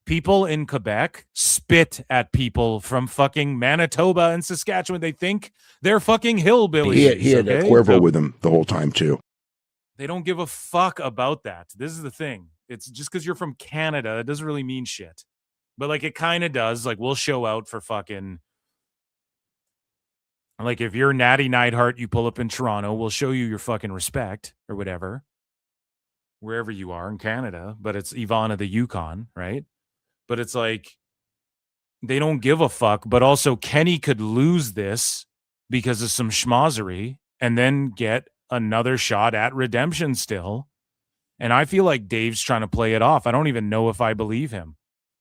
People in Quebec spit at people from fucking Manitoba and Saskatchewan. They think they're fucking hillbillies. He had a Cuervo with him the whole time too. They don't give a fuck about that. This is the thing. It's just because you're from Canada, it doesn't really mean shit. But like, it kind of does. Like, we'll show out for fucking. Like, if you're Natty Neidhart, you pull up in Toronto, we'll show you your fucking respect or whatever, wherever you are in Canada. But it's Ivana the Yukon, right? But it's like, they don't give a fuck. But also, Kenny could lose this because of some schmozzery and then get another shot at redemption still. And I feel like Dave's trying to play it off. I don't even know if I believe him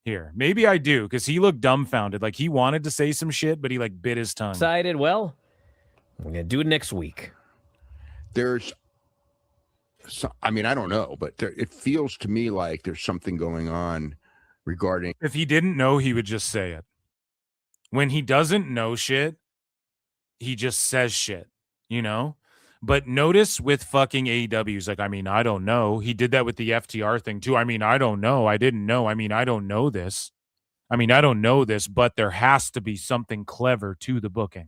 here. Maybe I do, because he looked dumbfounded. Like, he wanted to say some shit, but he like bit his tongue. Decided, well, we're going to do it next week. I mean, I don't know, but it feels to me like there's something going on regarding. If he didn't know, he would just say it. When he doesn't know shit, he just says shit, you know? But notice with fucking AEW, he's like, I mean, I don't know. He did that with the FTR thing too. I mean, I don't know. I didn't know. I mean, I don't know this. I mean, I don't know this, but there has to be something clever to the booking.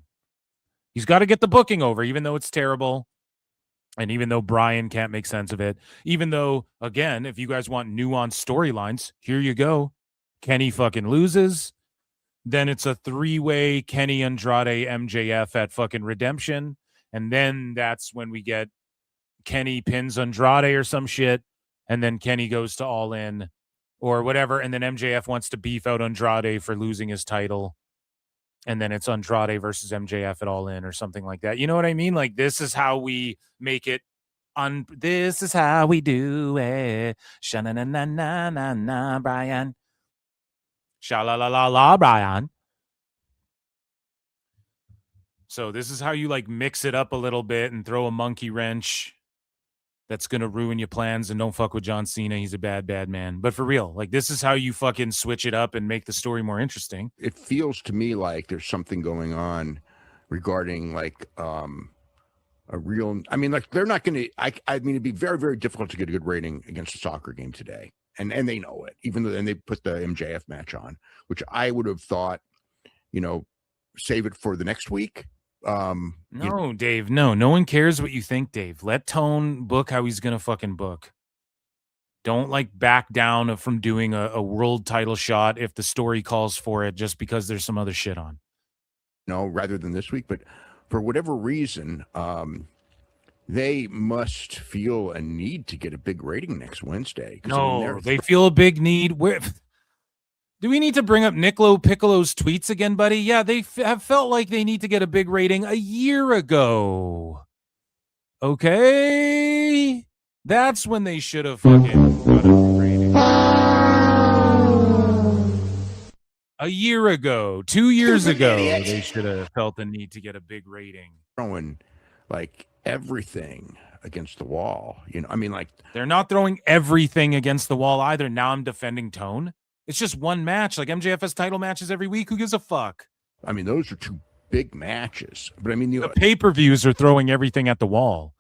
He's got to get the booking over, even though it's terrible. And even though Bryan can't make sense of it, even though, again, if you guys want nuanced storylines, here you go. Kenny fucking loses. Then it's a 3-way Kenny, Andrade, MJF at fucking Redemption. And then that's when we get Kenny pins Andrade or some shit. And then Kenny goes to All In or whatever. And then MJF wants to beef out Andrade for losing his title. And then it's Andrade versus MJF at All In or something like that. You know what I mean? Like, this is how we make it. This is how we do it. Sha-na-na-na-na-na, Bryan. Sha-la-la-la-la, Bryan. So this is how you like mix it up a little bit and throw a monkey wrench that's going to ruin your plans. And don't fuck with John Cena. He's a bad, bad man. But for real, like this is how you fucking switch it up and make the story more interesting. It feels to me like there's something going on regarding like a real, I mean, like they're not going to, I mean, it'd be very, very difficult to get a good rating against a soccer game today. And they know it, even though, and they put the MJF match on, which I would have thought, you know, save it for the next week. No, Dave, no one cares what you think, Dave. Let Tone book how he's gonna fucking book. Don't like back down from doing a world title shot if the story calls for it just because there's some other shit on. No, rather than this week, but for whatever reason, they must feel a need to get a big rating next Wednesday. No, they feel a big need. Where do we need to bring up Niccolo Piccolo's tweets again, buddy? Yeah, they have felt like they need to get a big rating a year ago. Okay? That's when they should have fucking got a big rating. A year ago, 2 years ago, they should have felt the need to get a big rating. Throwing like everything against the wall. You know, I mean, like they're not throwing everything against the wall either. Now I'm defending Tone. It's just one match. Like MJF has title matches every week. Who gives a fuck? I mean, those are two big matches. But I mean, the pay-per-views are throwing everything at the wall.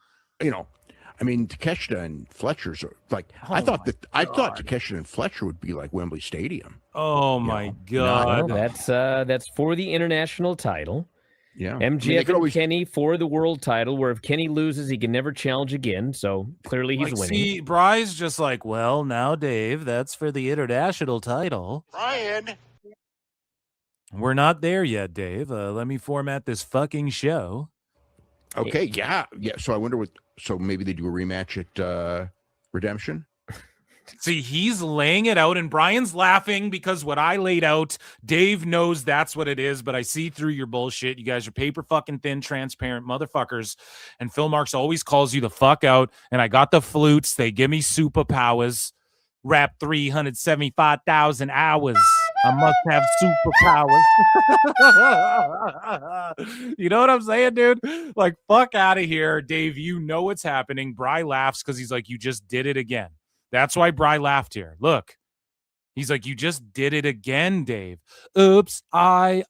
You know, I mean, Takeshita and Fletcher's are like, I thought Takeshita and Fletcher would be like Wembley Stadium. Oh my God. No, that's for the international title. Yeah. MJF and Kenny for the world title, where if Kenny loses, he can never challenge again. So clearly he's winning. See, Bry's just like, well, now, Dave, that's for the international title. Bryan. We're not there yet, Dave. Let me format this fucking show. Okay, yeah. So I wonder so maybe they do a rematch at Redemption? See, he's laying it out, and Brian's laughing because what I laid out, Dave knows that's what it is, but I see through your bullshit. You guys are paper fucking thin, transparent motherfuckers, and Phil Marks always calls you the fuck out, and I got the flutes. They give me superpowers. Rap 375,000 hours. I must have superpowers. You know what I'm saying, dude? Like, fuck out of here, Dave. You know what's happening. Bry laughs because he's like, you just did it again. That's why Bry laughed here. Look, he's like, you just did it again, Dave. Oops, I,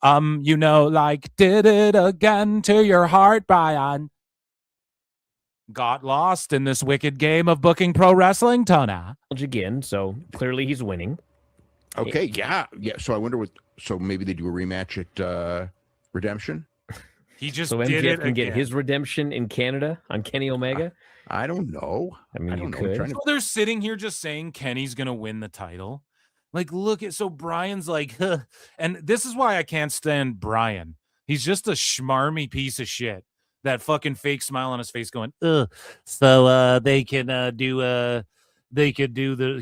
did it again to your heart, Brian. Got lost in this wicked game of booking pro wrestling, Tona. Again, so clearly he's winning. Okay, yeah. So I wonder so maybe they do a rematch at Redemption? He just so did MJF it can get again. His redemption in Canada on Kenny Omega? I don't know. I mean, you could. could. So they're sitting here just saying Kenny's going to win the title. Like, look at, so Brian's like, huh. And this is why I can't stand Brian. He's just a schmarmy piece of shit. That fucking fake smile on his face going, ugh. So they could do the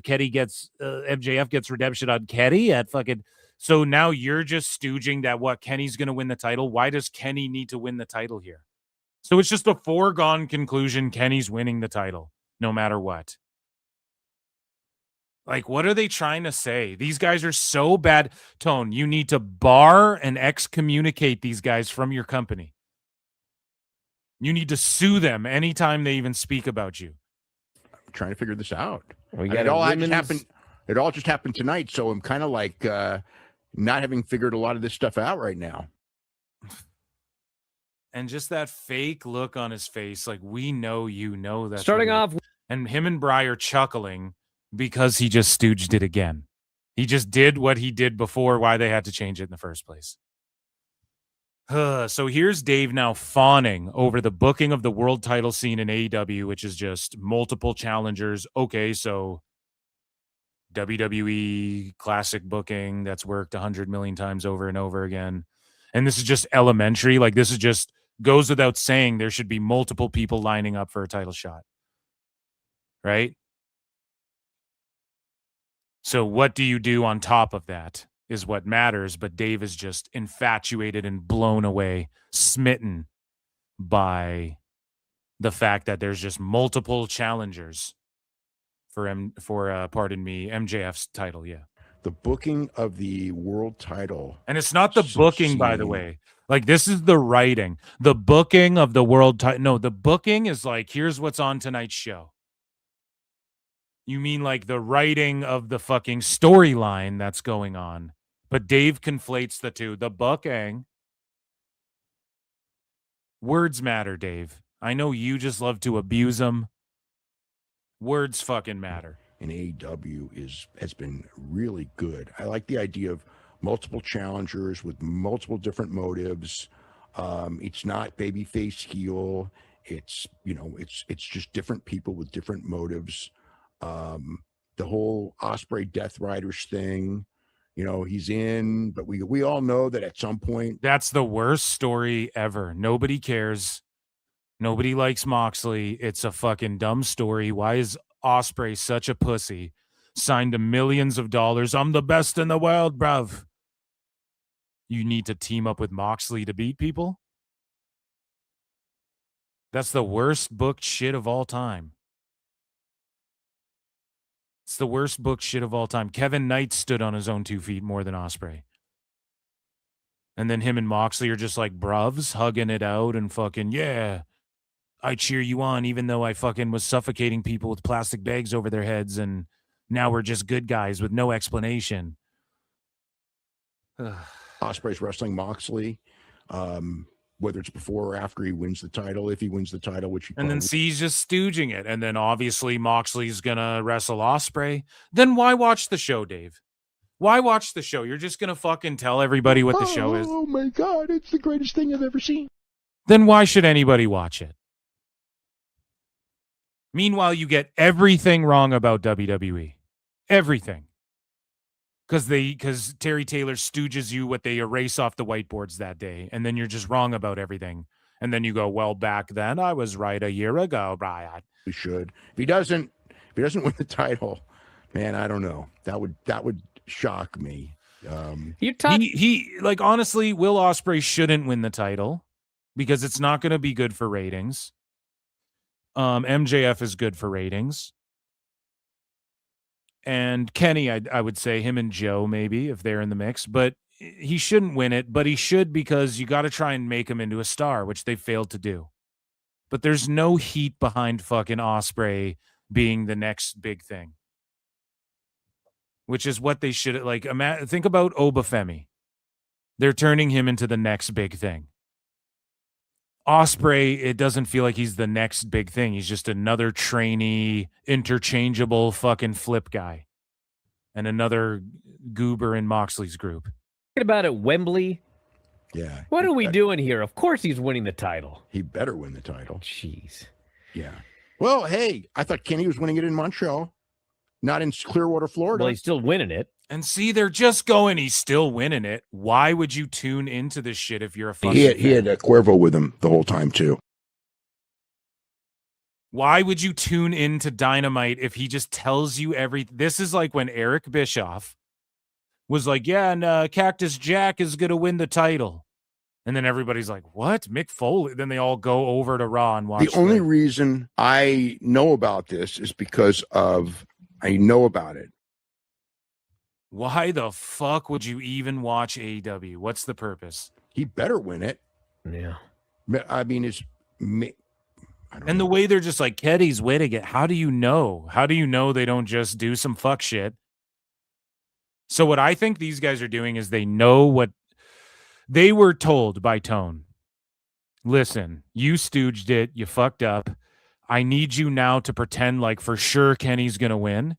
Kenny gets, MJF gets redemption on Kenny at fucking. So now you're just stooging that what Kenny's going to win the title. Why does Kenny need to win the title here? So it's just a foregone conclusion. Kenny's winning the title no matter what. Like, what are they trying to say? These guys are so bad. Tone, you need to bar and excommunicate these guys from your company. You need to sue them anytime they even speak about you. I'm trying to figure this out. It all just happened tonight, so I'm kind of like not having figured a lot of this stuff out right now. And just that fake look on his face, like, we know you know that. Starting off, and him and Bry are chuckling because he just stooged it again. He just did what he did before, why they had to change it in the first place. So here's Dave now fawning over the booking of the world title scene in AEW, which is just multiple challengers. Okay, so WWE classic booking that's worked 100 million times over and over again. And this is just elementary. Like, this is just goes without saying there should be multiple people lining up for a title shot. Right? So what do you do on top of that is what matters. But Dave is just infatuated and blown away, smitten by the fact that there's just multiple challengers for MJF's title. Yeah. the booking of the world title. And it's not the booking, by the way. Like, this is the writing. The booking of the world title. No, the booking is like, here's what's on tonight's show. You mean like the writing of the fucking storyline that's going on. But Dave conflates the two. The booking. Words matter, Dave. I know you just love to abuse them. Words fucking matter. And AEW has been really good. I like the idea of multiple challengers with multiple different motives. It's not babyface heel. It's, you know, it's just different people with different motives. The whole Ospreay Death Riders thing, you know, he's in, but we all know that at some point. That's the worst story ever. Nobody cares. Nobody likes Moxley. It's a fucking dumb story. Why is Ospreay such a pussy? Signed to millions of dollars. I'm the best in the world, bruv. You need to team up with Moxley to beat people? That's the worst booked shit of all time. It's the worst booked shit of all time. Kevin Knight stood on his own 2 feet more than Ospreay. And then him and Moxley are just like bruvs, hugging it out and fucking, yeah, I cheer you on, even though I fucking was suffocating people with plastic bags over their heads, and now we're just good guys with no explanation. Ospreay's wrestling Moxley, whether it's before or after he wins the title, if he wins the title, which he and then C's just stooging it, and then obviously Moxley's gonna wrestle Ospreay. Then why watch the show, Dave? Why watch the show? You're just gonna fucking tell everybody what the show is. Oh my God, it's the greatest thing I've ever seen. Then why should anybody watch it? Meanwhile, you get everything wrong about WWE. Everything. Because Terry Taylor stooges you what they erase off the whiteboards that day, and then you're just wrong about everything. And then you go, well, back then I was right a year ago, Brian. He should. If he doesn't win the title, man, I don't know. That would shock me. He like, honestly, Will Ospreay shouldn't win the title because it's not going to be good for ratings. MJF is good for ratings. And Kenny, I would say him and Joe, maybe, if they're in the mix. But he shouldn't win it, but he should, because you got to try and make him into a star, which they failed to do. But there's no heat behind fucking Ospreay being the next big thing, which is what they should, like, think about Obafemi. They're turning him into the next big thing. Ospreay, it doesn't feel like he's the next big thing. He's just another trainee, interchangeable fucking flip guy. And another goober in Moxley's group. Thinking about it, Wembley. Yeah. What are we doing here? Of course he's winning the title. He better win the title. Jeez. Yeah. Well, hey, I thought Kenny was winning it in Montreal, not in Clearwater, Florida. Well, he's still winning it. And see, they're just going, he's still winning it. Why would you tune into this shit if you're a fucking He had Cuervo with him the whole time, too. Why would you tune into Dynamite if he just tells you everything? This is like when Eric Bischoff was like, yeah, and Cactus Jack is going to win the title. And then everybody's like, what? Mick Foley? Then they all go over to Raw and watch. The only reason I know about this is because I know about it. Why the fuck would you even watch AEW? What's the purpose? He better win it. Yeah. I mean, and the way they're just like, Keddy's winning it. How do you know? How do you know they don't just do some fuck shit? So what I think these guys are doing is they know what they were told by Tone. Listen, you stooged it. You fucked up. I need you now to pretend like for sure Kenny's going to win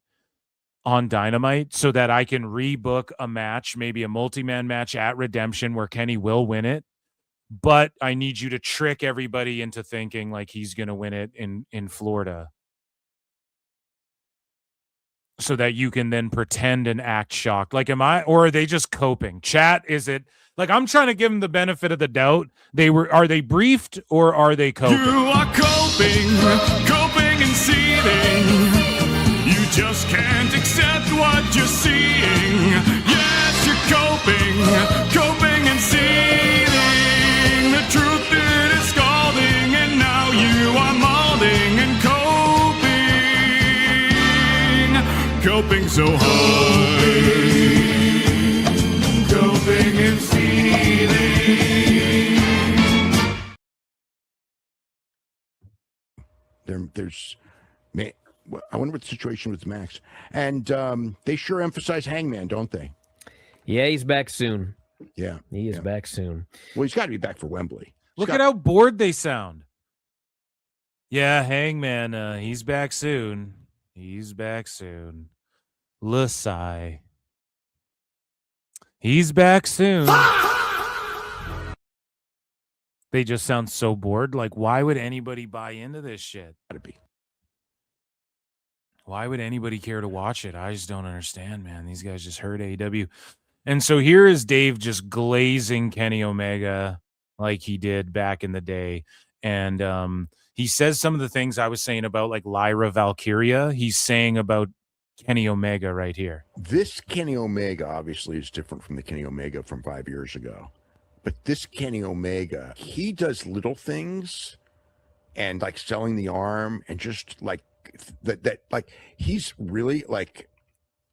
on Dynamite so that I can rebook a match, maybe a multi-man match at Redemption where Kenny will win it. But I need you to trick everybody into thinking like he's going to win it in Florida so that you can then pretend and act shocked. Like, or are they just coping? Chat, is it like, I'm trying to give them the benefit of the doubt. Are they briefed or are they coping? You are coping and seething. You just can't accept what you're seeing. Yes, you're coping and seething. The truth it is scalding, and now you are molding and coping so hard. There's, I wonder what the situation with Max. And they sure emphasize Hangman, don't they? Yeah, he's back soon. Yeah, he is back soon. Well, he's got to be back for Wembley. Look at how bored they sound. Yeah, Hangman, he's back soon. He's back soon. Lasai. He's back soon. They just sound so bored. Like, why would anybody buy into this shit? Gotta be. Why would anybody care to watch it? I just don't understand, man. These guys just heard AEW. And so here is Dave just glazing Kenny Omega like he did back in the day. And he says some of the things I was saying about like Lyra Valkyria. He's saying about Kenny Omega right here. This Kenny Omega obviously is different from the Kenny Omega from 5 years ago. But this Kenny Omega, he does little things and like selling the arm and just like that like he's really like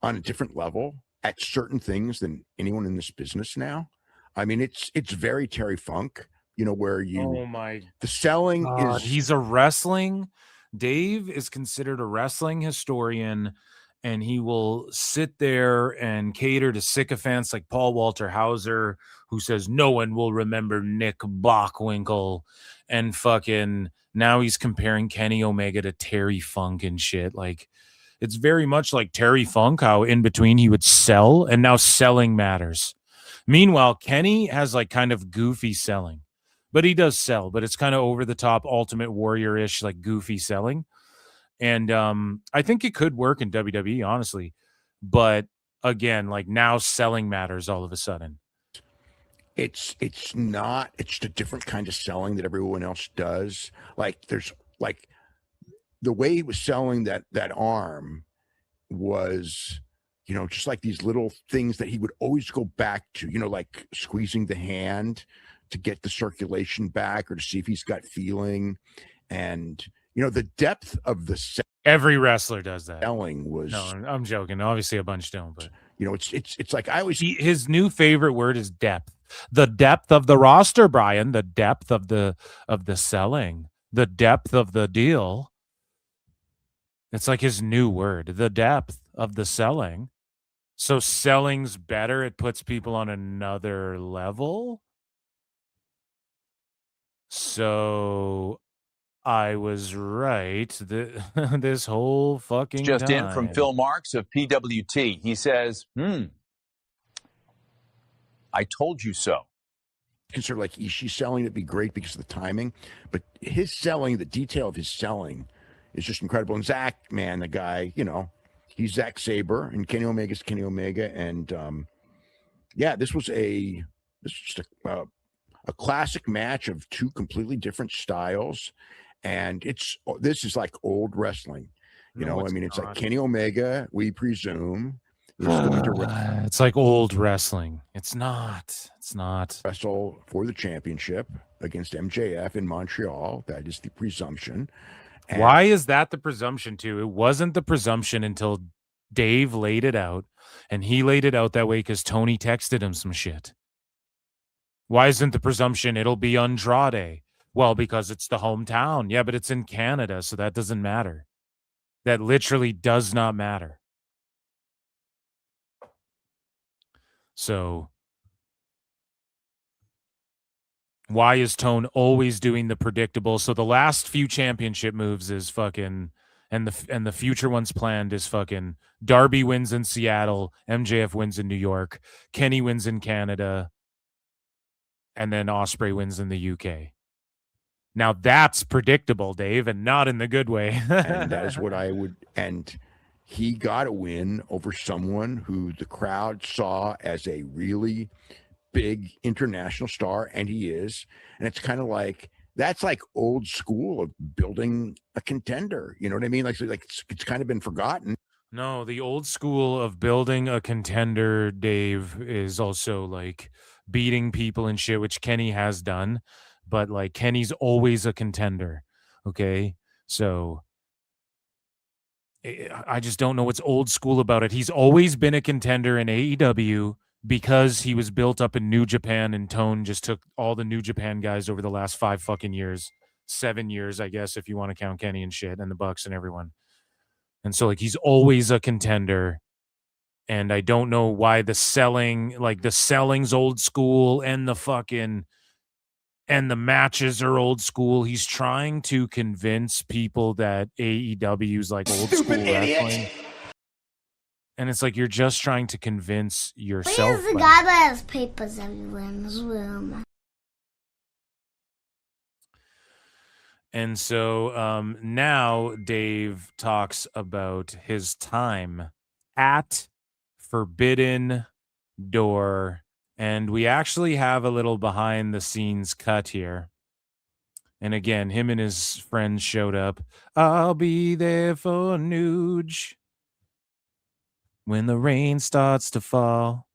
on a different level at certain things than anyone in this business now. I mean, it's very Terry Funk, you know, where the selling is. He's Dave is considered a wrestling historian, and he will sit there and cater to sycophants like Paul Walter Hauser, who says no one will remember Nick Bockwinkel, and fucking now he's comparing Kenny Omega to Terry Funk and shit. Like, it's very much like Terry Funk, how in between he would sell, and now selling matters. Meanwhile, Kenny has like kind of goofy selling, but he does sell, but it's kind of over the top, Ultimate Warrior-ish, like goofy selling. And I think it could work in WWE, honestly. But again, like now selling matters all of a sudden. It's a different kind of selling that everyone else does. Like there's like the way he was selling that arm was, you know, just like these little things that he would always go back to, you know, like squeezing the hand to get the circulation back or to see if he's got feeling. And, you know, the depth of the every wrestler does that. Selling was. No, I'm joking. Obviously, a bunch don't, but you know, it's like I always. His new favorite word is depth. The depth of the roster, Brian. The depth of the selling. The depth of the deal. It's like his new word. The depth of the selling. So selling's better. It puts people on another level. So I was right. This whole fucking just time. in from Phil Marks of PWT. He says, I told you so. Consider like Ishii selling, it'd be great because of the timing. But his selling, the detail of his selling is just incredible. And Zach, man, the guy, you know, he's Zack Sabre and Kenny Omega's Kenny Omega. And yeah, this was just a classic match of two completely different styles. And this is like old wrestling, you know. I mean, it's like Kenny Omega, we presume, is going to it's like old wrestling. It's not wrestle for the championship against MJF in Montreal. That is the presumption. And why is that the presumption too? It wasn't the presumption until Dave laid it out, and he laid it out that way because Tony texted him some shit. Why isn't the presumption it'll be Andrade? Well, because it's the hometown. Yeah, but it's in Canada, so that doesn't matter. That literally does not matter. So why is Tone always doing the predictable? So the last few championship moves is fucking, and the future ones planned is fucking Darby wins in Seattle, MJF wins in New York, Kenny wins in Canada, and then Ospreay wins in the UK. Now that's predictable, Dave, and not in the good way. And that is what I would. And he got a win over someone who the crowd saw as a really big international star, and he is. And it's kind of like, that's like old school of building a contender. You know what I mean? Like it's kind of been forgotten. No, the old school of building a contender, Dave, is also like beating people and shit, which Kenny has done. But like Kenny's always a contender. Okay. So I just don't know what's old school about it. He's always been a contender in AEW because he was built up in New Japan, and Tone just took all the New Japan guys over the last 5 fucking years 7 years, I guess, if you want to count Kenny and shit and the Bucks and everyone. And so like he's always a contender. And I don't know why the selling's old school and the matches are old school. He's trying to convince people that AEW's like old school wrestling. And it's like you're just trying to convince yourself. Where's the guy that has papers everywhere in his room? And so now Dave talks about his time at Forbidden Door. And we actually have a little behind the scenes cut here. And again, him and his friends showed up. I'll be there for Nuge when the rain starts to fall.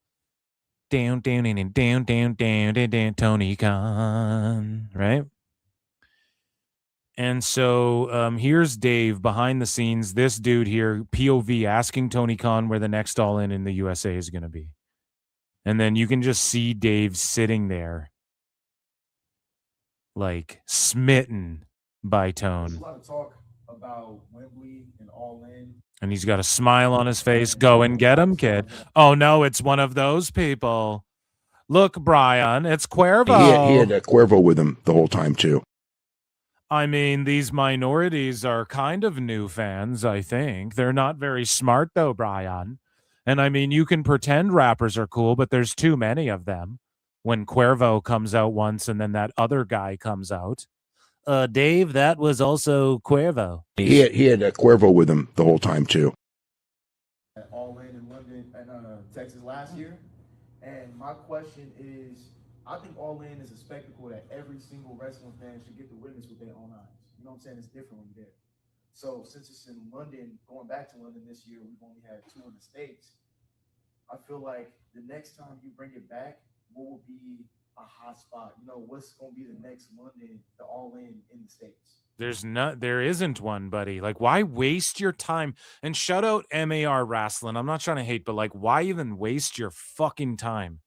Down, down, and down, down, down, down, down, Tony Khan. Right? And so here's Dave behind the scenes. This dude here, POV, asking Tony Khan where the next All In the USA is going to be. And then you can just see Dave sitting there, like smitten by Tone. There's a lot of talk about Wembley and All In. And he's got a smile on his face. Go and get him, kid. Oh, no, it's one of those people. Look, Bryan, it's Cuervo. He had Cuervo with him the whole time, too. I mean, these minorities are kind of new fans, I think. They're not very smart, though, Bryan. And I mean, you can pretend rappers are cool, but there's too many of them. When Cuervo comes out once and then that other guy comes out. Dave, that was also Cuervo. He had Cuervo with him the whole time, too. All In London and Texas last year. And my question is, I think All In is a spectacle that every single wrestling fan should get to witness with their own eyes. You know what I'm saying? It's different when you're there. So since it's in London, going back to London this year, we've only had 2 in the States. I feel like the next time you bring it back, what will be a hot spot? You know, what's going to be the next London, the All In the States? There isn't one, buddy. Like, why waste your time? And shout out MAR Wrestling. I'm not trying to hate, but like, why even waste your fucking time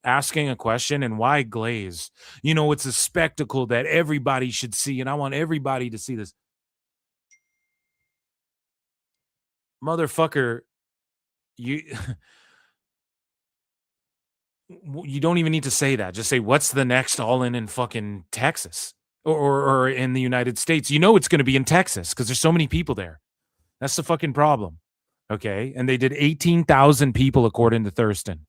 asking a question? And why glaze? You know, it's a spectacle that everybody should see, and I want everybody to see this. Motherfucker, you don't even need to say that. Just say, what's the next All In fucking Texas or in the United States? You know it's going to be in Texas because there's so many people there. That's the fucking problem. Okay? And they did 18,000 people according to Thurston.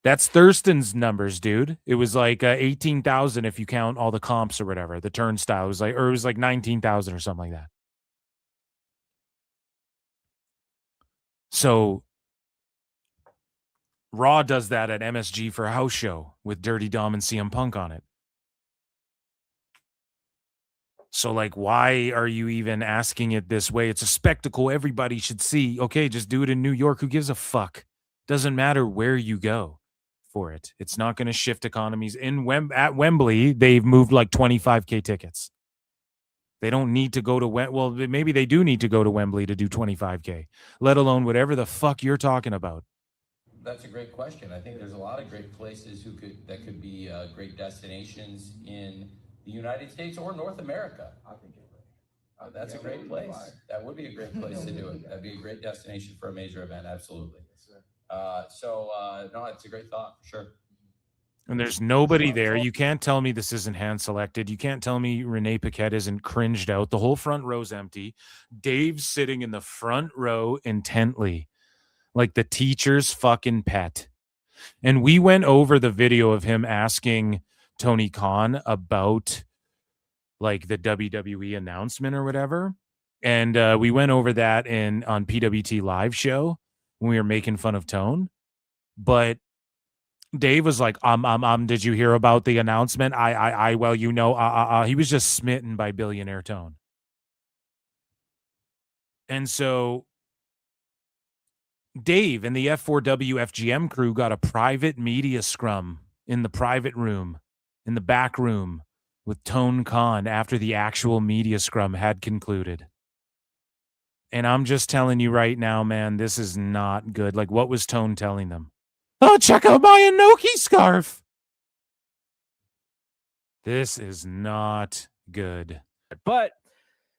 That's Thurston's numbers, dude. It was like 18,000 if you count all the comps or whatever. The turnstile was like 19,000 or something like that. So Raw does that at MSG for a house show with Dirty Dom and CM Punk on it. So, like, why are you even asking it this way? It's a spectacle everybody should see. Okay, just do it in New York. Who gives a fuck? Doesn't matter where you go for it. It's not going to shift economies. At Wembley, they've moved like 25K tickets. They don't need to go to well, maybe they do need to go to Wembley to do 25K, let alone whatever the fuck you're talking about. That's a great question. I think there's a lot of great places that could be great destinations in the United States or North America. I think that's a great place. That would be a great place to do it. That'd be a great destination for a major event. Absolutely. No, it's a great thought for sure. And there's nobody there. You can't tell me this isn't hand selected. You can't tell me Renee Paquette isn't cringed out. The whole front row's empty. Dave's sitting in the front row intently, like the teacher's fucking pet. And we went over the video of him asking Tony Khan about like the WWE announcement or whatever. And we went over that on PWT live show when we were making fun of Tone. But Dave was like, did you hear about the announcement? Well, you know, he was just smitten by billionaire Tone. And so Dave and the F4W FGM crew got a private media scrum in the private room, in the back room with Tone Khan after the actual media scrum had concluded. And I'm just telling you right now, man, this is not good. Like, what was Tone telling them? Oh, check out my Inoki scarf. This is not good. But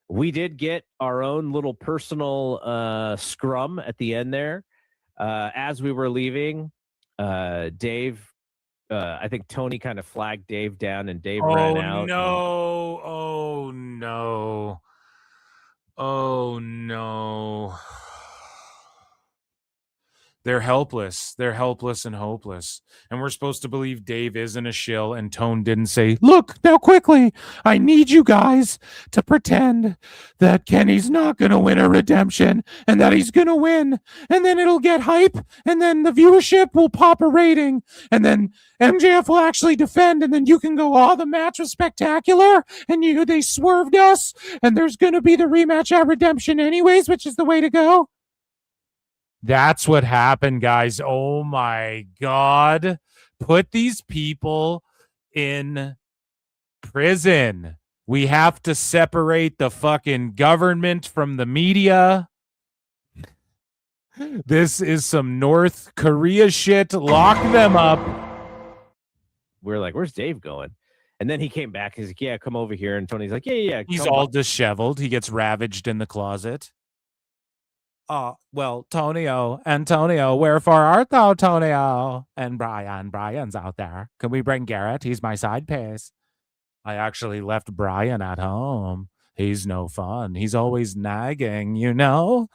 we did get our own little personal scrum at the end there. As we were leaving, Dave, I think Tony kind of flagged Dave down, and Dave ran out. Oh no. Oh no. They're helpless. They're helpless and hopeless. And we're supposed to believe Dave isn't a shill, and Tone didn't say, look, now quickly, I need you guys to pretend that Kenny's not going to win a redemption and that he's going to win. And then it'll get hype, and then the viewership will pop a rating, and then MJF will actually defend, and then you can go, oh, the match was spectacular, and they swerved us, and there's going to be the rematch at redemption anyways, which is the way to go. That's what happened, guys. Oh my God. Put these people in prison. We have to separate the fucking government from the media. This is some North Korea shit. Lock them up. We're like, where's Dave going? And then he came back. He's like, yeah, come over here. And Tony's like, yeah. He's all disheveled. He gets ravaged in the closet. Well, Antonio, wherefore art thou, Tonio? And Brian's out there. Can we bring Garrett? He's my side piece. I actually left Brian at home. He's no fun. He's always nagging, you know?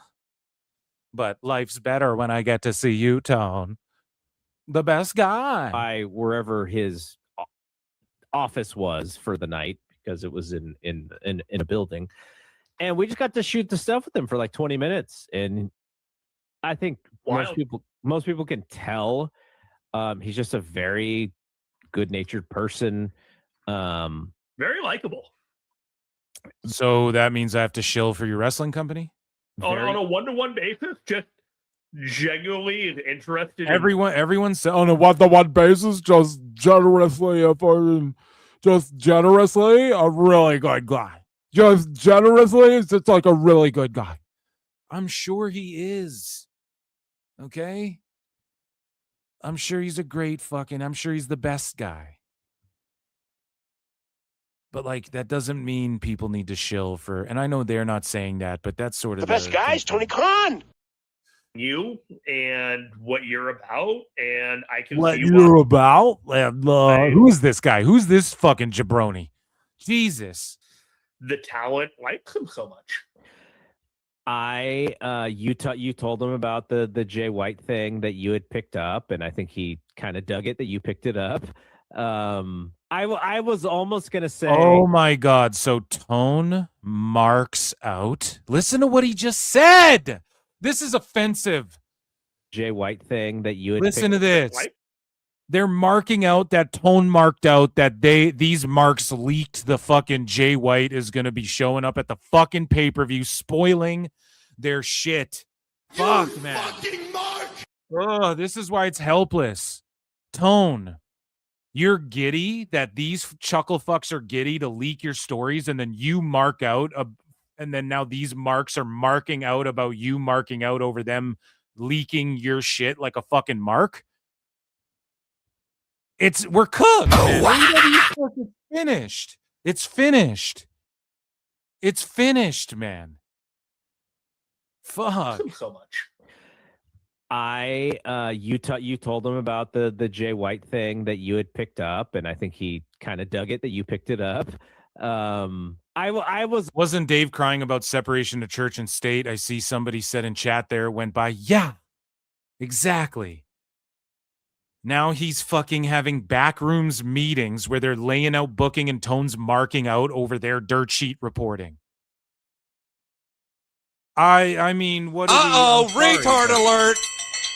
But life's better when I get to see you, Tone. The best guy. Wherever his office was for the night, because it was in a building. And we just got to shoot the stuff with him for like 20 minutes. And I think most people can tell he's just a very good-natured person. Very likable. So that means I have to shill for your wrestling company? On a one-to-one basis, just genuinely is interested. Everyone said on a one-to-one basis, just generously a really good guy. Just generously, it's just like a really good guy. I'm sure he is. Okay? I'm sure he's I'm sure he's the best guy. But like, that doesn't mean people need to shill for, and I know they're not saying that, but that's sort of the best guy is Tony Khan. You and what you're about, and I can what see you're about. And who's this guy? Who's this fucking jabroni? Jesus. The talent likes him so much. You told him about the Jay White thing that you had picked up, and I think he kind of dug it that you picked it up. I was almost gonna say, oh my God! So Tone marks out. Listen to what he just said. This is offensive. Jay White thing that you had listen to this. They're marking out that Tone marked out that these marks leaked the fucking Jay White is going to be showing up at the fucking pay-per-view, spoiling their shit. Fuck, man. Fucking Mark! Oh, this is why it's helpless. Tone, you're giddy that these chuckle fucks are giddy to leak your stories, and then you mark out, and then now these marks are marking out about you marking out over them leaking your shit like a fucking mark. We're cooked. Oh, wow. It's finished. It's finished. It's finished, man. Fuck. So much. You told him about the Jay White thing that you had picked up, and I think he kind of dug it that you picked it up. Wasn't Dave crying about separation of church and state? I see somebody said in chat there, went by. Yeah, exactly. Now he's fucking having backrooms meetings where they're laying out booking and Tone's marking out over their dirt sheet reporting. I mean, what? Retard alert!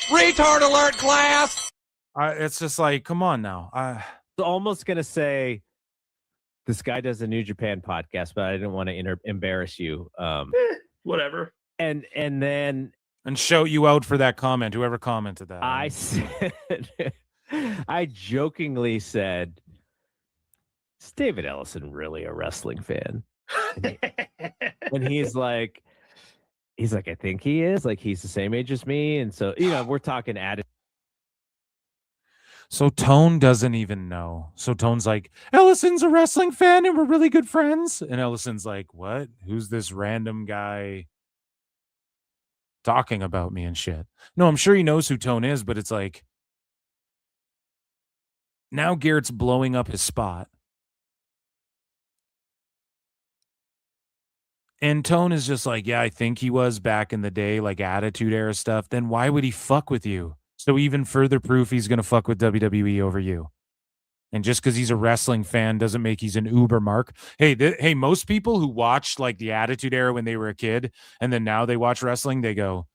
Retard alert, class! It's just like, come on now. I was almost gonna say this guy does a New Japan podcast, but I didn't want to embarrass you. Whatever. And then. And shout you out for that comment, whoever commented that. I jokingly said, is David Ellison really a wrestling fan? And he's like, I think he is. Like, he's the same age as me. And so, we're talking attitude. So Tone doesn't even know. So Tone's like, Ellison's a wrestling fan and we're really good friends. And Ellison's like, what? Who's this random guy talking about me and shit? No, I'm sure he knows who Tone is, but it's like, now Garrett's blowing up his spot. And Tone is just like, yeah, I think he was back in the day, like Attitude Era stuff. Then why would he fuck with you? So even further proof he's going to fuck with WWE over you. And just because he's a wrestling fan doesn't make he's an uber mark. Hey, most people who watched like the Attitude Era when they were a kid and then now they watch wrestling, they go,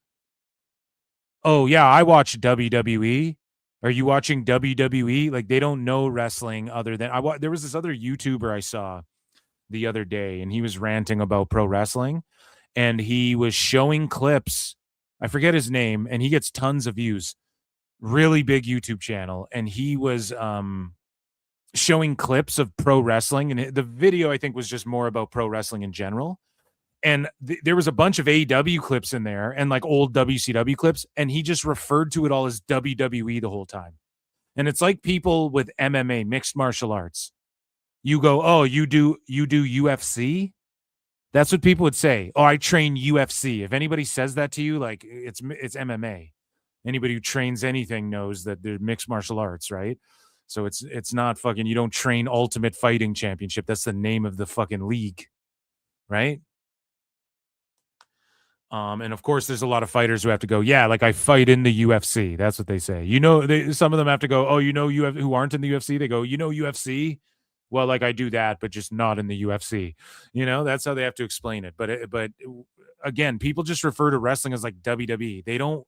oh, yeah, I watch WWE. Are you watching WWE? Like they don't know wrestling other than there was this other YouTuber I saw the other day and he was ranting about pro wrestling and he was showing clips. I forget his name and he gets tons of views. Really big YouTube channel. And he was showing clips of pro wrestling. And the video, I think, was just more about pro wrestling in general. And there was a bunch of AEW clips in there and like old WCW clips. And he just referred to it all as WWE the whole time. And it's like people with MMA, mixed martial arts. You go, oh, you do UFC? That's what people would say. Oh, I train UFC. If anybody says that to you, like it's MMA. Anybody who trains anything knows that they're mixed martial arts, right? So it's not fucking, you don't train Ultimate Fighting Championship. That's the name of the fucking league, right? And of course, there's a lot of fighters who have to go, yeah, like I fight in the UFC. That's what they say. You know, some of them have to go, oh, you know, who aren't in the UFC. They go, you know, UFC. Well, like I do that, but just not in the UFC. You know, that's how they have to explain it. But again, people just refer to wrestling as like WWE. They don't.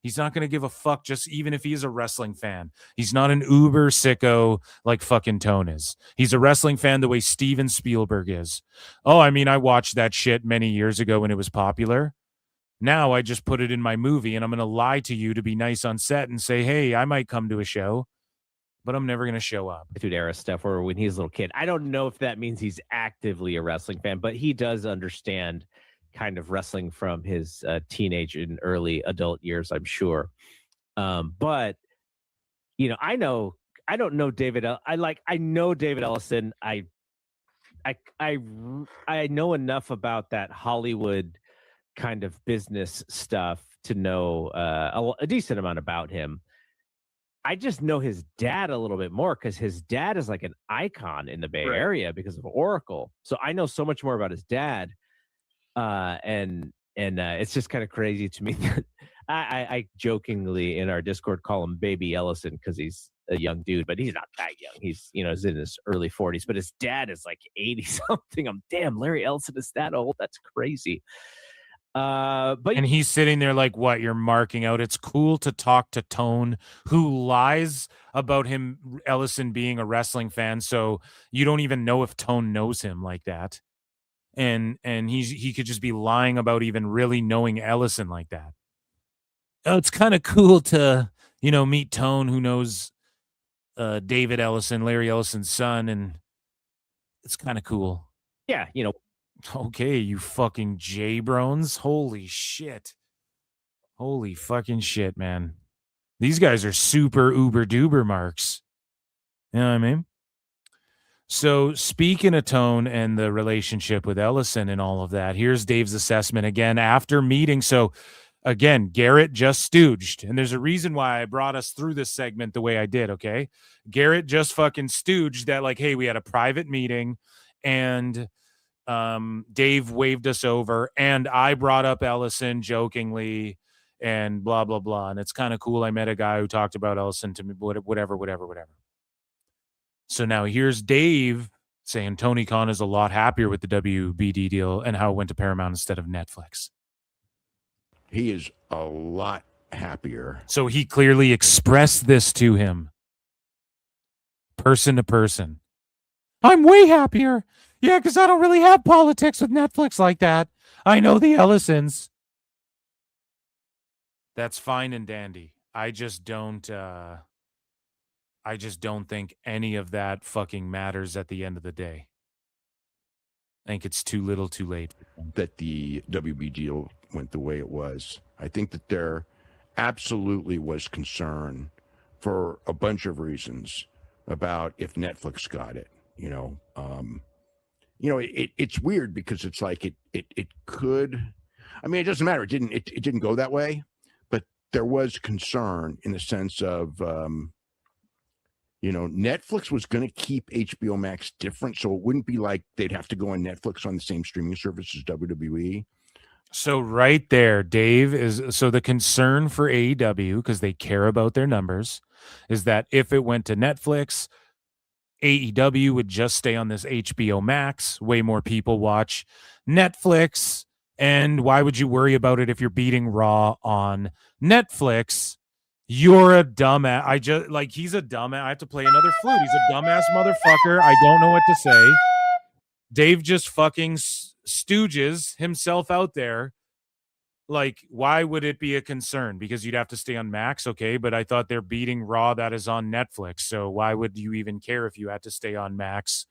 He's not going to give a fuck, just even if he is a wrestling fan. He's not an uber sicko like fucking Tone is. He's a wrestling fan the way Steven Spielberg is. Oh, I mean, I watched that shit many years ago when it was popular. Now I just put it in my movie and I'm going to lie to you to be nice on set and say, hey, I might come to a show, but I'm never going to show up. Attitude Era stuff or when he's a little kid. I don't know if that means he's actively a wrestling fan, but he does understand kind of wrestling from his teenage and early adult years, I'm sure. But you know, I don't know David. I know David Ellison. I know enough about that Hollywood kind of business stuff to know a decent amount about him. I just know his dad a little bit more because his dad is like an icon in the Bay Area because of Oracle. So I know so much more about his dad. And it's just kind of crazy to me that I jokingly in our Discord call him Baby Ellison because he's a young dude, but he's not that young. He's, you know, he's in his early 40s, but his dad is like 80 something. I'm damn, Larry Ellison is that old. That's crazy. And he's sitting there like, what, you're marking out? It's cool to talk to Tone, who lies about him, Ellison being a wrestling fan. So you don't even know if Tone knows him like that. And he could just be lying about even really knowing Ellison like that. Oh, it's kind of cool to, you know, meet Tone, who knows David Ellison, Larry Ellison's son, and it's kind of cool. Yeah, you know. Okay, you fucking J-Brones. Holy shit. Holy fucking shit, man. These guys are super uber duber marks. You know what I mean? So speaking of Tone and the relationship with Ellison and all of that, here's Dave's assessment again after meeting. So again, Garrett just stooged. And there's a reason why I brought us through this segment the way I did, okay? Garrett just fucking stooged that like, hey, we had a private meeting and Dave waved us over and I brought up Ellison jokingly and blah, blah, blah. And it's kind of cool. I met a guy who talked about Ellison to me, whatever. So now here's Dave saying Tony Khan is a lot happier with the WBD deal and how it went to Paramount instead of Netflix. He is a lot happier. So he clearly expressed this to him. Person to person. I'm way happier. Yeah, because I don't really have politics with Netflix like that. I know the Ellisons. That's fine and dandy. I just don't think any of that fucking matters at the end of the day. I think it's too little too late. That the WB deal went the way it was. I think that there absolutely was concern for a bunch of reasons about if Netflix got it. It's weird because it's like it could. I mean, it doesn't matter. It didn't go that way, but there was concern in the sense of Netflix was going to keep HBO Max different, so it wouldn't be like they'd have to go on Netflix on the same streaming service as WWE. So right there, Dave, the concern for AEW, because they care about their numbers, is that if it went to Netflix, AEW would just stay on this HBO Max. Way more people watch Netflix. And why would you worry about it if you're beating Raw on Netflix? You're a dumbass. He's a dumbass. I have to play another flute. He's a dumbass motherfucker. I don't know what to say. Dave just fucking stooges himself out there. Like, why would it be a concern? Because you'd have to stay on Max, okay? But I thought they're beating Raw that is on Netflix. So why would you even care if you had to stay on Max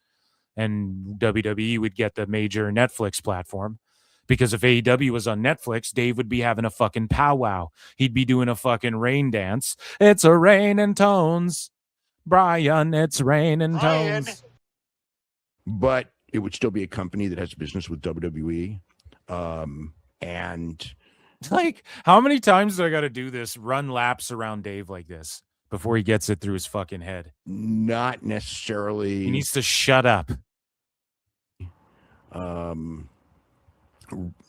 and WWE would get the major Netflix platform? Because if AEW was on Netflix, Dave would be having a fucking powwow. He'd be doing a fucking rain dance. It's a rain and tones. Bryan, it's rain and tones. But it would still be a company that has business with WWE. And like, how many times do I got to do this? Run laps around Dave like this before he gets it through his fucking head? Not necessarily. He needs to shut up.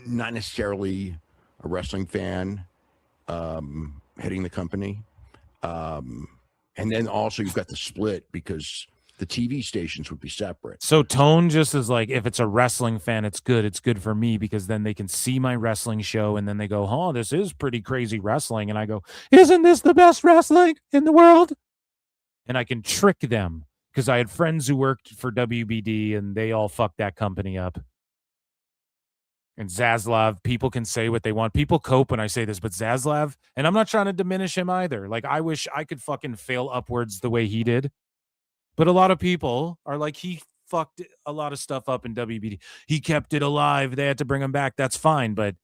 Not necessarily a wrestling fan heading the company. And then also you've got the split because the TV stations would be separate. So Tone just is like, if it's a wrestling fan, it's good. It's good for me because then they can see my wrestling show and then they go, oh, this is pretty crazy wrestling. And I go, isn't this the best wrestling in the world? And I can trick them because I had friends who worked for WBD and they all fucked that company up. And Zaslav, people can say what they want. People cope when I say this, but Zaslav, and I'm not trying to diminish him either. Like, I wish I could fucking fail upwards the way he did. But a lot of people are like, he fucked a lot of stuff up in WBD. He kept it alive. They had to bring him back. That's fine. But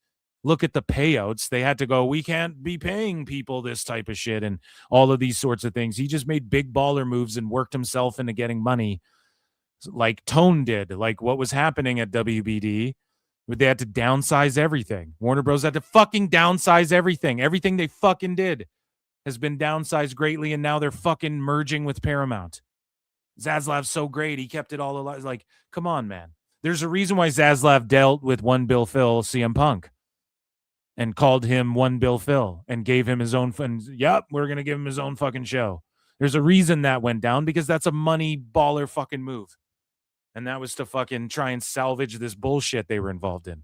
look at the payouts. They had to go, we can't be paying people this type of shit and all of these sorts of things. He just made big baller moves and worked himself into getting money like Tone did. Like what was happening at WBD, they had to downsize everything. Warner Bros. Had to fucking downsize everything. Everything they fucking did has been downsized greatly, and now they're fucking merging with Paramount. Zaslav's so great. He kept it all alive. Like, come on, man. There's a reason why Zaslav dealt with One Bill Phil, CM Punk, and called him One Bill Phil and gave him his own. Yep, we're going to give him his own fucking show. There's a reason that went down because that's a money baller fucking move. And that was to fucking try and salvage this bullshit they were involved in.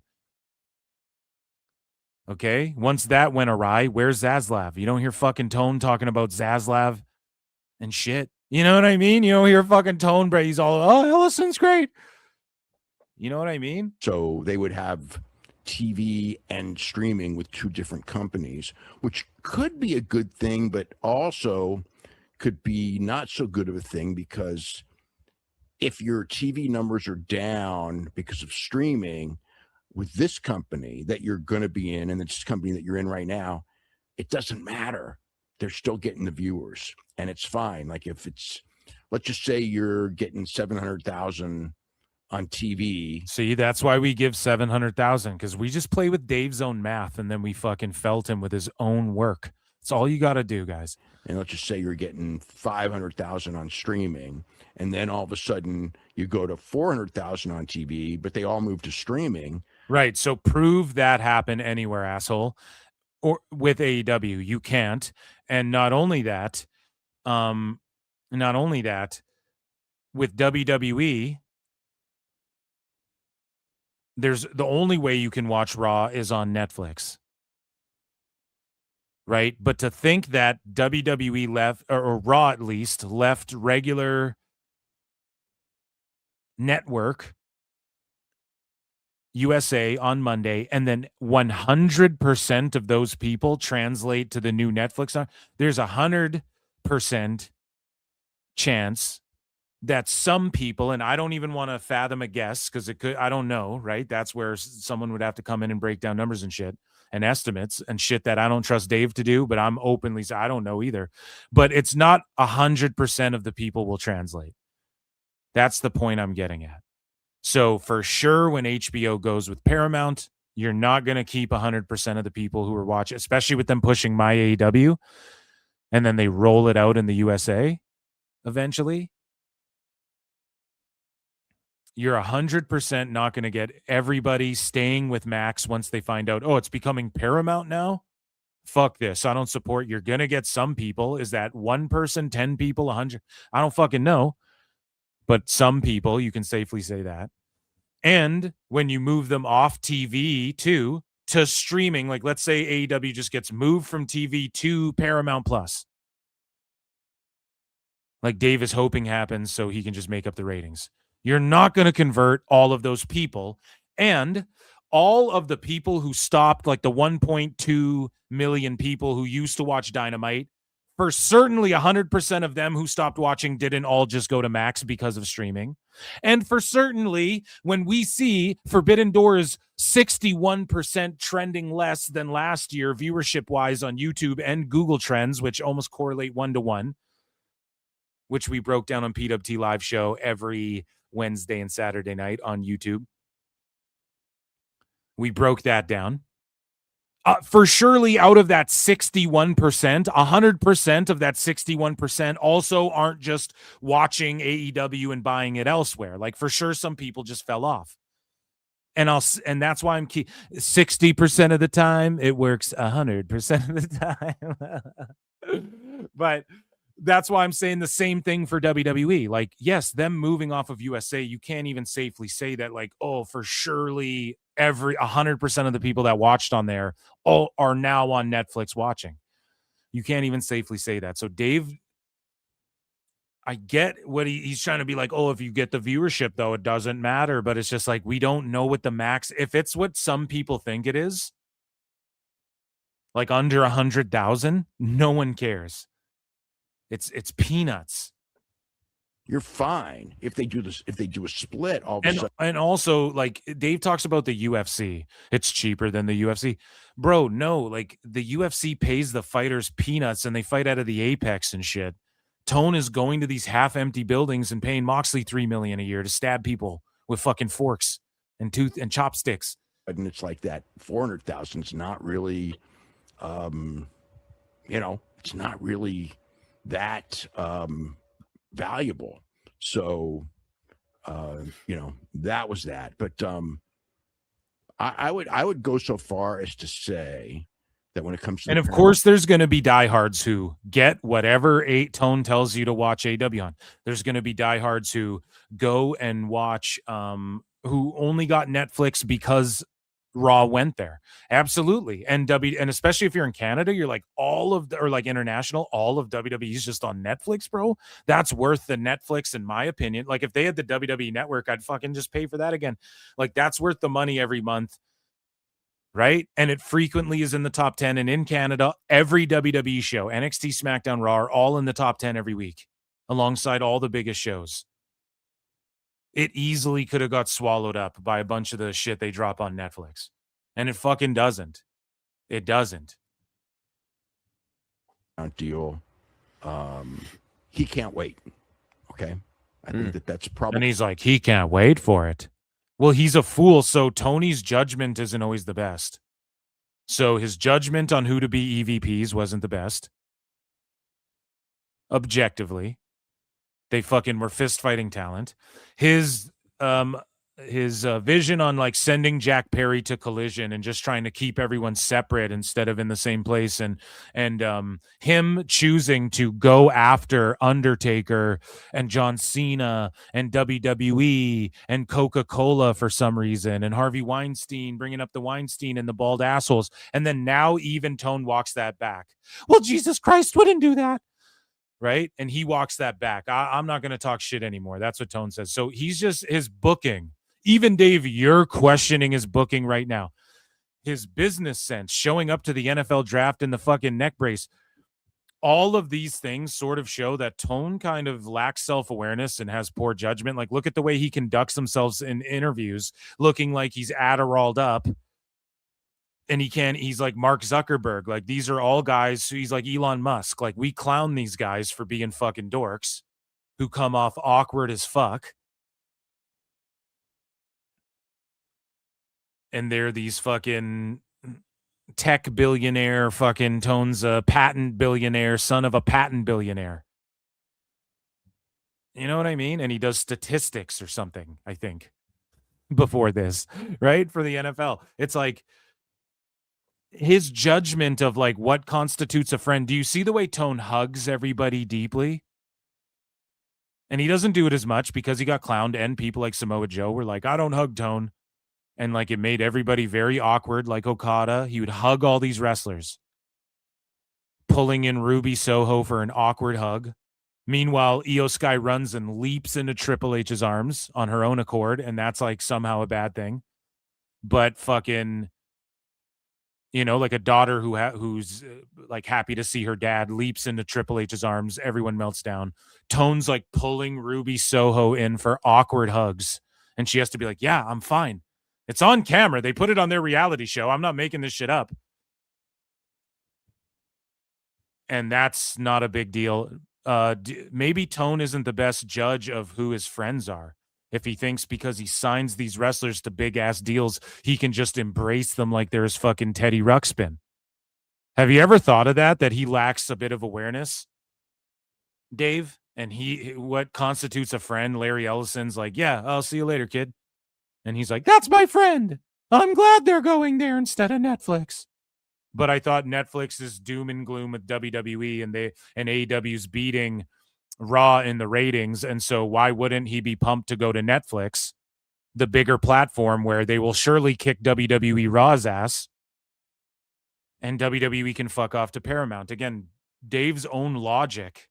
Okay? Once that went awry, where's Zaslav? You don't hear fucking Tone talking about Zaslav and shit. You know what I mean? You don't hear fucking Tone, but he's all, oh, Ellison's great. You know what I mean? So they would have TV and streaming with two different companies, which could be a good thing, but also could be not so good of a thing because if your TV numbers are down because of streaming with this company that you're going to be in and this company that you're in right now, it doesn't matter. They're still getting the viewers and it's fine. Like if it's, let's just say you're getting 700,000 on TV. See, that's why we give 700,000 because we just play with Dave's own math and then we fucking felt him with his own work. That's all you got to do, guys. And let's just say you're getting 500,000 on streaming, and then all of a sudden you go to 400,000 on TV, but they all move to streaming. Right. So prove that happened anywhere, asshole. Or with AEW, you can't. And not only that, with WWE, there's the only way you can watch Raw is on Netflix. Right. But to think that WWE left, or Raw at least, left regular network USA on Monday, and then 100% of those people translate to the new Netflix. There's 100% chance that some people, and I don't even want to fathom a guess because it could, I don't know, right? That's where someone would have to come in and break down numbers and shit. and estimates and shit that I don't trust Dave to do, but I'm openly, I don't know either. But it's not 100% of the people will translate. That's the point I'm getting at. So for sure, when HBO goes with Paramount, you're not going to keep 100% of the people who are watching, especially with them pushing My AEW, and then they roll it out in the USA eventually. You're 100% not going to get everybody staying with Max once they find out, oh, it's becoming Paramount now? Fuck this. I don't support. You're going to get some people. Is that one person, 10 people, 100? I don't fucking know. But some people, you can safely say that. And when you move them off TV too to streaming, like let's say AEW just gets moved from TV to Paramount Plus. Like Dave is hoping happens so he can just make up the ratings. You're not going to convert all of those people. And all of the people who stopped, like the 1.2 million people who used to watch Dynamite, for certainly 100% of them who stopped watching didn't all just go to Max because of streaming. And for certainly when we see Forbidden Door is 61% trending less than last year viewership-wise on YouTube and Google Trends, which almost correlate 1-to-1, which we broke down on PWT Live Show every Wednesday and Saturday night on YouTube. We broke that down. For surely out of that 61%, 100% of that 61% also aren't just watching AEW and buying it elsewhere. Like for sure, some people just fell off. And that's why I'm 60% of the time it works 100% of the time. But that's why I'm saying the same thing for WWE. Like, yes, them moving off of USA, you can't even safely say that, like, oh, for surely 100% of the people that watched on there are now on Netflix watching. You can't even safely say that. So Dave, I get what he's trying to be like, oh, if you get the viewership, though, it doesn't matter. But it's just like, we don't know what the max, if it's what some people think it is, like under 100,000, no one cares. It's peanuts. You're fine if they do this. If they do a split, all of a sudden. And also, like Dave talks about the UFC, it's cheaper than the UFC, bro. No, like the UFC pays the fighters peanuts, and they fight out of the Apex and shit. Tone is going to these half-empty buildings and paying Moxley $3 million a year to stab people with fucking forks and chopsticks. And it's like that 400,000 is not really, it's not really that valuable. So that was that. But I would go so far as to say that when it comes to, and of course there's going to be diehards who get whatever Tone tells you to watch AW on. There's going to be diehards who go and watch who only got Netflix because Raw went there. Absolutely. And especially if you're in Canada, you're like international, all of WWE's just on Netflix, bro. That's worth the Netflix, in my opinion. Like if they had the WWE network, I'd fucking just pay for that again. Like that's worth the money every month. Right? And it frequently is in the top 10. And in Canada, every WWE show, NXT, SmackDown, Raw, are all in the top 10 every week, alongside all the biggest shows. It easily could have got swallowed up by a bunch of the shit they drop on Netflix. And it fucking doesn't. It doesn't. Deal. He can't wait. Okay. I think that's probably. And he's like, he can't wait for it. Well, he's a fool. So Tony's judgment isn't always the best. So his judgment on who to be EVPs wasn't the best. Objectively. They fucking were fist fighting talent. His vision on like sending Jack Perry to Collision and just trying to keep everyone separate instead of in the same place, and him choosing to go after Undertaker and John Cena and WWE and Coca-Cola for some reason, and Harvey Weinstein, bringing up the Weinstein and the bald assholes, and then now even Tone walks that back. Well, Jesus Christ wouldn't do that. Right? And he walks that back. I'm not going to talk shit anymore. That's what Tone says. So he's just, his booking, even Dave, you're questioning his booking right now. His business sense, showing up to the NFL draft in the fucking neck brace. All of these things sort of show that Tone kind of lacks self-awareness and has poor judgment. Like, look at the way he conducts himself in interviews, looking like he's Adderalled up. And he's like Mark Zuckerberg. Like, these are all guys. He's like Elon Musk. Like, we clown these guys for being fucking dorks who come off awkward as fuck. And they're these fucking tech billionaire, fucking Tone's a patent billionaire, son of a patent billionaire. You know what I mean? And he does statistics or something, I think, before this, right? For the NFL. It's like his judgment of like what constitutes a friend. Do you see the way Tone hugs everybody deeply? And he doesn't do it as much because he got clowned, and people like Samoa Joe were like, I don't hug Tone. And like it made everybody very awkward, like Okada. He would hug all these wrestlers, pulling in Ruby Soho for an awkward hug. Meanwhile, Io Sky runs and leaps into Triple H's arms on her own accord, and that's like somehow a bad thing. But fucking, you know, like a daughter who's like happy to see her dad leaps into Triple H's arms, everyone melts down. Tone's like pulling Ruby Soho in for awkward hugs, and she has to be like, yeah, I'm fine. It's on camera. They put it on their reality show. I'm not making this shit up. And that's not a big deal. Maybe Tone isn't the best judge of who his friends are. If he thinks because he signs these wrestlers to big ass deals, he can just embrace them like they're his fucking Teddy Ruxpin. Have you ever thought of that he lacks a bit of awareness, Dave? And what constitutes a friend? Larry Ellison's like, yeah, I'll see you later, kid. And he's like, that's my friend. I'm glad they're going there instead of Netflix. But I thought Netflix is doom and gloom with WWE, and AEW's beating Raw in the ratings. And so why wouldn't he be pumped to go to Netflix, the bigger platform where they will surely kick WWE Raw's ass, and WWE can fuck off to Paramount? Again, Dave's own logic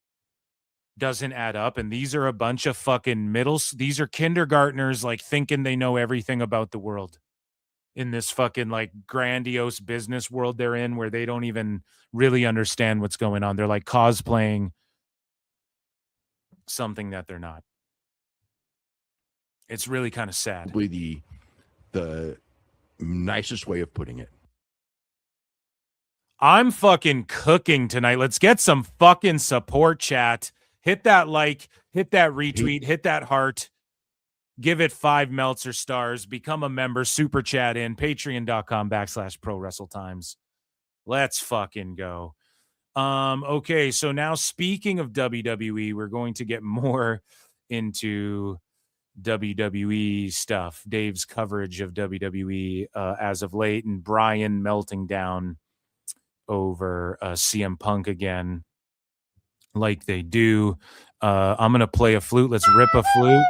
doesn't add up, and these are a bunch of fucking these are kindergartners like thinking they know everything about the world in this fucking like grandiose business world they're in, where they don't even really understand what's going on. They're like cosplaying something that they're not. It's really kind of sad. The nicest way of putting it. I'm fucking cooking tonight. Let's get some fucking support, chat. Hit that like, hit that retweet, hit that heart. Give it 5 Meltzer stars. Become a member. Super chat in. Patreon.com/ProWrestleTimes. Let's fucking go. Okay, so now speaking of WWE, we're going to get more into WWE stuff. Dave's coverage of WWE as of late, and Bryan melting down over CM Punk again, like they do. I'm going to play a flute. Let's rip a flute.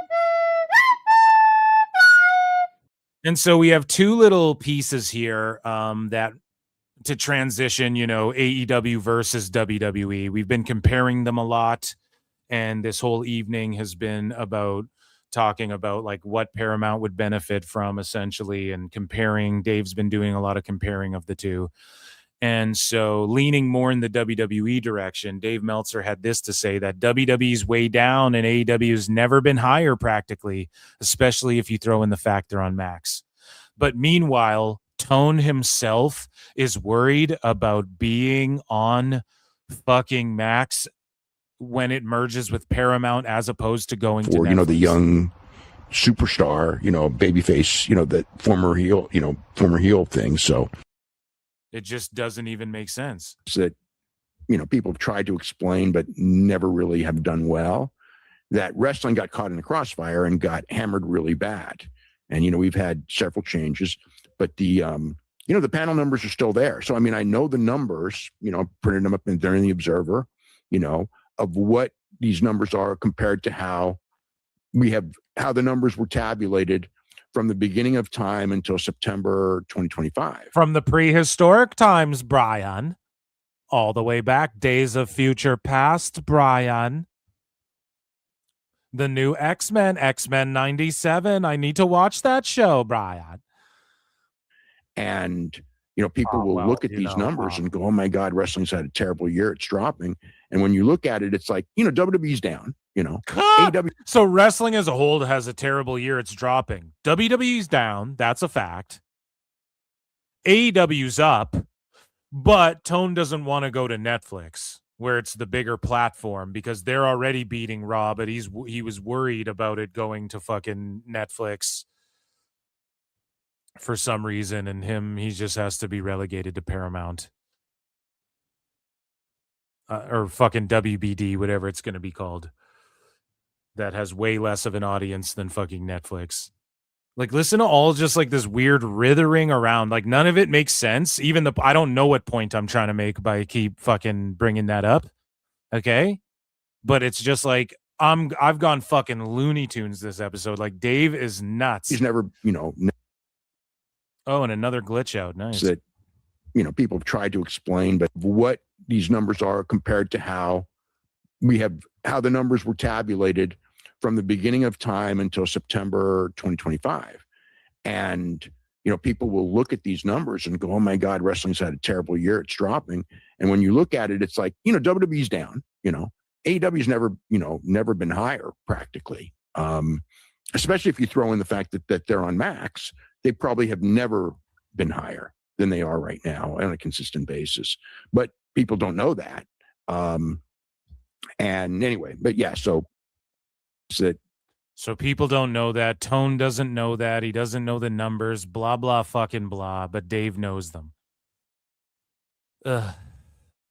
And so we have two little pieces here that to transition, you know, AEW versus WWE. We've been comparing them a lot, and this whole evening has been about talking about like what Paramount would benefit from, essentially, and comparing. Dave's been doing a lot of comparing of the two. And so leaning more in the WWE direction, Dave Meltzer had this to say, that WWE's way down and AEW has never been higher practically, especially if you throw in the fact they're on Max. But meanwhile, Tone himself is worried about being on fucking Max when it merges with Paramount, as opposed to going to Netflix. You know, the young superstar, you know, babyface, you know, the former heel thing. So it just doesn't even make sense. That, you know, people have tried to explain, but never really have done well, that wrestling got caught in the crossfire and got hammered really bad. And, you know, we've had several changes, but the, you know, the panel numbers are still there. So, I mean, I know the numbers, you know, printed them up and they're in the Observer, you know, of what these numbers are compared to how the numbers were tabulated from the beginning of time until September 2025. From the prehistoric times, Bryan, all the way back, Days of Future Past, Bryan. The new X-Men 97. I need to watch that show, Bryan. And, you know, people will look at these numbers and go, oh my God, wrestling's had a terrible year. It's dropping. And when you look at it, it's like, you know, WWE's down, you know. AEW. So wrestling as a whole has a terrible year. It's dropping. WWE's down. That's a fact. AEW's up, but Tone doesn't want to go to Netflix, where it's the bigger platform, because they're already beating Raw, but he was worried about it going to fucking Netflix for some reason, and he just has to be relegated to Paramount. Or fucking WBD, whatever it's going to be called. That has way less of an audience than fucking Netflix. Like, listen to all just like this weird writhering around. Like, none of it makes sense. Even I don't know what point I'm trying to make by keep fucking bringing that up. Okay? But it's just like, I've gone fucking Looney Tunes this episode. Like, Dave is nuts. He's never, Oh, and another glitch out. Nice. That, people have tried to explain, but what these numbers are compared to how the numbers were tabulated from the beginning of time until September 2025. And, people will look at these numbers and go, oh my God, wrestling's had a terrible year. It's dropping. And when you look at it, it's like, WWE's down, AEW's never been higher practically. Especially if you throw in the fact that they're on Max, they probably have never been higher than they are right now on a consistent basis. But people don't know that. And anyway, but yeah, so people don't know that. Tone doesn't know that. He doesn't know the numbers, blah, blah, fucking blah, but Dave knows them.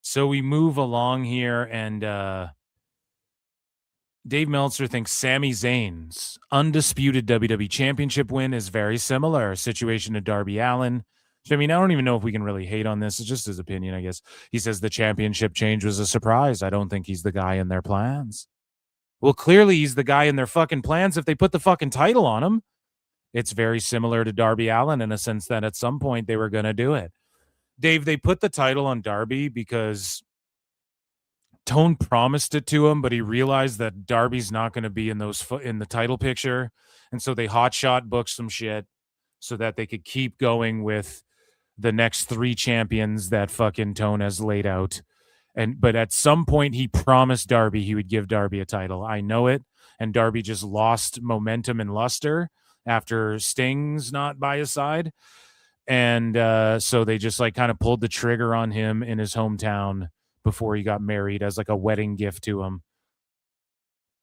So we move along here, and Dave Meltzer thinks Sami Zayn's undisputed WWE Championship win is very similar. Situation to Darby Allin. I mean, I don't even know if we can really hate on this. It's just his opinion, I guess. He says the championship change was a surprise. I don't think he's the guy in their plans. Well, clearly he's the guy in their fucking plans if they put the fucking title on him. It's very similar to Darby Allin in a sense that at some point they were going to do it. Dave, they put the title on Darby because Tone promised it to him, but he realized that Darby's not going to be in the title picture. And so they hotshot booked some shit so that they could keep going with the next 3 champions that fucking Tone has laid out. But at some point he promised Darby he would give Darby a title. I know it. And Darby just lost momentum and luster after Sting's not by his side. And so they just like kind of pulled the trigger on him in his hometown before he got married as like a wedding gift to him.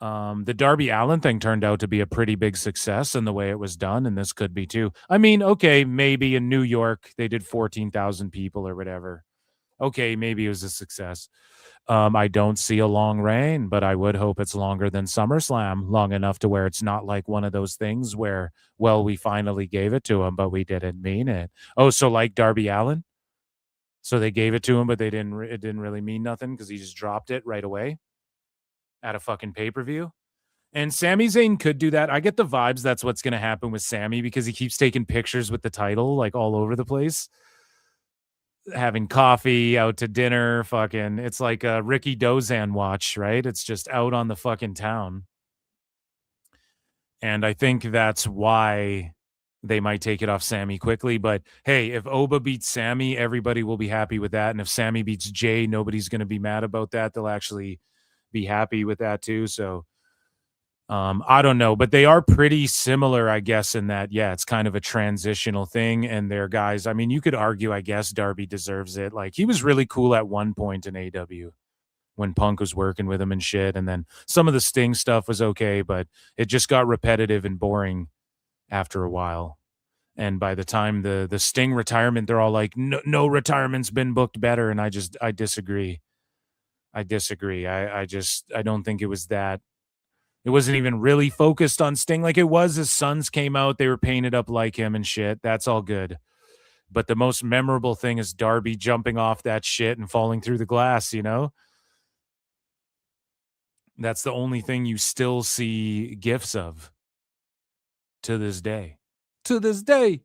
The Darby Allin thing turned out to be a pretty big success in the way it was done, and this could be too. I mean, okay, maybe in New York they did 14,000 people or whatever. Okay, maybe it was a success. I don't see a long reign, but I would hope it's longer than SummerSlam, long enough to where it's not like one of those things where, well, we finally gave it to him, but we didn't mean it. Oh, so like Darby Allin? So they gave it to him, but it didn't really mean nothing because he just dropped it right away at a fucking pay-per-view. And Sami Zayn could do that. I get the vibes that's what's going to happen with Sami because he keeps taking pictures with the title like all over the place. Having coffee, out to dinner, fucking. It's like a Ricky Dozan watch, right? It's just out on the fucking town. And I think that's why they might take it off Sami quickly. But hey, if Oba beats Sami, everybody will be happy with that. And if Sami beats Jay, nobody's going to be mad about that. They'll actually be happy with that too. So I don't know, but they are pretty similar, I guess, in that, yeah, it's kind of a transitional thing. And they're guys, I mean, you could argue, I guess Darby deserves it. Like he was really cool at one point in AEW when Punk was working with him and shit. And then some of the Sting stuff was okay, but it just got repetitive and boring after a while. And by the time the Sting retirement, they're all like, no retirement's been booked better. And I disagree. I don't think it was that. It wasn't even really focused on Sting like it was. His sons came out. They were painted up like him and shit. That's all good. But the most memorable thing is Darby jumping off that shit and falling through the glass, you know? That's the only thing you still see gifs of to this day. To this day.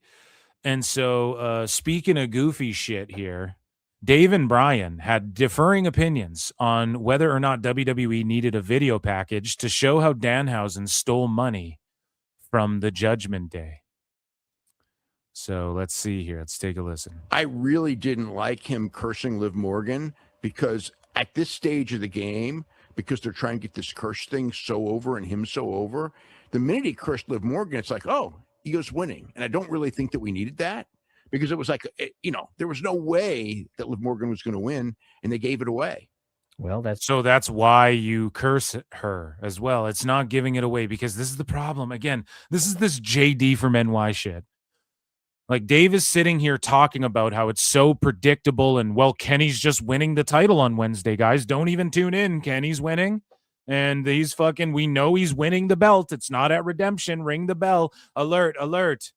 And so speaking of goofy shit here, Dave and Bryan had differing opinions on whether or not WWE needed a video package to show how Danhausen stole money from the Judgment Day. So let's see here. Let's take a listen. I really didn't like him cursing Liv Morgan because at this stage of the game, because they're trying to get this curse thing so over and him so over, the minute he cursed Liv Morgan, it's like, oh, Ego's winning. And I don't really think that we needed that. because it was like, there was no way that Liv Morgan was going to win, and they gave it away. Well, that's why you curse her as well. It's not giving it away, because this is the problem. Again, this is this JD from NY shit. Like, Dave is sitting here talking about how it's so predictable, and well, Kenny's just winning the title on Wednesday, guys. Don't even tune in. Kenny's winning, and we know he's winning the belt. It's not at Redemption. Ring the bell. Alert, alert.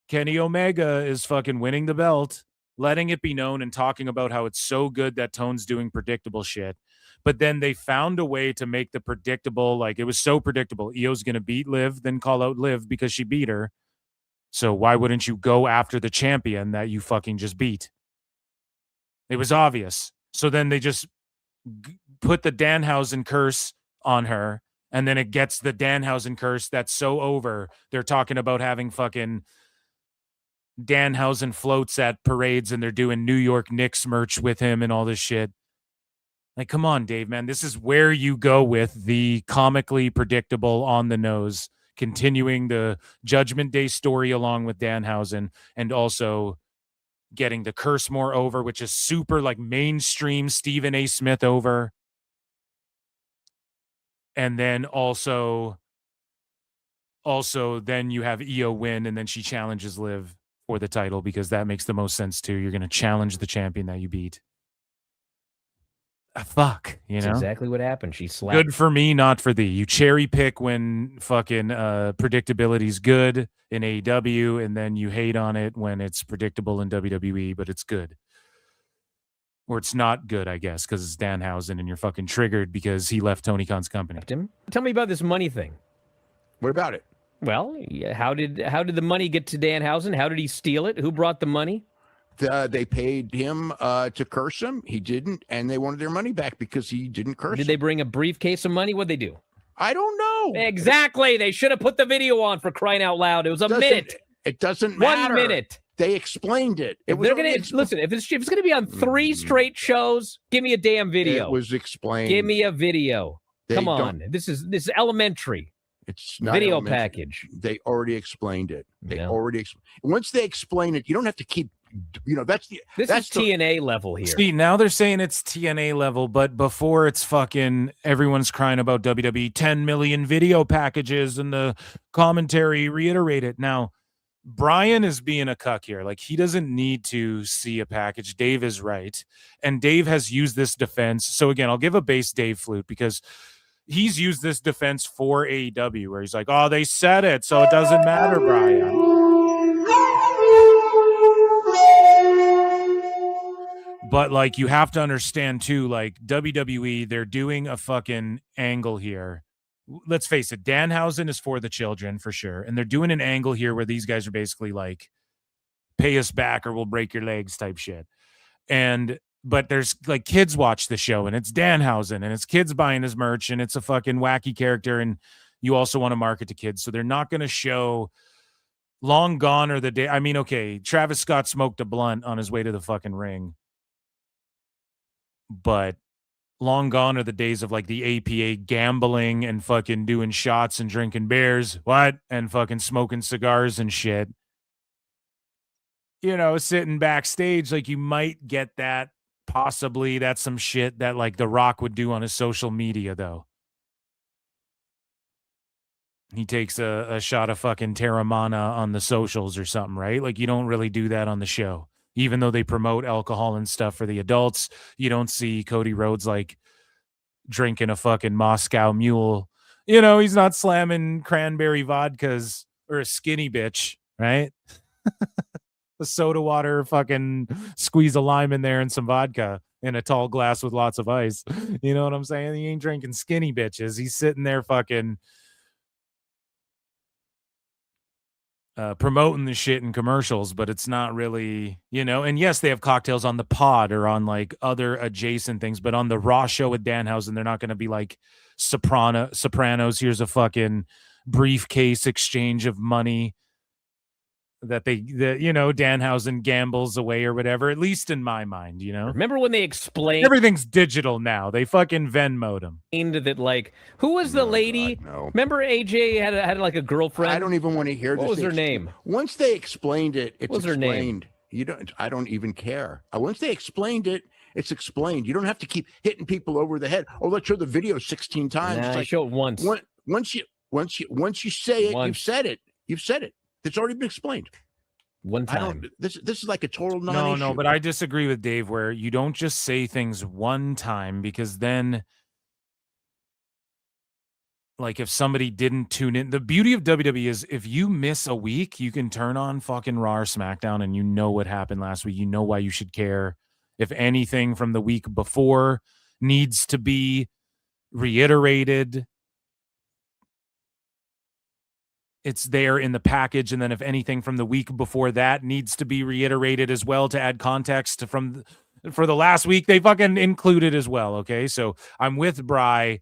Kenny Omega is fucking winning the belt, letting it be known and talking about how it's so good that Tone's doing predictable shit. But then they found a way to make the predictable, like, it was so predictable. Io's going to beat Liv, then call out Liv because she beat her. So why wouldn't you go after the champion that you fucking just beat? It was obvious. So then they just put the Danhausen curse on her, and then it gets the Danhausen curse that's so over. They're talking about having fucking Danhausen floats at parades, and they're doing New York Knicks merch with him and all this shit. Like, come on, Dave, man. This is where you go with the comically predictable, on the nose, continuing the Judgment Day story along with Danhausen, and also getting the curse more over, which is super like mainstream Stephen A. Smith over. And then also then you have Io win, and then she challenges Liv for the title, because that makes the most sense too. You're going to challenge the champion that you beat. Fuck, That's exactly what happened. She slapped. Good for me, not for thee. You cherry pick when fucking predictability's good in AEW, and then you hate on it when it's predictable in WWE, but it's good. Or it's not good, I guess, because it's Danhausen and you're fucking triggered because he left Tony Khan's company. Tell me about this money thing. What about it? Well, how did the money get to Danhausen? How did he steal it? Who brought the money? They paid him to curse him. He didn't, and they wanted their money back because he didn't curse. Did they bring a briefcase of money? What'd they do? I don't know. Exactly. They should have put the video on, for crying out loud. It was a minute. It doesn't matter. 1 minute. They explained it. They're gonna listen. If it's gonna be on 3 straight shows, give me a damn video. It was explained. Give me a video. Come on. This is elementary. It's not video elementary. Package. They already explained it. Once they explain it, you don't have to keep. This is TNA level here. See, now they're saying it's TNA level, but before it's fucking everyone's crying about WWE 10 million video packages, and the commentary reiterate it. Now, Bryan is being a cuck here. Like, he doesn't need to see a package. Dave is right. And Dave has used this defense. So again, I'll give a base Dave flute, because he's used this defense for AEW, where he's like, oh, they said it, so it doesn't matter, Bryan. But, like, you have to understand, too, like, WWE, they're doing a fucking angle here. Let's face it, Danhausen is for the children, for sure. And they're doing an angle here where these guys are basically like, pay us back or we'll break your legs type shit. But there's, like, kids watch the show, and it's Danhausen, and it's kids buying his merch, and it's a fucking wacky character, and you also want to market to kids. So they're not going to show Long Gone or the day. I mean, okay, Travis Scott smoked a blunt on his way to the fucking ring. But long gone are the days of, like, the APA gambling and fucking doing shots and drinking beers. What? And fucking smoking cigars and shit. Sitting backstage, like, you might get that. Possibly that's some shit that, like, The Rock would do on his social media, though. He takes a shot of fucking Terramana on the socials or something, right? Like, you don't really do that on the show. Even though they promote alcohol and stuff for the adults, you don't see Cody Rhodes, like, drinking a fucking Moscow Mule. He's not slamming cranberry vodkas or a skinny bitch, right? The soda water, fucking squeeze a lime in there and some vodka in a tall glass with lots of ice. You know what I'm saying? He ain't drinking skinny bitches. He's sitting there fucking promoting the shit in commercials, but it's not really, and yes, they have cocktails on the pod or on, like, other adjacent things, but on the Raw show with Danhausen, they're not going to be like Sopranos. Here's a fucking briefcase exchange of money. that Danhausen gambles away or whatever, at least in my mind, Remember when they explained everything's digital now? They fucking Venmo'd him. that, like, who was the lady? God, no. Remember AJ had like a girlfriend? I don't even want to hear this. What was her name? Once they explained it, it's What was her explained. name? I don't even care. Once they explained it, it's explained. You don't have to keep hitting people over the head. Oh, let's show the video 16 times. Nah, It's I show it once. Once you say it, Once. you've said it. You've said it. It's already been explained. One time. This is like a total non-issue. No, but I disagree with Dave where you don't just say things one time, because then, like, if somebody didn't tune in, the beauty of WWE is if you miss a week, you can turn on fucking Raw or SmackDown and you know what happened last week. You know why you should care. If anything from the week before needs to be reiterated, it's there in the package. And then if anything from the week before that needs to be reiterated as well to add context for the last week, they fucking include it as well. Okay. So I'm with Bry.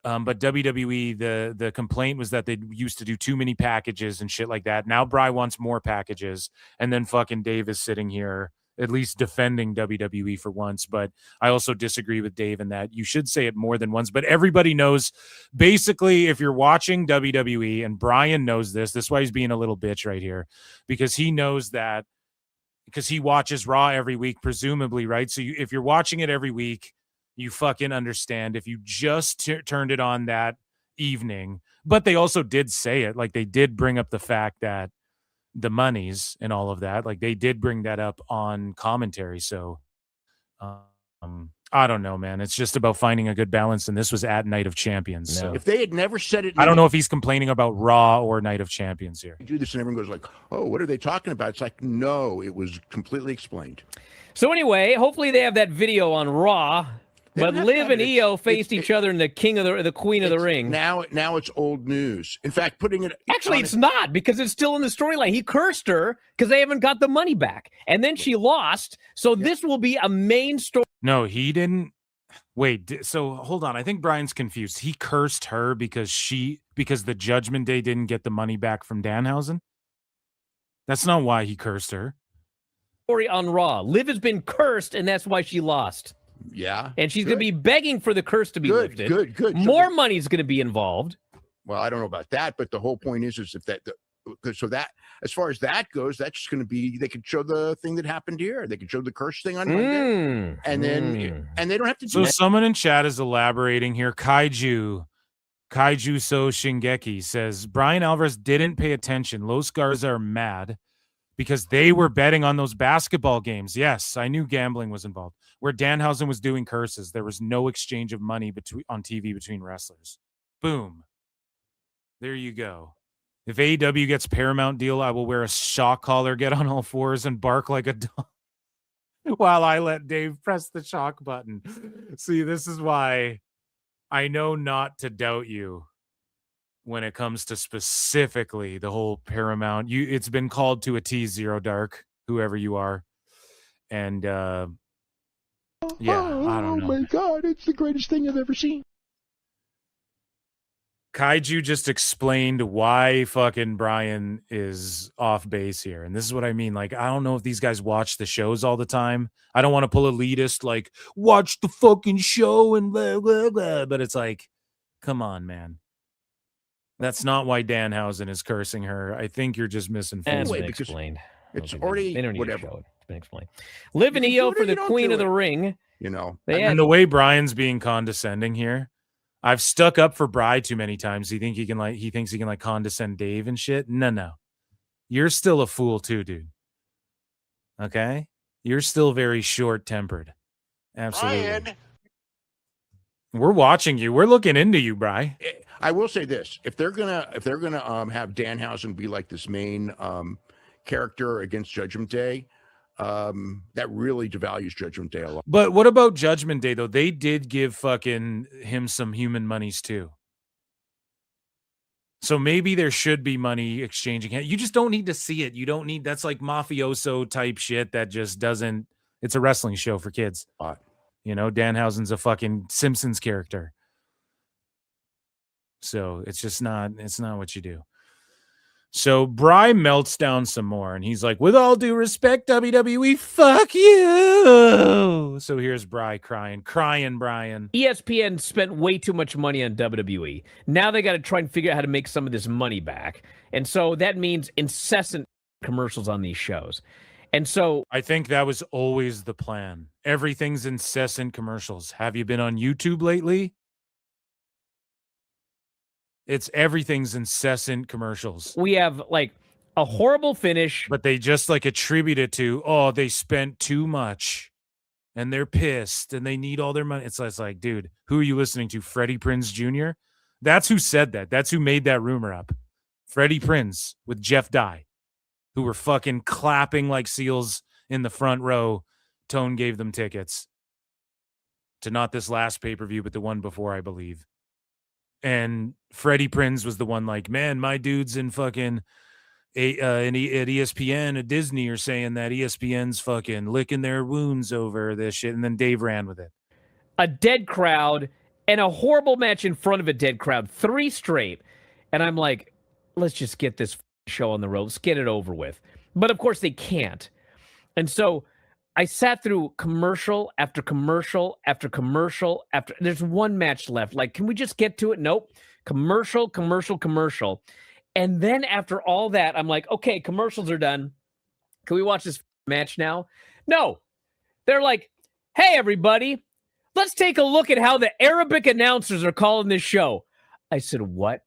But WWE, the complaint was that they used to do too many packages and shit like that. Now Bry wants more packages. And then fucking Dave is sitting here at least defending WWE for once. But I also disagree with Dave in that you should say it more than once. But everybody knows, basically, if you're watching WWE, and Brian knows this is why he's being a little bitch right here, because he knows that, because he watches Raw every week, presumably, right? So if you're watching it every week, you fucking understand if you just turned it on that evening. But they also did say it, like they did bring up the fact that the monies and all of that, like they did bring that up on commentary. So I don't know, man. It's just about finding a good balance, and this was at Night of Champions. No. So If they had never said it, I don't know if he's complaining about Raw or Night of Champions here. you do this and everyone goes like, "Oh, what are they talking about?" It's like, no, it was completely explained. So anyway, hopefully they have that video on Raw. They But don't have Liv that. and Io faced each other in the Queen of the Ring. Now it's old news. In fact, putting it Actually, it's not, because it's still in the storyline. He cursed her because they haven't got the money back, and then she lost. So this will be a main story. No, he didn't. Wait, so hold on. I think Brian's confused. He cursed her because the Judgment Day didn't get the money back from Danhausen? That's not why he cursed her. Story on Raw. Liv has been cursed, and that's why she lost. Yeah. And she's going to be begging for the curse to be lifted. Good. More money's going to be involved. Well, I don't know about that, but the whole point is if that, so that, as far as that goes, that's just going to be, they could show the thing that happened here. They could show the curse thing on Monday, and they don't have to do So that. someone in chat is elaborating here. Kaiju So Shingeki says, Bryan Alvarez didn't pay attention. Los Garza are mad because they were betting on those basketball games. Yes, I knew gambling was involved. Where Danhausen was doing curses, there was no exchange of money on TV between wrestlers. Boom. There you go. If AEW gets Paramount deal, I will wear a shock collar, get on all fours, and bark like a dog while I let Dave press the shock button. See, this is why I know not to doubt you when it comes to specifically the whole Paramount. It's been called to a T, Zero Dark, whoever you are. And yeah, I don't know. Oh my God, it's the greatest thing I've ever seen. Kaiju just explained why fucking Brian is off base here. And this is what I mean. Like, I don't know if these guys watch the shows all the time. I don't want to pull elitist, like, watch the fucking show and blah, blah, blah. But it's like, come on, man. That's not why Danhausen is cursing her. I think you're just misinformed. It's been explained. It's already They don't need whatever. to show it. It's been explained. Liv and Io for the Queen of the Ring. You know, And the way Brian's being condescending here, I've stuck up for Bri too many times. He thinks he can condescend Dave and shit. No. You're still a fool too, dude. Okay? You're still very short-tempered. Absolutely. Brian. We're watching you. We're looking into you, Bri. I will say this: if they're gonna have Danhausen be like this main character against Judgment Day, that really devalues Judgment Day a lot. But what about Judgment Day, though? They did give fucking him some human monies, too. So maybe there should be money exchanging. You just don't need to see it. You don't need, that's like mafioso type shit that just doesn't, it's a wrestling show for kids. You know, Danhausen's a fucking Simpsons character. So it's just not, it's not what you do. So Bry melts down some more, and he's like, with all due respect, WWE, fuck you. So here's Bry crying, Brian. ESPN spent way too much money on WWE. Now they got to try and figure out how to make some of this money back. And so that means incessant commercials on these shows. And so I think that was always the plan. Everything's incessant commercials. Have you been on YouTube lately? Everything's incessant commercials. We have like a horrible finish. But they just like attribute it to, oh, they spent too much and they're pissed and they need all their money. It's like, dude, who are you listening to? Freddie Prinze Jr.? That's who said that. That's who made that rumor up. Freddie Prinze with Jeff Dye, who were fucking clapping like seals in the front row. Tone gave them tickets to not this last pay-per-view, but the one before, I believe. And Freddie Prinze was the one like, man, my dudes in fucking at ESPN, at Disney are saying that ESPN's fucking licking their wounds over this shit. And then Dave ran with it. A dead crowd and a horrible match in front of a dead crowd, 3 straight. And I'm like, let's just get this show on the road. Let's get it over with. But of course they can't. And so I sat through commercial after commercial after commercial after. There's one match left. Like, can we just get to it? Nope. Commercial. And then after all that, I'm like, okay, commercials are done. Can we watch this match now? No. They're like, hey, everybody, let's take a look at how the Arabic announcers are calling this show. I said, what?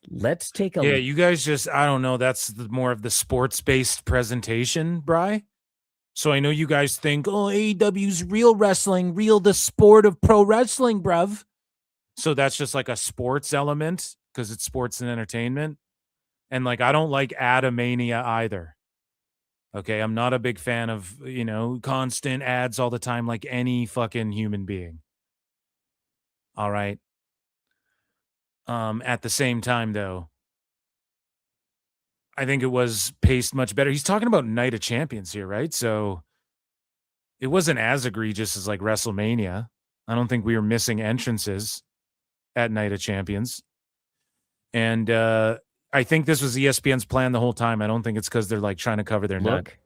Let's take a look. Yeah, you guys just, I don't know, that's more of the sports-based presentation, Bry. So I know you guys think, oh, AEW's real wrestling, the sport of pro wrestling, bruv. So that's just like a sports element because it's sports and entertainment. And like, I don't like Adamania either. Okay, I'm not a big fan of, constant ads all the time like any fucking human being. All right. At the same time, though, I think it was paced much better. He's talking about Night of Champions here, right? So it wasn't as egregious as like WrestleMania. I don't think we were missing entrances at Night of Champions. And I think this was ESPN's plan the whole time. I don't think it's because they're like trying to cover their neck.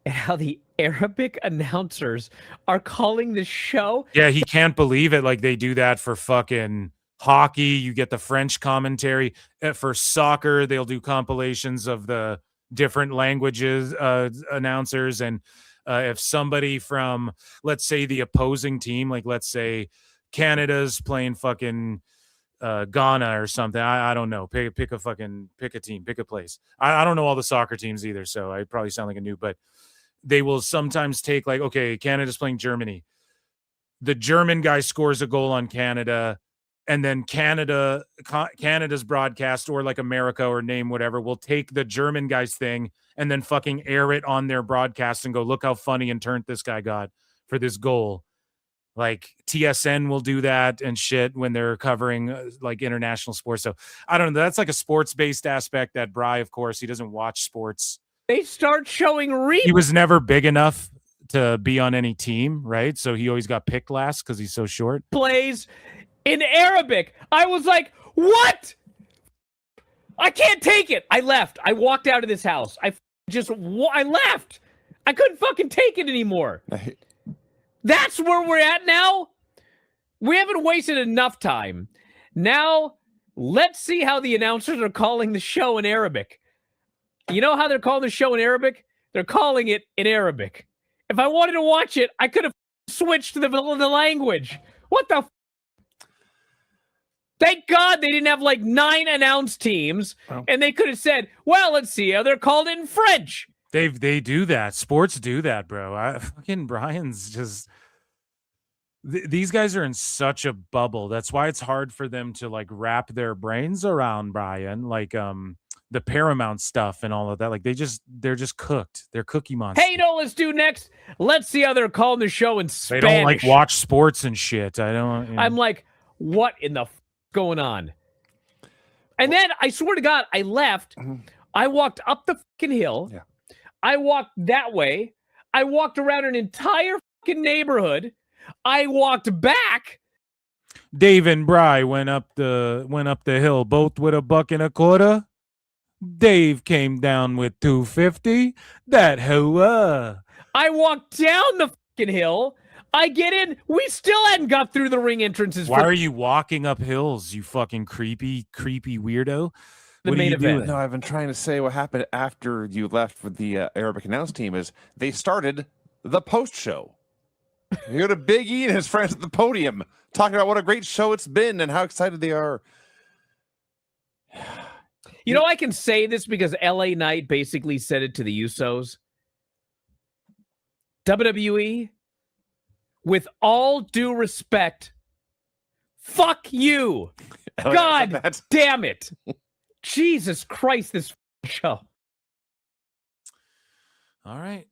At how the Arabic announcers are calling the show. Yeah, he can't believe it. Like they do that for fucking hockey. You get the French commentary. For soccer, they'll do compilations of the different languages announcers. And if somebody from, let's say, the opposing team, like let's say Canada's playing fucking Ghana or something, I don't know. Pick a team, pick a place. I don't know all the soccer teams either, so I probably sound like a noob, but they will sometimes take like, okay, Canada's playing Germany. The German guy scores a goal on Canada. And then Canada's broadcast, or like America or name whatever, will take the German guy's thing and then fucking air it on their broadcast and go, look how funny and turnt this guy got for this goal. Like TSN will do that and shit when they're covering like international sports. So I don't know. That's like a sports-based aspect that Bry, of course, he doesn't watch sports. They start showing He was never big enough to be on any team, right? So he always got picked last because he's so short. Plays in Arabic. I was like, what? I can't take it. I left. I walked out of this house. I left. I couldn't fucking take it anymore. That's where we're at now. We haven't wasted enough time. Now, let's see how the announcers are calling the show in Arabic. You know how they're calling the show in Arabic? They're calling it in Arabic. If I wanted to watch it, I could have switched to the language. What the Thank God they didn't have like 9 announced teams, and they could have said, well, let's see how they're called in French. They do that. Sports do that, bro. Fucking Brian's just... These guys are in such a bubble. That's why it's hard for them to like wrap their brains around, Brian. Like the Paramount stuff and all of that. Like they're just cooked. They're cookie monsters. Hey, you know what let's do next? Let's see how they're calling the show in Spanish. They don't like watch sports and shit. I don't... You know. I'm like, what in the going on? And then I swear to God, I left. I walked up the fucking hill. Yeah. I walked that way. I walked around an entire fucking neighborhood. I walked back. Dave and Bry went up the hill, both with $1.25. Dave came down with $2.50. That hoa. I walked down the fucking hill. I get in. We still hadn't got through the ring entrances. Why are you walking up hills, you fucking creepy weirdo? The What are main you event. doing? No, I've been trying to say what happened after you left with the Arabic announce team is they started the post show. You go to Big E and his friends at the podium talking about what a great show it's been and how excited they are. You know, I can say this because LA Knight basically said it to the Usos. WWE, with all due respect, fuck you. God damn it. Jesus Christ, this show. All right.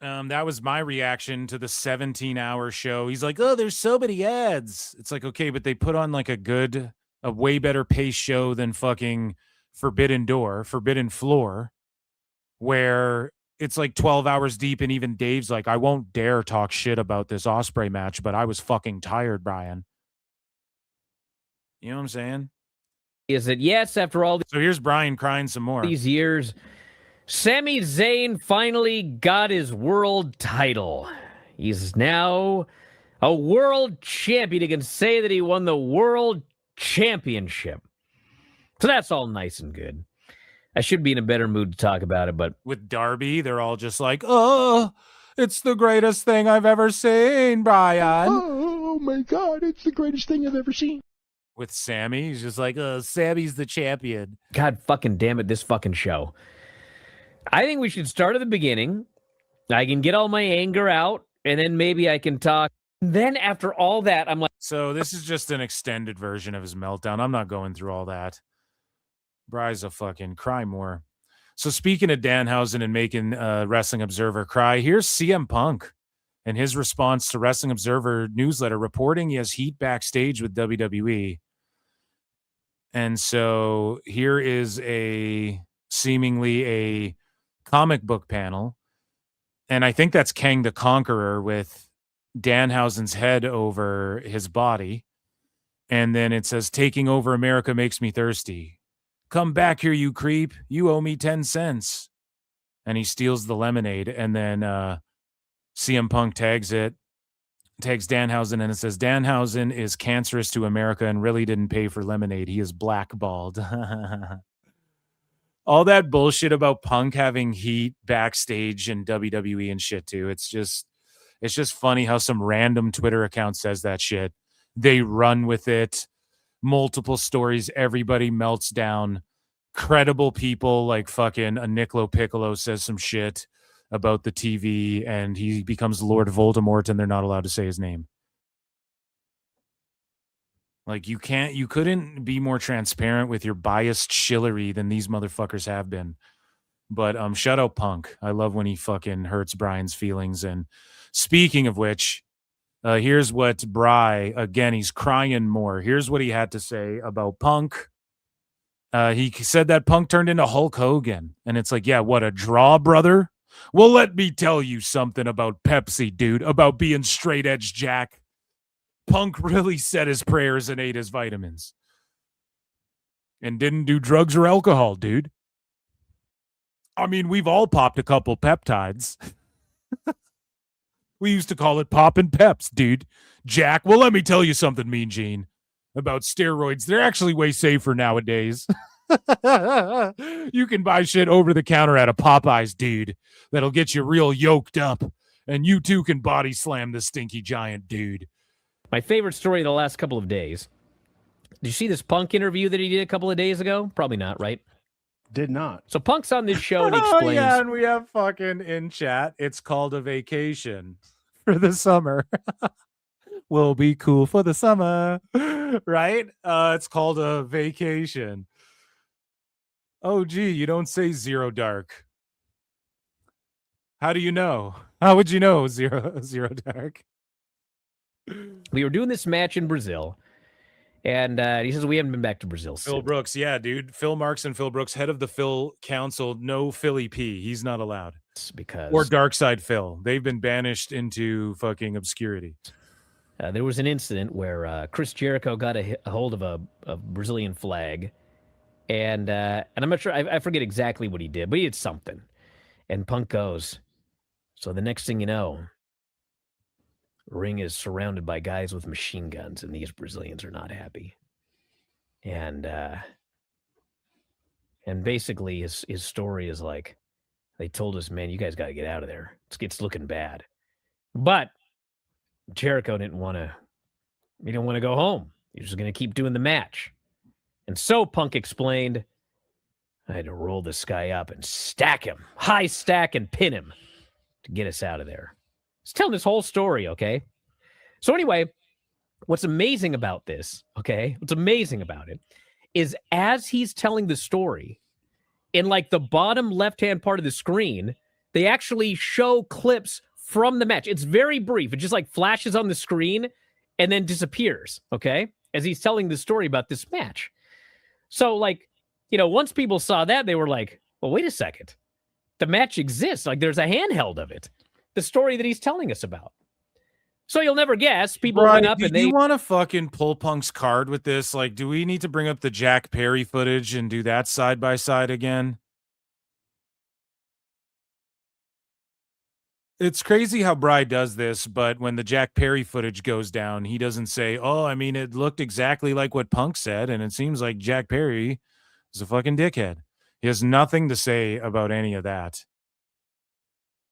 That was my reaction to the 17-hour show. He's like, oh, there's so many ads. It's like, okay, but they put on like a way better paced show than fucking Forbidden Door, Forbidden Floor, where it's like 12 hours deep, and even Dave's like, I won't dare talk shit about this Ospreay match, but I was fucking tired, Bryan. You know what I'm saying? Is it yes after all So here's Bryan crying some more. these years? Sami Zayn finally got his world title. He's now a world champion. He can say that he won the world championship. So that's all nice and good. I should be in a better mood to talk about it, but with Darby, they're all just like, oh, it's the greatest thing I've ever seen, Bryan. Oh my God, it's the greatest thing I've ever seen. With Sammy, he's just like, Sammy's the champion. God fucking damn it, this fucking show. I think we should start at the beginning. I can get all my anger out, and then maybe I can talk. Then after all that, I'm like... So this is just an extended version of his meltdown. I'm not going through all that. Bry's a fucking cry more. So speaking of Danhausen and making Wrestling Observer cry, here's CM Punk and his response to Wrestling Observer newsletter reporting he has heat backstage with WWE. And so here is seemingly a comic book panel. And I think that's Kang the Conqueror with Danhausen's head over his body. And then it says, taking over America makes me thirsty. Come back here, you creep. You owe me 10 cents. And he steals the lemonade. And then CM Punk tags Danhausen, and it says, Danhausen is cancerous to America and really didn't pay for lemonade. He is blackballed. All that bullshit about Punk having heat backstage in WWE and shit too. It's just funny how some random Twitter account says that shit. They run with it. Multiple stories. Everybody melts down. Credible people like fucking a Nicolo Piccolo says some shit about the TV and he becomes Lord Voldemort and they're not allowed to say his name. Like you couldn't be more transparent with your biased shillery than these motherfuckers have been. But shout out Punk. I love when he fucking hurts Bryan's feelings. And speaking of which, here's what Bry, again, he's crying more. Here's what he had to say about Punk. He said that Punk turned into Hulk Hogan. And it's like, yeah, what a draw, brother. Well, let me tell you something about Pepsi, dude, about being straight edge Jack. Punk really said his prayers and ate his vitamins. And didn't do drugs or alcohol, dude. I mean, we've all popped a couple peptides. We used to call it poppin' peps, dude. Jack, well, let me tell you something, Mean Gene, about steroids. They're actually way safer nowadays. You can buy shit over the counter at a Popeyes, dude, that'll get you real yoked up. And you too can body slam the stinky giant, dude. My favorite story of the last couple of days. Did you see this Punk interview that he did a couple of days ago? Probably not, right? Did not. So Punk's on this show and he explains. Oh, yeah, and we have fucking in chat. It's called a vacation for the summer. We'll be cool for the summer, right? It's called a vacation. Oh, gee, you don't say Zero Dark. How do you know? How would you know Zero Dark? We were doing this match in Brazil, and he says we haven't been back to Brazil since. Phil Brooks, yeah, dude. Phil Marks and Phil Brooks, head of the Phil Council. No Philly P. He's not allowed. Because or Darkside Phil. They've been banished into fucking obscurity. there was an incident where Chris Jericho got a hold of a Brazilian flag, and I'm not sure, I forget exactly what he did, but he did something. And Punk goes, so the next thing you know, ring is surrounded by guys with machine guns, and these Brazilians are not happy. And basically his story is like, they told us, man, you guys got to get out of there. It's looking bad. But Jericho didn't want to go home. He was going to keep doing the match. And so Punk explained, I had to roll this guy up and stack him, high stack and pin him to get us out of there. He's telling this whole story, okay? So anyway, what's amazing about this, okay? What's amazing about it is as he's telling the story, in like the bottom left-hand part of the screen, they actually show clips from the match. It's very brief. It just like flashes on the screen and then disappears, okay? As he's telling the story about this match. So like, once people saw that, they were like, well, wait a second. The match exists. Like there's a handheld of it. The story that he's telling us about. So you'll never guess. People went up and they... Do you want to fucking pull Punk's card with this? Like, do we need to bring up the Jack Perry footage and do that side by side again? It's crazy how Bry does this, but when the Jack Perry footage goes down, he doesn't say, oh, I mean, it looked exactly like what Punk said, and it seems like Jack Perry is a fucking dickhead. He has nothing to say about any of that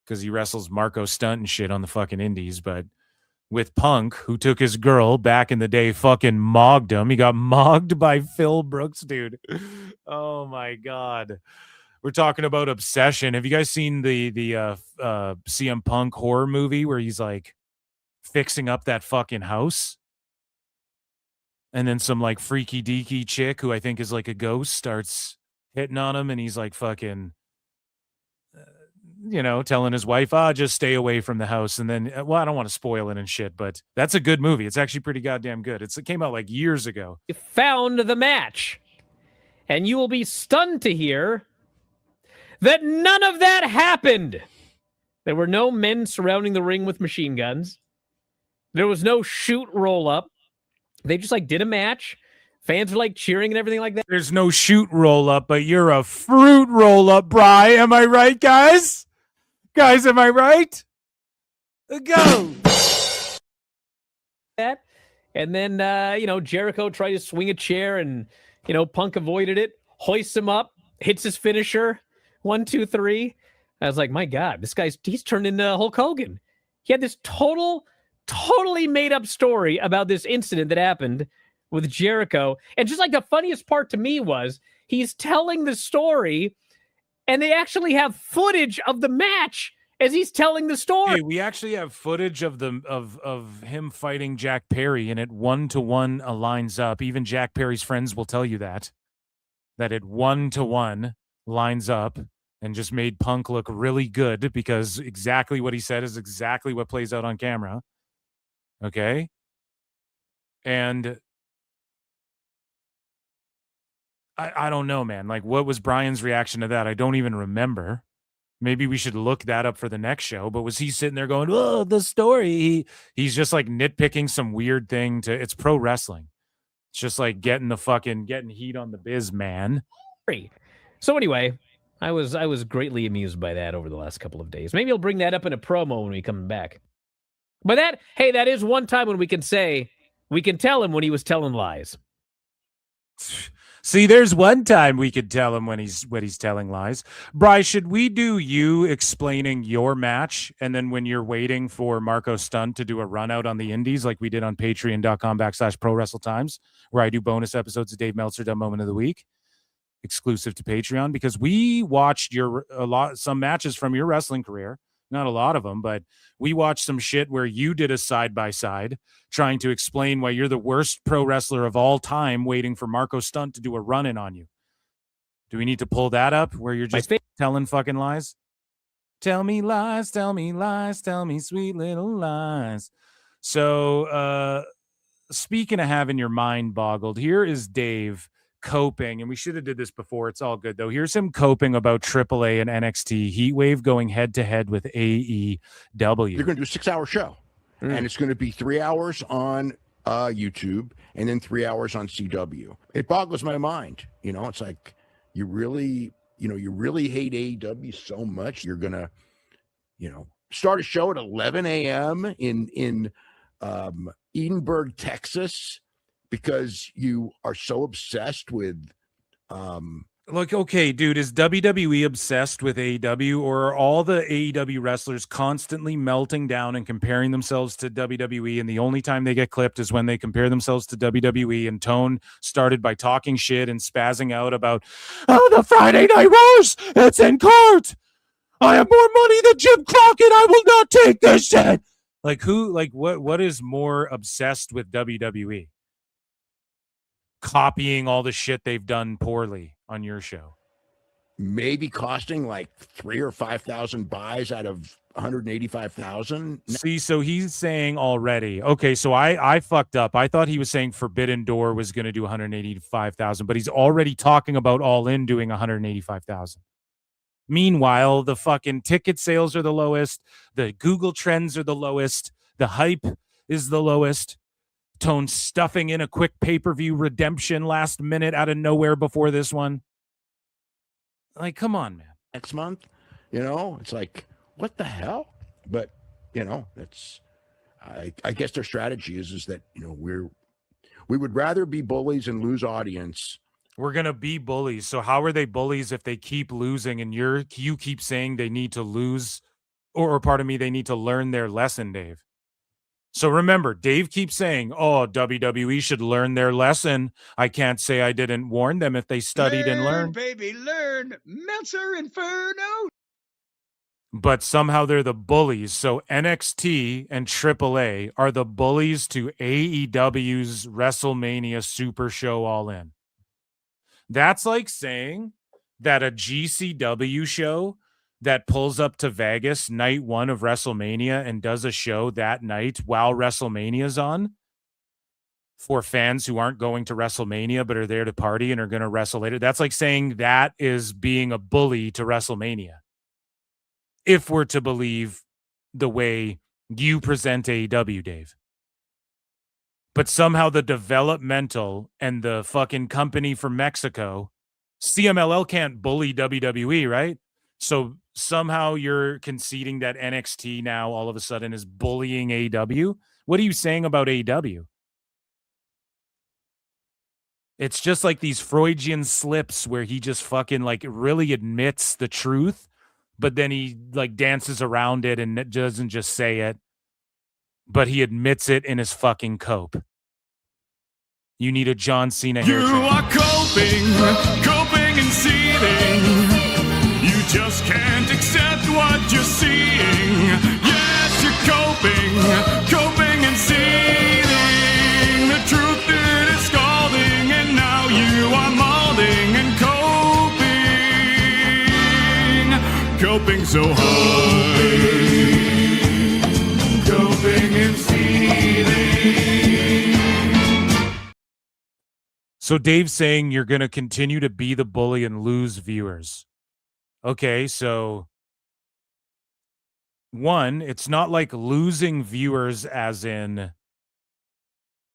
because he wrestles Marco Stunt and shit on the fucking indies, but with Punk, who took his girl back in the day, fucking mogged him. He got mogged by Phil Brooks, dude. Oh my God. We're talking about obsession. Have you guys seen the CM Punk horror movie where he's like fixing up that fucking house? And then some like freaky deaky chick who I think is like a ghost starts hitting on him, and he's like fucking telling his wife, just stay away from the house. And then, well, I don't want to spoil it and shit, but that's a good movie. It's actually pretty goddamn good. It came out like years ago. You found the match, and you will be stunned to hear that none of that happened. There were no men surrounding the ring with machine guns. There was no shoot roll up. They just like did a match. Fans were like cheering and everything like that. There's no shoot roll up, but you're a fruit roll up, Bry. Am I right, guys? Guys, am I right? Go. That, and then Jericho tried to swing a chair, and Punk avoided it, hoists him up, hits his finisher, 1, 2, 3. I was like, my God, he's turned into Hulk Hogan. He had this totally made up story about this incident that happened with Jericho. And just like the funniest part to me was he's telling the story, and they actually have footage of the match as he's telling the story. Hey, we actually have footage of him fighting Jack Perry, and it 1-to-1 lines up. Even Jack Perry's friends will tell you that it 1-to-1 lines up, and just made Punk look really good because exactly what he said is exactly what plays out on camera. Okay. And I don't know, man. Like, what was Brian's reaction to that? I don't even remember. Maybe we should look that up for the next show. But was he sitting there going, oh, the story? He's just like nitpicking some weird thing it's pro wrestling. It's just like getting heat on the biz, man. So anyway, I was greatly amused by that over the last couple of days. Maybe I'll bring that up in a promo when we come back. But that is one time when we can tell him when he was telling lies. See, there's one time we could tell him when he's telling lies. Bry, should we do you explaining your match, and then when you're waiting for Marco Stunt to do a run out on the indies like we did on patreon.com/ProWrestleTimes, where I do bonus episodes of Dave Meltzer Dumb Moment of the Week, exclusive to Patreon, because we watched some matches from your wrestling career. Not a lot of them, but we watched some shit where you did a side-by-side trying to explain why you're the worst pro wrestler of all time waiting for Marco Stunt to do a run-in on you. Do we need to pull that up where you're just telling fucking lies? Tell me lies, tell me lies, tell me sweet little lies. So, speaking of having your mind boggled, here is Dave coping, and we should have did this before. It's all good though. Here's him coping about AAA and NXT Heatwave going head to head with AEW. You're going to do a 6-hour show. and it's going to be 3 hours on YouTube and then 3 hours on CW. It boggles my mind. It's like you really hate AEW so much. You're gonna, start a show at 11 a.m. in Edinburgh, Texas, because you are so obsessed with. Like, okay, dude, is WWE obsessed with AEW, or are all the AEW wrestlers constantly melting down and comparing themselves to WWE? And the only time they get clipped is when they compare themselves to WWE. And Tone started by talking shit and spazzing out about, the Friday Night Wars, it's in court. I have more money than Jim Crockett. I will not take this shit. Like, what is more obsessed with WWE? Copying all the shit they've done poorly on your show. Maybe costing like 3,000 or 5,000 buys out of 185,000. See, so he's saying already. Okay, so I fucked up. I thought he was saying Forbidden Door was going to do 185,000, but he's already talking about All In doing 185,000. Meanwhile, the fucking ticket sales are the lowest. The Google trends are the lowest. The hype is the lowest. Tone stuffing in a quick pay-per-view redemption last minute out of nowhere before this one. Like, come on, man. Next month, it's like, what the hell? But, that's, I guess their strategy is that, we would rather be bullies and lose audience. We're going to be bullies. So how are they bullies if they keep losing and you keep saying they need to lose, or pardon me, they need to learn their lesson, Dave? So remember, Dave keeps saying, WWE should learn their lesson. I can't say I didn't warn them if they studied and learned. Baby, learn. Meltzer Inferno. But somehow they're the bullies. So NXT and AAA are the bullies to AEW's WrestleMania Super Show All In. That's like saying that a GCW show that pulls up to Vegas night one of WrestleMania and does a show that night while WrestleMania's on for fans who aren't going to WrestleMania but are there to party and are going to wrestle later. That's like saying that is being a bully to WrestleMania. If we're to believe the way you present AEW, Dave. But somehow the developmental and the fucking company from Mexico, CMLL can't bully WWE, right? So somehow you're conceding that NXT now all of a sudden is bullying AEW. What are you saying about AEW? It's just like these Freudian slips where he just fucking like really admits the truth, but then he like dances around it and doesn't just say it, but he admits it in his fucking cope. You need a John Cena hair. You are coping and seething. You just can't accept what you're seeing. Yes, you're coping and seething. The truth it is scalding, and now you are molding and coping so hard. Coping and seething. So Dave's saying you're going to continue to be the bully and lose viewers. Okay, so one, it's not like losing viewers as in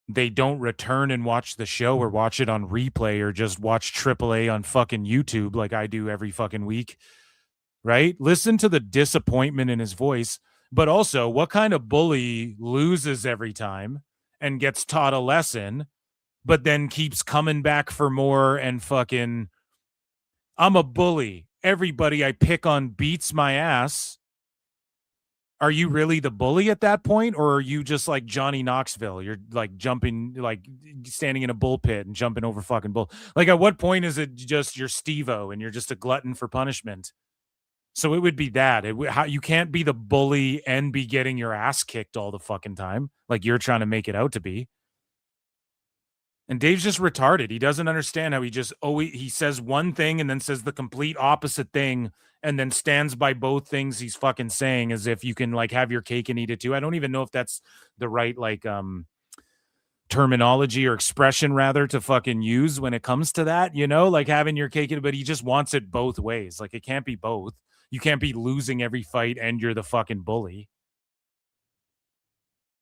they don't return and watch the show or watch it on replay or just watch AAA on fucking YouTube like I do every fucking week, right? Listen to the disappointment in his voice, but also what kind of bully loses every time and gets taught a lesson, but then keeps coming back for more and fucking, I'm a bully. Everybody I pick on beats my ass. Are you really the bully at that point? Or are you just like Johnny Knoxville? You're like jumping, like standing in a bull pit and jumping over fucking bull. Like at what point is it just you're Steve-O and you're just a glutton for punishment? So it would be that. How you can't be the bully and be getting your ass kicked all the fucking time like you're trying to make it out to be. And Dave's just retarded. He doesn't understand how he says one thing and then says the complete opposite thing and then stands by both things he's fucking saying as if you can like have your cake and eat it too. I don't even know if that's the right like terminology or expression rather to fucking use when it comes to that, like having your cake, but he just wants it both ways. Like it can't be both. You can't be losing every fight and you're the fucking bully.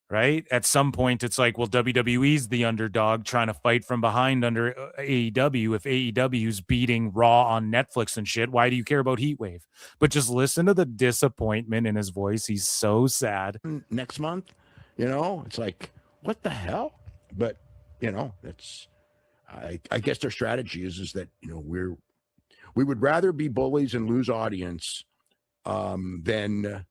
right? At some point, it's like, well, WWE's the underdog trying to fight from behind under AEW. If AEW's beating Raw on Netflix and shit, why do you care about Heatwave? But just listen to the disappointment in his voice. He's so sad. Next month, it's like, what the hell? But, that's, I guess their strategy is that, we would rather be bullies and lose audience than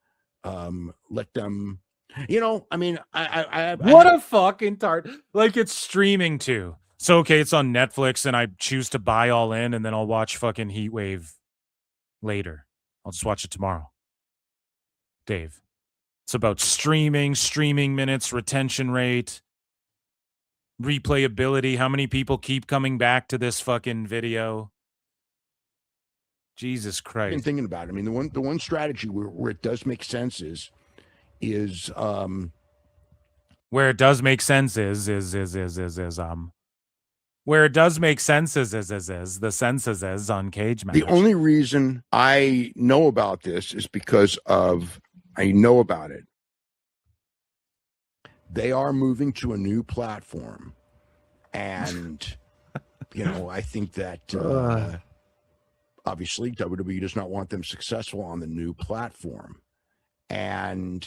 let them. What a fucking tart. Like, it's streaming too. So, okay, it's on Netflix and I choose to buy all in and then I'll watch fucking Heatwave later. I'll just watch it tomorrow. Dave, it's about streaming minutes, retention rate, replayability. How many people keep coming back to this fucking video? Jesus Christ. I've been thinking about it. I mean, the one strategy where it does make sense is where it does make sense where it does make sense is the census is on Cage Match. The only reason I know about this is because I know about it. They are moving to a new platform, and I think that obviously WWE does not want them successful on the new platform, and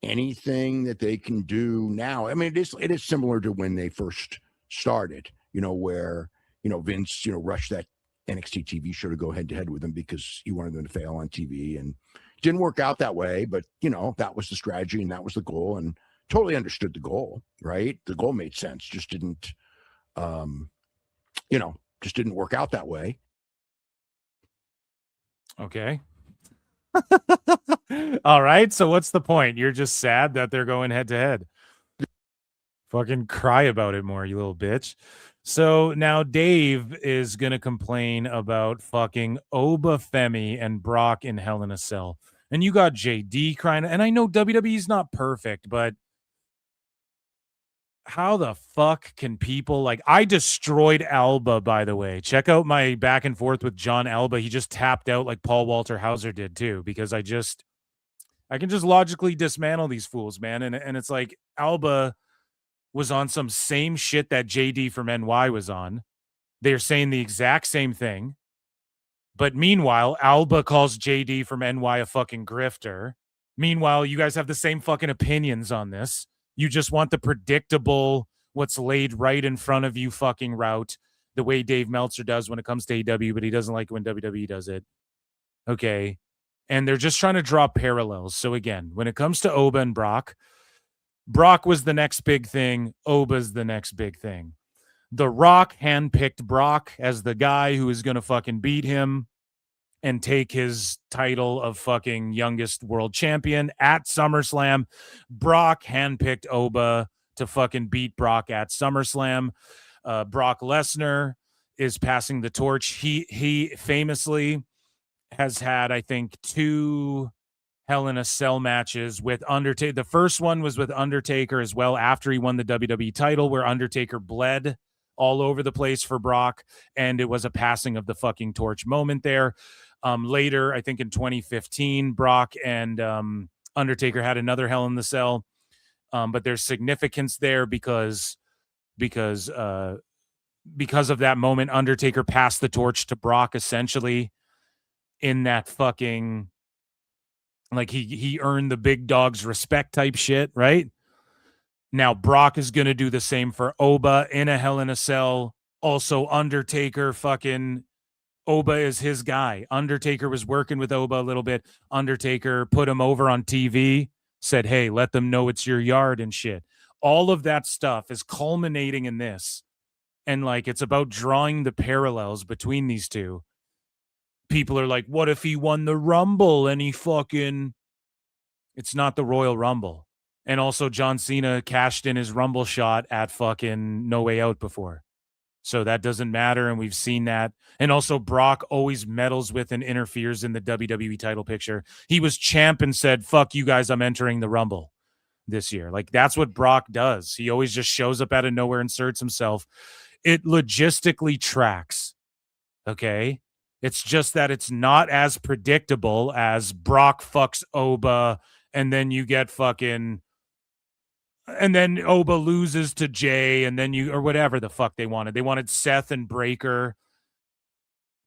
anything that they can do now. I mean, it is similar to when they first started, where, Vince, rushed that NXT TV show to go head to head with them because he wanted them to fail on TV, and it didn't work out that way. But, that was the strategy and that was the goal, and totally understood the goal, right? The goal made sense, just didn't, just didn't work out that way. Okay. All right. So what's the point? You're just sad that they're going head to head. Fucking cry about it more, you little bitch. So now Dave is going to complain about fucking Oba Femi and Brock in Hell in a Cell. And you got JD crying. And I know WWE's not perfect, but how the fuck can people I destroyed Alba, by the way. Check out my back and forth with John Alba. He just tapped out like Paul Walter Hauser did too, because I can just logically dismantle these fools, man. And it's like Alba was on some same shit that JD from NY was on. They're saying the exact same thing. But meanwhile, Alba calls JD from NY a fucking grifter. Meanwhile, you guys have the same fucking opinions on this. You just want the predictable, what's laid right in front of you fucking route, the way Dave Meltzer does when it comes to AEW, but he doesn't like it when WWE does it. Okay. And they're just trying to draw parallels. So again, when it comes to Oba and Brock was the next big thing. Oba's the next big thing. The Rock handpicked Brock as the guy who is going to fucking beat him and take his title of fucking youngest world champion at SummerSlam. Brock handpicked Oba to fucking beat Brock at SummerSlam. Brock Lesnar is passing the torch. He famously has had, I think, 2 Hell in a Cell matches with Undertaker. The first one was with Undertaker as well after he won the WWE title, where Undertaker bled all over the place for Brock, and it was a passing of the fucking torch moment there. Later, I think in 2015, Brock and Undertaker had another Hell in the Cell, but there's significance there because of that moment. Undertaker passed the torch to Brock essentially in that fucking, like, he earned the big dog's respect type shit, right? Now Brock is going to do the same for Oba in a Hell in a Cell. Also, Undertaker fucking Oba is his guy. Undertaker was working with Oba a little bit. Undertaker put him over on TV, said, hey, let them know it's your yard and shit. All of that stuff is culminating in this. And it's about drawing the parallels between these two. People are like, what if he won the Rumble and he fucking... It's not the Royal Rumble. And also John Cena cashed in his Rumble shot at fucking No Way Out before. So that doesn't matter, and we've seen that. And also Brock always meddles with and interferes in the WWE title picture. He was champ and said, fuck you guys, I'm entering the Rumble this year. That's what Brock does. He always just shows up out of nowhere, inserts himself. It logistically tracks, okay? It's just that it's not as predictable as Brock fucks Oba, and then you get fucking... And then Oba loses to Jay, and then or whatever the fuck they wanted. They wanted Seth and Breaker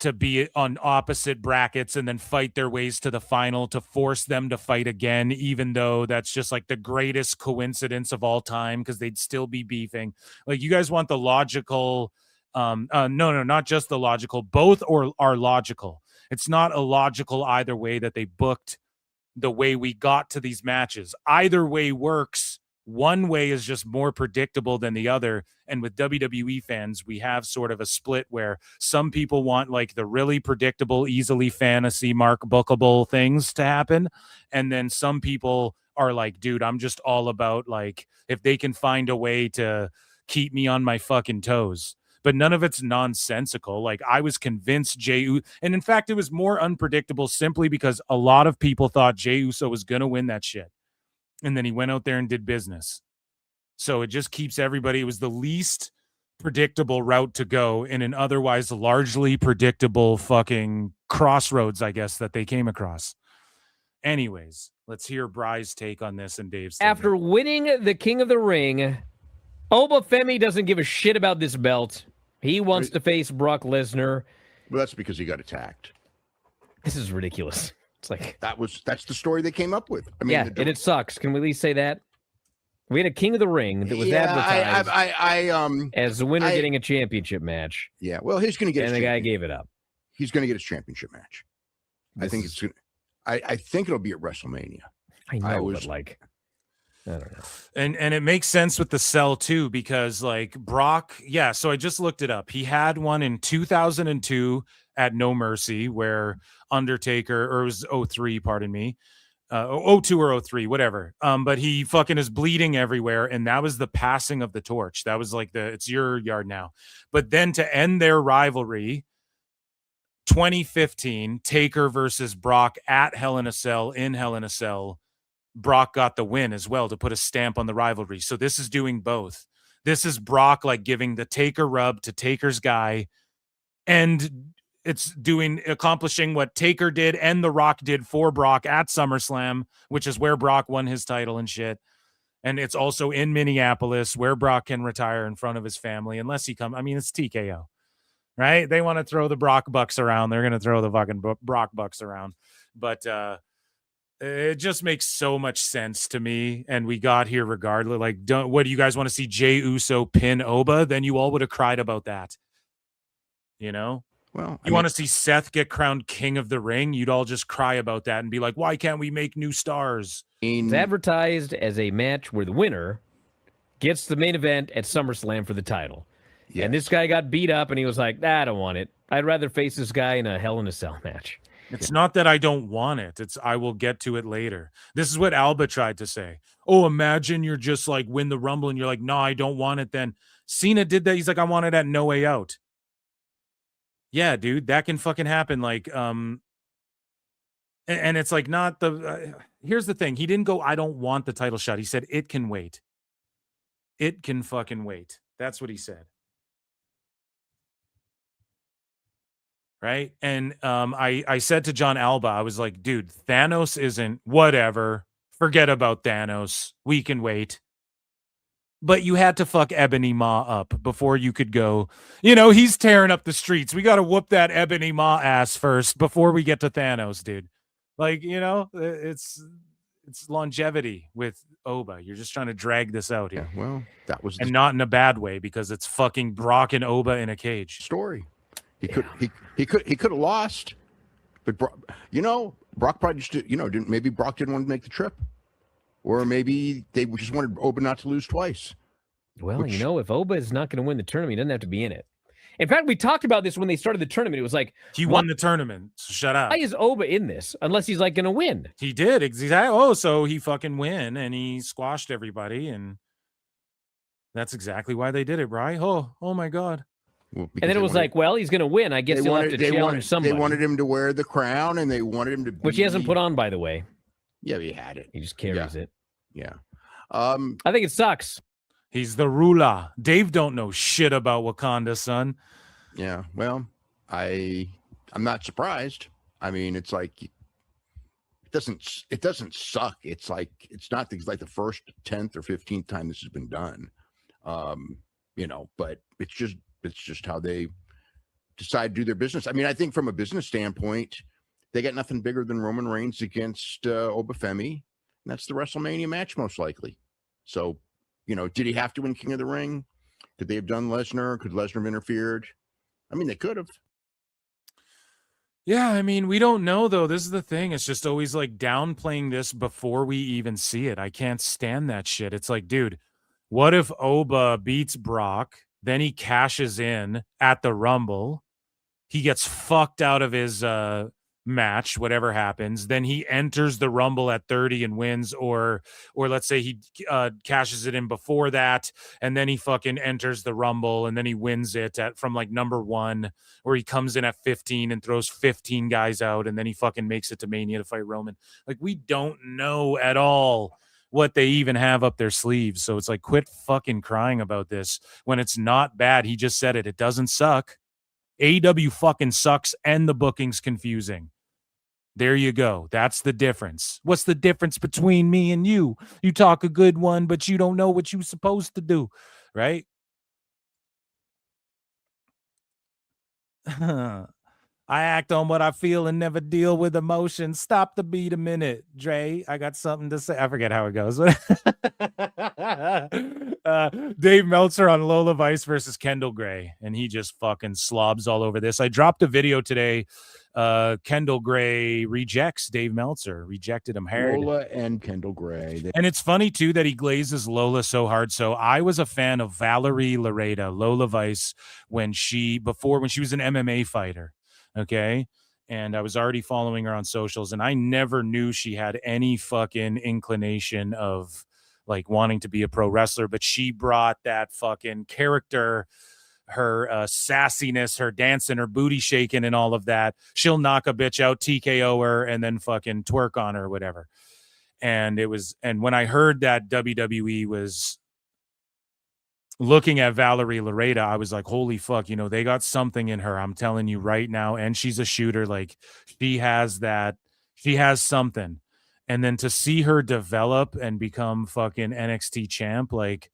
to be on opposite brackets and then fight their ways to the final to force them to fight again, even though that's just like the greatest coincidence of all time because they'd still be beefing. Like, you guys want the logical, no, not just the logical, both are logical. It's not illogical either way that they booked the way we got to these matches. Either way works. One way is just more predictable than the other. And with WWE fans, we have sort of a split where some people want like the really predictable, easily fantasy mark bookable things to happen. And then some people are like, dude, I'm just all about like, if they can find a way to keep me on my fucking toes. But none of it's nonsensical. Like, I was convinced Jey Uso, and in fact, it was more unpredictable simply because a lot of people thought Jey Uso was going to win that shit. And then he went out there and did business. So it just keeps everybody. It was the least predictable route to go in an otherwise largely predictable fucking crossroads, I guess, that they came across. Anyways, let's hear Bry's take on this and Dave's. After winning the King of the Ring, Oba Femi doesn't give a shit about this belt. He wants to face Brock Lesnar. Well, that's because he got attacked. This is ridiculous. It's like that's the story they came up with. I mean, yeah, and it sucks. Can we at least say that? We had a King of the Ring that was advertised as the winner getting a championship match. Yeah, well, he's going to get. And the guy gave it up. He's going to get his championship match. I think it's. I think it'll be at WrestleMania. I know, but like, I don't know. And it makes sense with the sell too, because like Brock, yeah. So I just looked it up. He had one in 2002 at No Mercy, where Undertaker, or it was 03, pardon me, 02 or 03, whatever. But he fucking is bleeding everywhere, and that was the passing of the torch. That was like it's your yard now. But then to end their rivalry, 2015, Taker versus Brock at Hell in a Cell in Hell in a Cell. Brock got the win as well to put a stamp on the rivalry. So this is doing both. This is Brock like giving the Taker rub to Taker's guy, and it's accomplishing what Taker did and The Rock did for Brock at SummerSlam, which is where Brock won his title and shit. And it's also in Minneapolis, where Brock can retire in front of his family, unless he comes. I mean, it's TKO, right? They want to throw the Brock Bucks around. They're going to throw the fucking Brock Bucks around. But it just makes so much sense to me. And we got here regardless. Like, what do you guys want to see Jey Uso pin Oba? Then you all would have cried about that. You know? Well, you want to see Seth get crowned King of the Ring? You'd all just cry about that and be like, why can't we make new stars? It's advertised as a match where the winner gets the main event at SummerSlam for the title. Yes. And this guy got beat up and he was like, I don't want it. I'd rather face this guy in a Hell in a Cell match. It's not that I don't want it. It's I will get to it later. This is what Alba tried to say. Oh, imagine you're just like win the Rumble and you're like, no, I don't want it then. Cena did that. He's like, I want it at No Way Out. Yeah, dude, that can fucking happen. Like, and it's like not the. Here's the thing. He didn't go, I don't want the title shot. He said it can wait. It can fucking wait. That's what he said. Right. And I said to John Alba, I was like, dude, Thanos isn't whatever. Forget about Thanos. We can wait. But you had to fuck Ebony Maw up before you could go, he's tearing up the streets. We got to whoop that Ebony Maw ass first before we get to Thanos, dude. Like, it's longevity with Oba. You're just trying to drag this out here. Yeah, well, that was, and not in a bad way, because it's fucking Brock and Oba in a cage. Story. He could have lost, but Brock probably just didn't. Maybe Brock didn't want to make the trip. Or maybe they just wanted Oba not to lose twice. Well, if Oba is not going to win the tournament, he doesn't have to be in it. In fact, we talked about this when they started the tournament. It was like, he won the tournament, so shut up. Why is Oba in this unless he's like going to win? He did. Exactly. Oh, so he fucking win, and he squashed everybody, and that's exactly why they did it, right? Oh my God. Well, and then it was like, well, he's going to win. I guess he'll have to challenge somebody. They wanted him to wear the crown, and they wanted him to which he hasn't put on, by the way. Yeah, he had it. He just carries it. Yeah. I think it sucks. He's the ruler. Dave don't know shit about Wakanda, son. Yeah. Well, I'm not surprised. I mean, it's like doesn't suck. It's like it's not like the first 10th or 15th time this has been done. But it's just how they decide to do their business. I mean, I think from a business standpoint, they got nothing bigger than Roman Reigns against Obafemi, and that's the WrestleMania match most likely. So, did he have to win King of the Ring? Could they have done Lesnar? Could Lesnar have interfered? I mean, they could have. Yeah, I mean, we don't know, though. This is the thing. It's just always like downplaying this before we even see it. I can't stand that shit. It's like, dude, what if Oba beats Brock, then he cashes in at the Rumble, he gets fucked out of his match, whatever happens, then he enters the Rumble at 30 and wins, or let's say he cashes it in before that, and then he fucking enters the Rumble and then he wins it from like number 1, or he comes in at 15 and throws 15 guys out, and then he fucking makes it to Mania to fight Roman. Like, we don't know at all what they even have up their sleeves. So it's like, quit fucking crying about this when it's not bad. He just said it. It doesn't suck. AEW fucking sucks and the booking's confusing. There you go. That's the difference. What's the difference between me and you? You talk a good one, but you don't know what you're supposed to do, right? I act on what I feel and never deal with emotions. Stop the beat a minute, Dre. I got something to say. I forget how it goes. Dave Meltzer on Lola Vice versus Kendall Gray, and he just fucking slobs all over this. I dropped a video today. Kendall Gray rejects Dave Meltzer. Rejected him hard. Lola and Kendall Gray. And it's funny, too, that he glazes Lola so hard. So I was a fan of Valerie Lareda, Lola Vice, when she was an MMA fighter. Okay. And I was already following her on socials, and I never knew she had any fucking inclination of like wanting to be a pro wrestler, but she brought that fucking character, her sassiness, her dancing, her booty shaking and all of that. She'll knock a bitch out, TKO her, and then fucking twerk on her or whatever. And when I heard that WWE was looking at Valerie Lareda, I was like, holy fuck, they got something in her. I'm telling you right now. And she's a shooter. Like, she has something. And then to see her develop and become fucking NXT champ, like,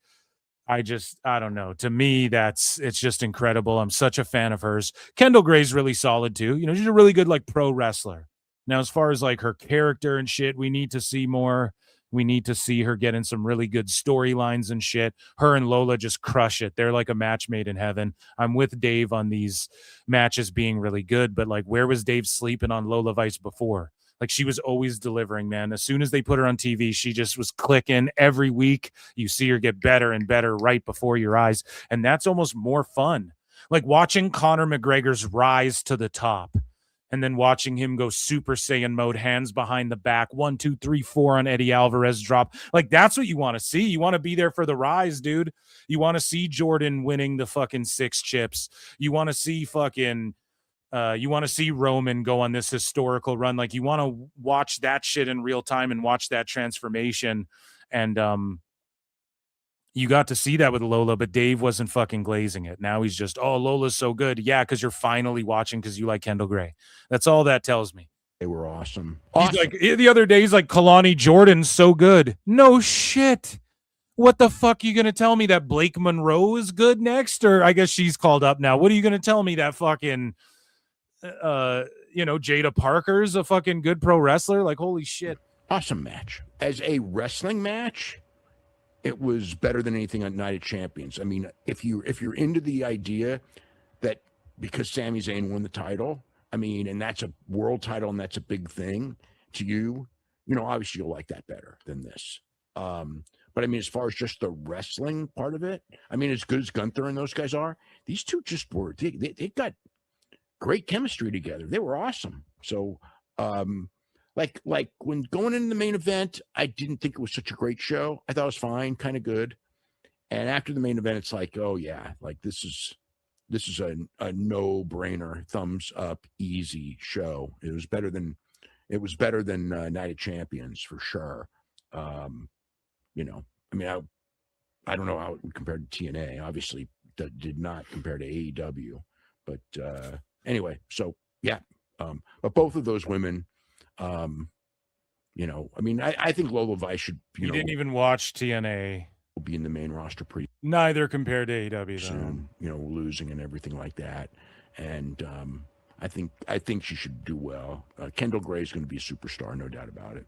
I don't know. To me, it's just incredible. I'm such a fan of hers. Kendall Gray's really solid too. She's a really good like pro wrestler. Now, as far as like her character and shit, we need to see more. We need to see her get in some really good storylines and shit. Her and Lola just crush it. They're like a match made in heaven. I'm with Dave on these matches being really good, but like, where was Dave sleeping on Lola Vice before? Like, she was always delivering, man. As soon as they put her on TV, she just was clicking every week. You see her get better and better right before your eyes. And that's almost more fun. Like watching Conor McGregor's rise to the top and then watching him go Super Saiyan mode, hands behind the back, 1, 2, 3, 4 on Eddie Alvarez drop. Like, that's what you want to see. You want to be there for the rise, dude. You want to see Jordan winning the fucking 6 chips. You want to see fucking... you want to see Roman go on this historical run. Like, you want to watch that shit in real time and watch that transformation. And you got to see that with Lola, but Dave wasn't fucking glazing it. Now he's just, oh, Lola's so good. Yeah, because you're finally watching because you like Kendall Gray. That's all that tells me. They were awesome. He's like, the other day, he's like, Kalani Jordan's so good. No shit. What the fuck are you going to tell me that Blake Monroe is good next? Or I guess she's called up now. What are you going to tell me that fucking... Jada Parker's a fucking good pro wrestler? Like, holy shit. Awesome match. As a wrestling match, it was better than anything on Night of Champions. I mean, if you're into the idea that because Sami Zayn won the title, I mean, and that's a world title and that's a big thing to you, obviously you'll like that better than this. But I mean, as far as just the wrestling part of it, I mean, as good as Gunther and those guys are, these two just were, they got great chemistry together. They were awesome. So, like when going into the main event, I didn't think it was such a great show. I thought it was fine, kind of good. And after the main event, it's like, oh yeah, like this is a no-brainer, thumbs up, easy show. It was better than Night of Champions for sure. I mean, I don't know how it would compare to TNA. Obviously, that did not compare to AEW, but anyway, so yeah. But both of those women, I mean, I think Lola Vice should, You didn't even watch TNA. Will be in the main roster pretty Neither compared to AEW, soon, losing and everything like that. And I think she should do well. Kendall Gray is going to be a superstar, no doubt about it.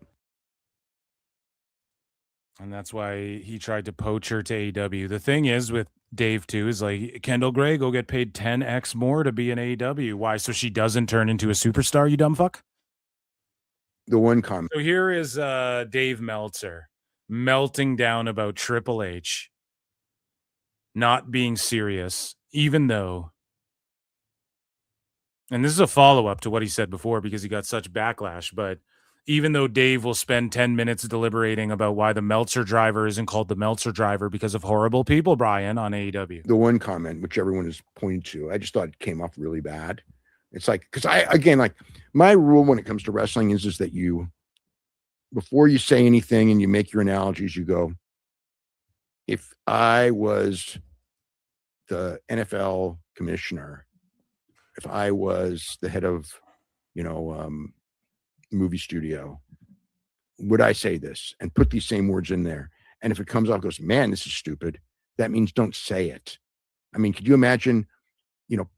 And that's why he tried to poach her to AEW. The thing is with Dave too is like, Kendall Gray, go get paid 10x more to be in AEW. Why? So she doesn't turn into a superstar, you dumb fuck? The one comment. So here is Dave Meltzer melting down about Triple H not being serious, even though, and this is a follow-up to what he said before because he got such backlash, but even though Dave will spend 10 minutes deliberating about why the Meltzer driver isn't called the Meltzer driver because of horrible people, Bryan, on AEW. The one comment, which everyone is pointing to, I just thought it came off really bad. It's like, because like my rule when it comes to wrestling is that you, before you say anything and you make your analogies, you go, if I was the NFL commissioner, if I was the head of, movie studio, would I say this and put these same words in there? And if it comes off, goes, man, this is stupid. That means don't say it. I mean, could you imagine,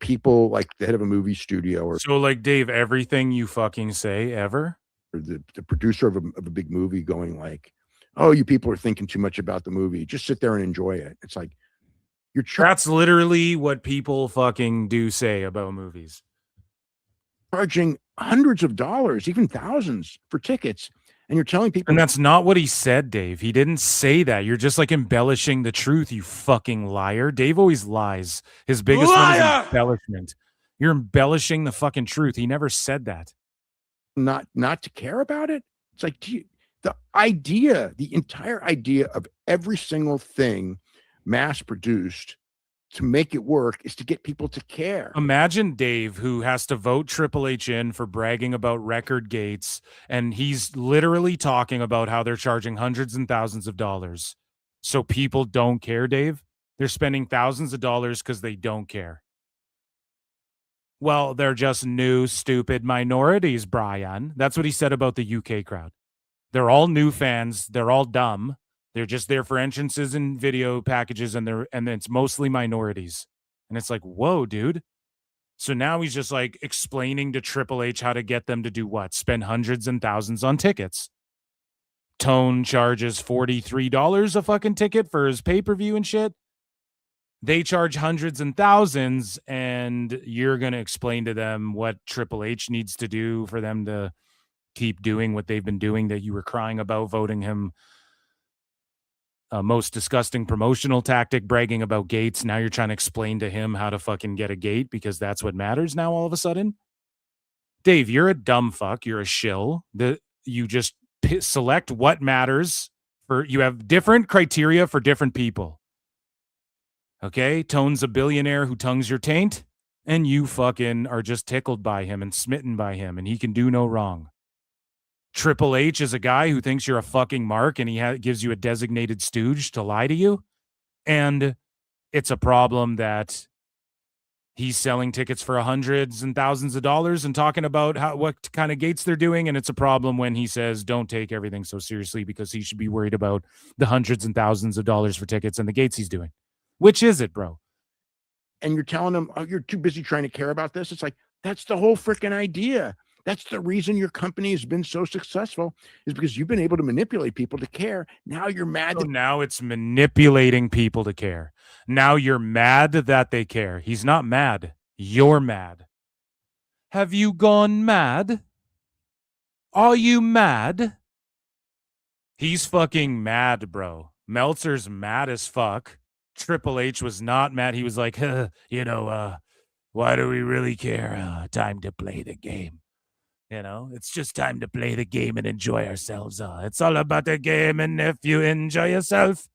people like the head of a movie studio or so like Dave, everything you fucking say ever, or the producer of a big movie going like, oh, you people are thinking too much about the movie. Just sit there and enjoy it. It's like, that's literally what people fucking do say about movies. Charging hundreds of dollars, even thousands for tickets. And you're telling people. And that's not what he said, Dave. He didn't say that. You're just like embellishing the truth, you fucking liar. Dave always lies. His biggest one is embellishment. You're embellishing the fucking truth. He never said that. Not to care about it. It's like the entire idea of every single thing mass produced to make it work is to get people to care. Imagine Dave, who has to vote Triple H in for bragging about record gates, and he's literally talking about how they're charging hundreds and thousands of dollars. So people don't care, Dave. They're spending thousands of dollars because they don't care. Well, they're just new, stupid minorities, Bryan. That's what he said about the UK crowd. They're all new fans. They're all dumb. They're just there for entrances and video packages, and it's mostly minorities. And it's like, whoa, dude. So now he's just like explaining to Triple H how to get them to do what? Spend hundreds and thousands on tickets. Tone charges $43 a fucking ticket for his pay-per-view and shit. They charge hundreds and thousands, and you're going to explain to them what Triple H needs to do for them to keep doing what they've been doing that you were crying about voting him most disgusting promotional tactic, bragging about gates. Now you're trying to explain to him how to fucking get a gate because that's what matters now all of a sudden. Dave, you're a dumb fuck. You're a shill. You just select what matters. You have different criteria for different people. Okay? Tone's a billionaire who tongues your taint, and you fucking are just tickled by him and smitten by him, and he can do no wrong. Triple H is a guy who thinks you're a fucking mark, and he gives you a designated stooge to lie to you. And it's a problem that he's selling tickets for hundreds and thousands of dollars and talking about what kind of gates they're doing. And it's a problem when he says, don't take everything so seriously because he should be worried about the hundreds and thousands of dollars for tickets and the gates he's doing. Which is it, bro? And you're telling them, oh, you're too busy trying to care about this. It's like, that's the whole freaking idea. That's the reason your company has been so successful, is because you've been able to manipulate people to care. Now you're mad. So now it's manipulating people to care. Now you're mad that they care. He's not mad. You're mad. Have you gone mad? Are you mad? He's fucking mad, bro. Meltzer's mad as fuck. Triple H was not mad. He was like, why do we really care? Time to play the game. It's just time to play the game and enjoy ourselves. It's all about the game, and if you enjoy yourself,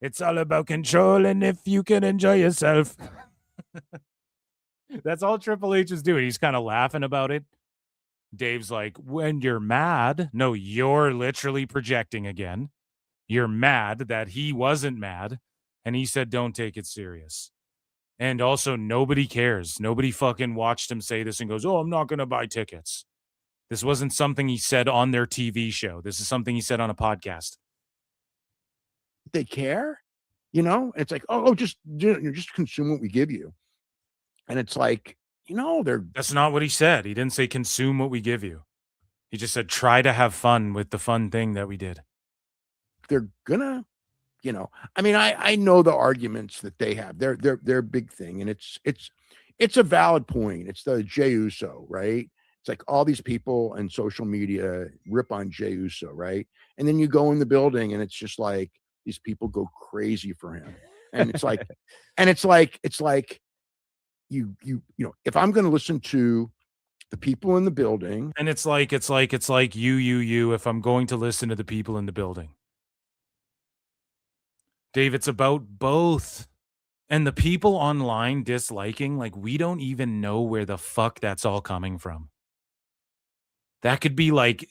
it's all about control, and if you can enjoy yourself. That's all Triple H is doing. He's kind of laughing about it. Dave's like, when you're mad, no, you're literally projecting again. You're mad that he wasn't mad, and he said, don't take it serious. And also, nobody cares. Nobody fucking watched him say this and goes, oh, I'm not going to buy tickets. This wasn't something he said on their TV show. This is something he said on a podcast. They care, it's like, just consume what we give you. And it's like, that's not what he said. He didn't say consume what we give you. He just said, try to have fun with the fun thing that we did. They're gonna, I know the arguments that they have. They're big thing. And it's a valid point. It's the Jey Uso, right? It's like all these people and social media rip on Jey Uso, right? And then you go in the building and it's just like these people go crazy for him. And it's like, you if I'm going to listen to the people in the building, and it's like you, if I'm going to listen to the people in the building, Dave, it's about both. And the people online disliking, like, we don't even know where the fuck that's all coming from. That could be like,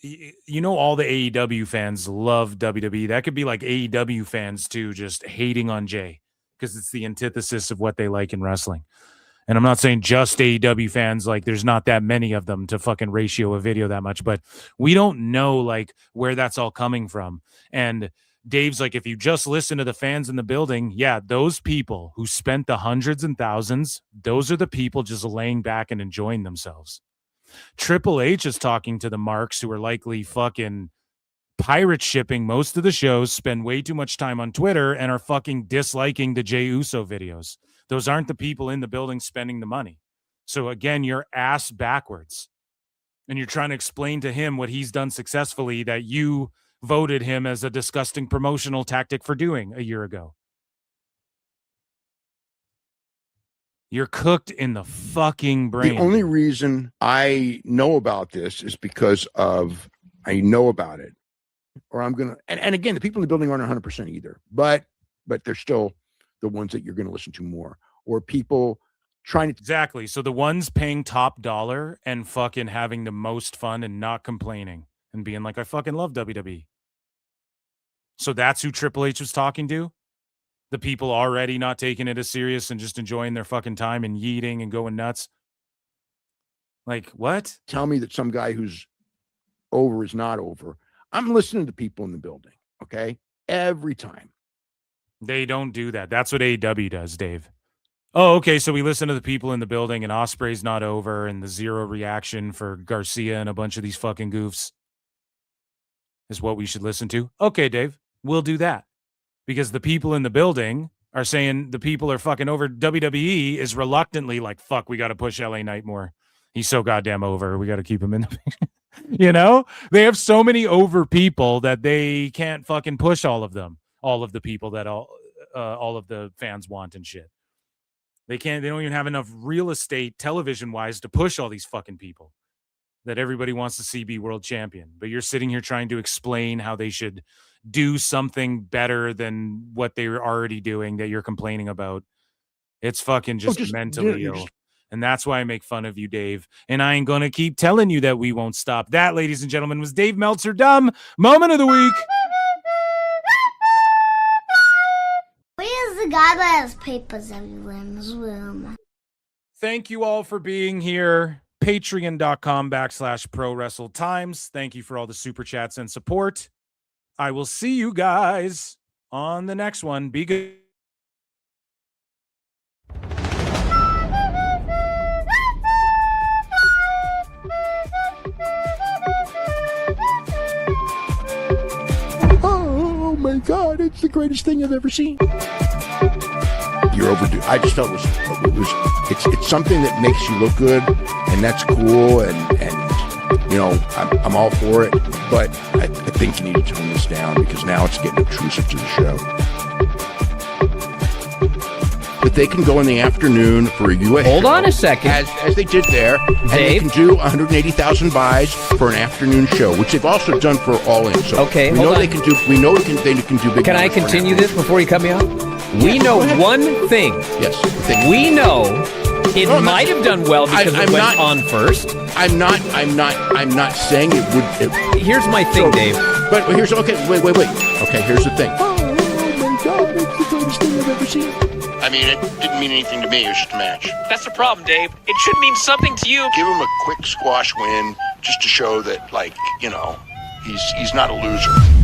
all the AEW fans love WWE. That could be like AEW fans too, just hating on Jay because it's the antithesis of what they like in wrestling. And I'm not saying just AEW fans, like there's not that many of them to fucking ratio a video that much, but we don't know like where that's all coming from. And Dave's like, if you just listen to the fans in the building, yeah, those people who spent the hundreds and thousands, those are the people just laying back and enjoying themselves. Triple H is talking to the marks who are likely fucking pirate shipping most of the shows, spend way too much time on Twitter, and are fucking disliking the Jey Uso videos. Those aren't the people in the building spending the money. So again, you're ass backwards. And you're trying to explain to him what he's done successfully that you voted him as a disgusting promotional tactic for doing a year ago. You're cooked in the fucking brain. The only reason I know about this is because of I know about it, or I'm gonna. And again, the people in the building aren't 100% either, but they're still the ones that you're going to listen to more, or people trying to exactly. So the ones paying top dollar and fucking having the most fun and not complaining and being like, I fucking love WWE. So that's who Triple H was talking to. The people already not taking it as serious and just enjoying their fucking time and yeeting and going nuts. Like, what? Tell me that some guy who's over is not over. I'm listening to people in the building, okay? Every time. They don't do that. That's what AEW does, Dave. Oh, okay, so we listen to the people in the building and Ospreay's not over and the zero reaction for Garcia and a bunch of these fucking goofs is what we should listen to. Okay, Dave, we'll do that. Because the people in the building are saying the people are fucking over. WWE is reluctantly like, fuck, we got to push LA Knight more. He's so goddamn over. We got to keep him in the They have so many over people that they can't fucking push all of them. All of the people that all of the fans want and shit. They don't even have enough real estate television-wise to push all these fucking people that everybody wants to see be world champion. But you're sitting here trying to explain how they should do something better than what they're already doing that you're complaining about. It's fucking just mentally ill. And that's why I make fun of you, Dave. And I ain't going to keep telling you that we won't stop. That, ladies and gentlemen, was Dave Meltzer Dumb Moment of the Week. Where's the guy that has papers everywhere in his room? Thank you all for being here. Patreon.com/ProWrestleTimes. Thank you for all the super chats and support. I will see you guys on the next one. Be good. Oh my God, it's the greatest thing I've ever seen. You're overdue. I just felt it's something that makes you look good, and that's cool, and I'm all for it, but I think you need to tone this down because now it's getting intrusive to the show. But they can go in the afternoon for a US Hold show, on a second. As they did there, and they can do 180,000 buys for an afternoon show, which they've also done for All In. So okay, we know they can do. We know they can do big. Can I continue this before you cut me off? We know one thing. Yes. We know it might have done well because it went on first. I'm not saying it would. Here's my thing, Dave. But here's okay. Wait. Okay, here's the thing. Oh my God, it's the greatest thing I've ever seen. I mean, it didn't mean anything to me. It was just a match. That's the problem, Dave. It should mean something to you. Give him a quick squash win. just to show that, like, you know, he's not a loser.